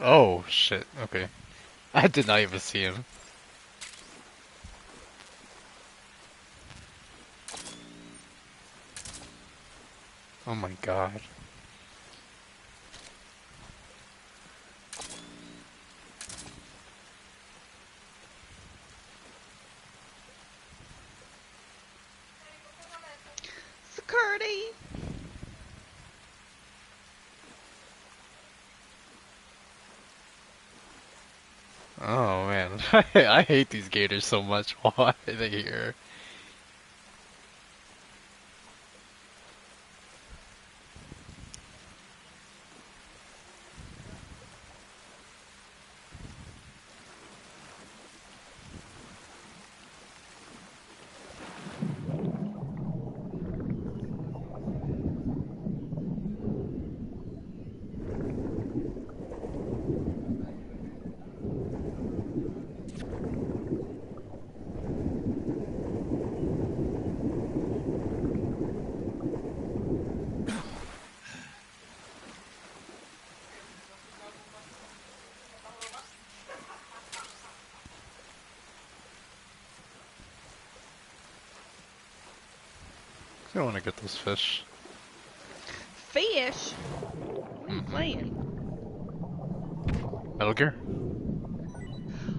Oh, shit. Okay. I did not even see him. Oh my god. Security. Oh man. I hate these gators so much. Why are they here? I want to get those fish. Fish? What are you playing? Metal Gear?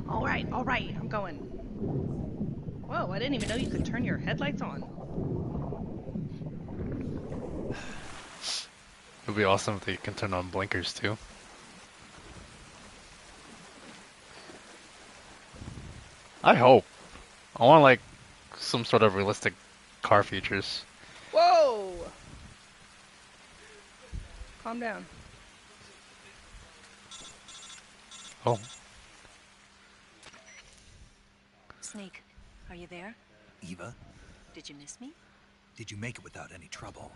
Alright, I'm going. Whoa, I didn't even know you could turn your headlights on. It would be awesome if they can turn on blinkers too. I hope. I want like some sort of realistic car features. Whoa! Calm down. Oh. Snake, are you there? Eva, Did you miss me? did you make it without any trouble?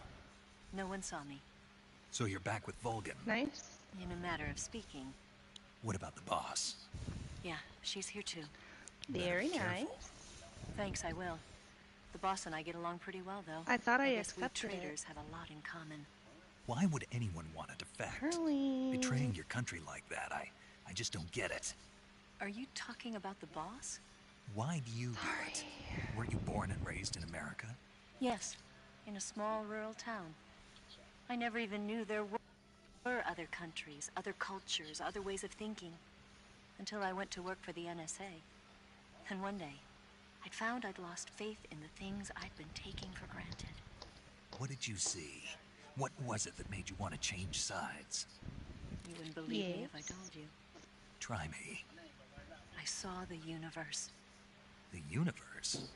No one saw me. So you're back with Vulcan. Nice. In a matter of speaking. What about the boss? Yeah, she's here too. Very nice. Thanks, I will. The boss and I get along pretty well, though. I thought I guess we accepted it. traders have a lot in common. Why would anyone want to defect? Betraying your country like that, I just don't get it. Are you talking about the boss? Why do you do it? Weren't you born and raised in America? Yes, in a small rural town. I never even knew there were other countries, other cultures, other ways of thinking. Until I went to work for the NSA. And one day, I'd found I'd lost faith in the things I'd been taking for granted. What did you see? What was it that made you want to change sides? You wouldn't believe me if I told you. Try me. I saw the universe. The universe?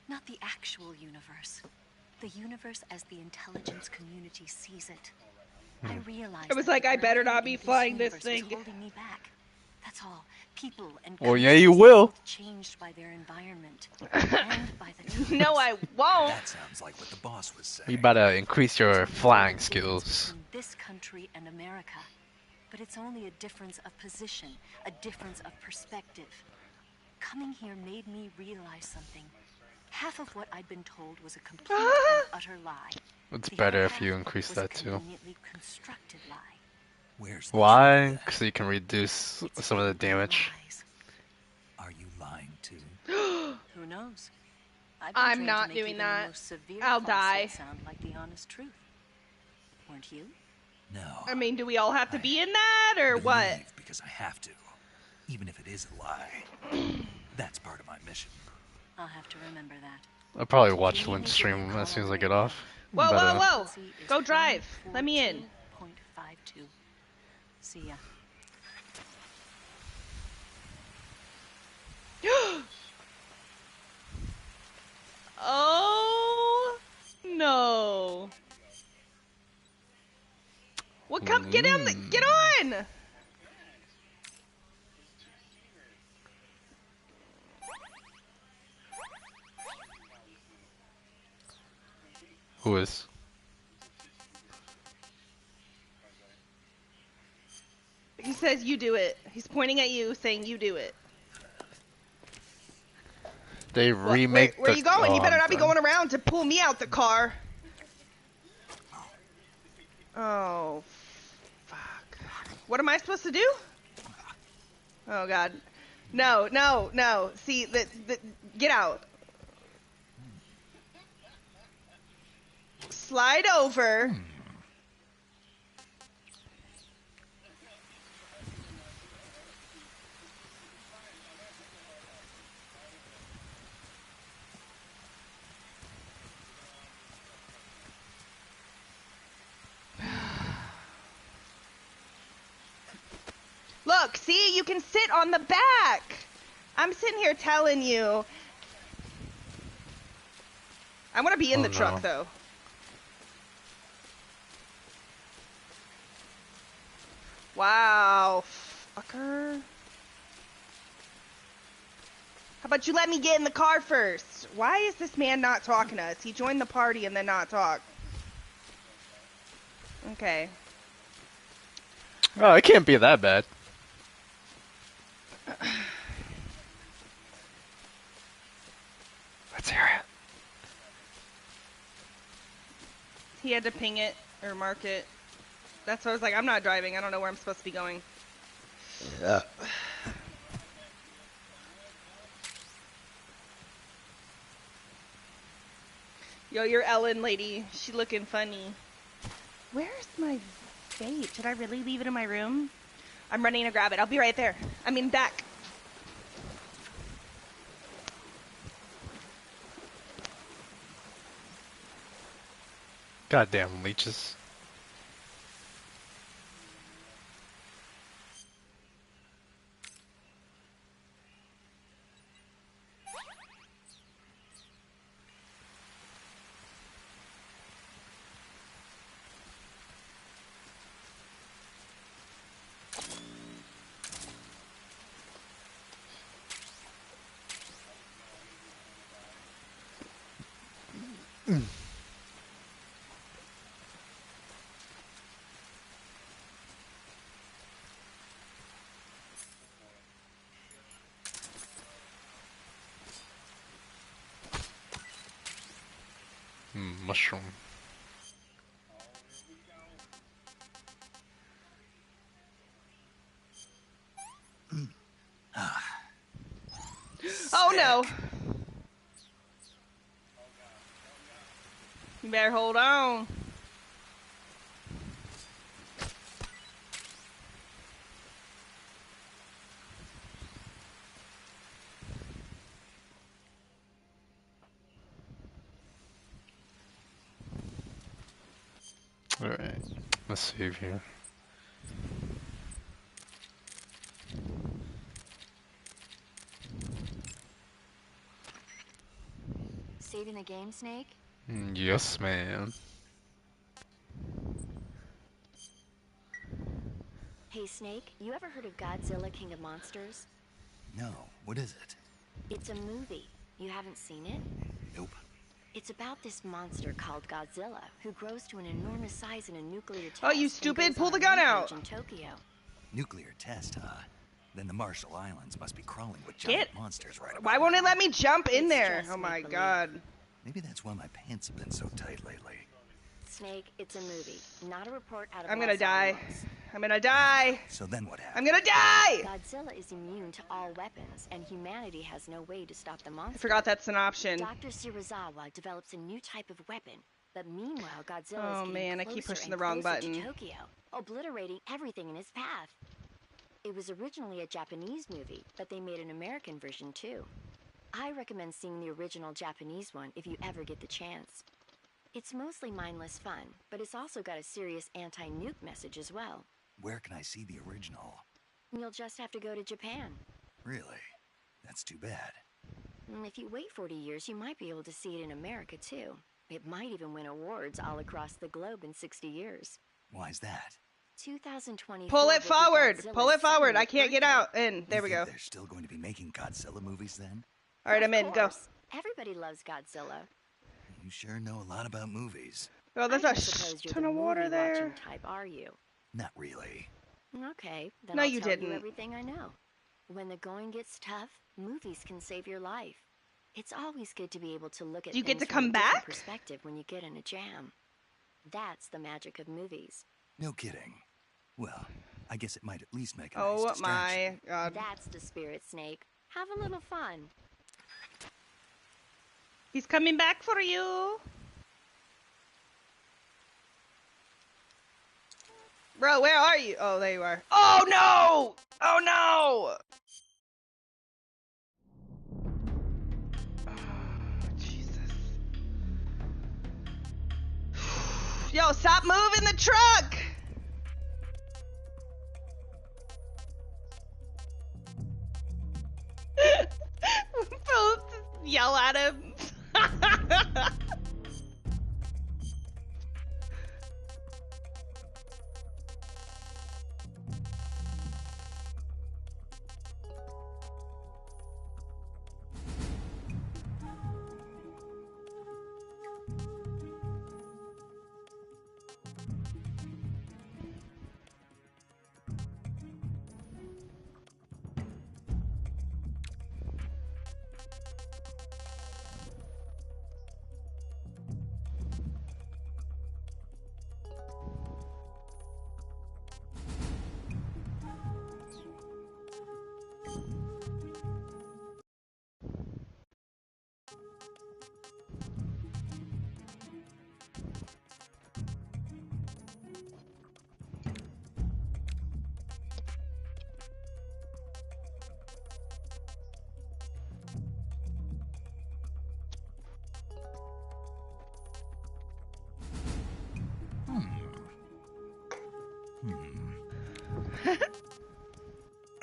Not the actual universe. The universe as the intelligence community sees it. I realized I was like, I better not be flying this thing. Holding me back. That's all. People and well, yeah, you will. Changed by their environment and by the no, I won't. That sounds like what the boss was saying. You better increase your flying skills. This country and America, but it's only a difference of position, a difference of perspective. Coming here made me realize something. Half of what I'd been told was a complete and utter lie. It's better if you increase that too. Constructed lie. Why? So you can reduce some of the damage. Are you lying too? Who knows? I'm not doing that. I'll die. Sound like the honest truth. Weren't you? No. I mean, do we all have to be in that, or what? Because I have to. Even if it is a lie. That's part of my mission. I'll have to remember that. I'll probably watch Lynn's stream as soon as I get off. Whoa, whoa, whoa! Go drive. Let me in. 0.52. See ya. Oh no! Well, come get on! Get on! Who is? He says you do it. He's pointing at you, saying you do it. They remake. Where are you going? You better not be going around to pull me out the car. Oh, fuck. What am I supposed to do? Oh God. No, no, no. See, get out. Slide over. Look, see, you can sit on the back. I'm sitting here telling you. I want to be in the truck, though. Wow, fucker. How about you let me get in the car first? Why is this man not talking to us? He joined the party and then not talk. Okay. Oh, it can't be that bad. Let's hear it. He had to ping it or mark it. That's why I was like, I'm not driving. I don't know where I'm supposed to be going. Yeah. Yo, your Ellen lady. She looking funny. Where's my vape? Did I really leave it in my room? I'm running to grab it. I'll be right there. I mean, back. Goddamn leeches. Mushroom. Oh no. You better hold on. Alright, let's save here. Saving the game, Snake? Yes, ma'am. Hey, Snake, you ever heard of Godzilla, King of Monsters? No, what is it? It's a movie. You haven't seen it? Nope. It's about this monster called Godzilla, who grows to an enormous size in a nuclear test. Oh, you stupid! Pull the gun out! In Tokyo. Nuclear test, huh? Then the Marshall Islands must be crawling with giant monsters right about Why won't it let me jump in It's there? just Oh my make-believe. god. Maybe that's why my pants have been so tight lately. Snake, it's a movie, not a report out of I'm gonna Los die. Alamos. I'm gonna die! So then what happened? I'm gonna die! Godzilla is immune to all weapons, and humanity has no way to stop the monster. I forgot that's an option. Dr. Shirazawa develops a new type of weapon, but meanwhile, Godzilla is Oh getting man, I closer keep pushing and the wrong closer button. to Tokyo, obliterating everything in his path. It was originally a Japanese movie, but they made an American version too. I recommend seeing the original Japanese one if you ever get the chance. It's mostly mindless fun, but it's also got a serious anti-nuke message as well. Where can I see the original? You'll just have to go to Japan. Really? That's too bad. If you wait 40 years, you might be able to see it in America too. It might even win awards all across the globe in 60 years. Why's that? 2024. Pull it forward! Godzilla's Pull it forward! I 70th can't get birthday. out! In. There we You go. think they're still going to be making Godzilla movies then? Alright, I'm in. Go. course. Everybody loves Godzilla. You sure know a lot about movies. Oh, there's I a don't suppose you're ton the of water movie-watching there. type, are you? Not really. Okay, then No, I'll you tell didn't. you everything I know. When the going gets tough, movies can save your life. It's always good to be able to look at Do you get things to from come a different back? perspective when you get in a jam. That's the magic of movies. No kidding. Well, I guess it might at least make a nice Oh distraction. my god. That's the spirit, Snake. Have a little fun. He's coming back for you. Bro, where are you? Oh, there you are. Oh no! Oh no! Yo, stop moving the truck! Both yell at him.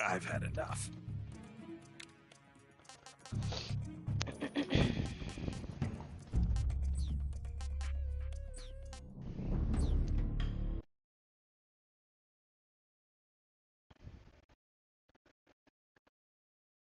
I've had enough.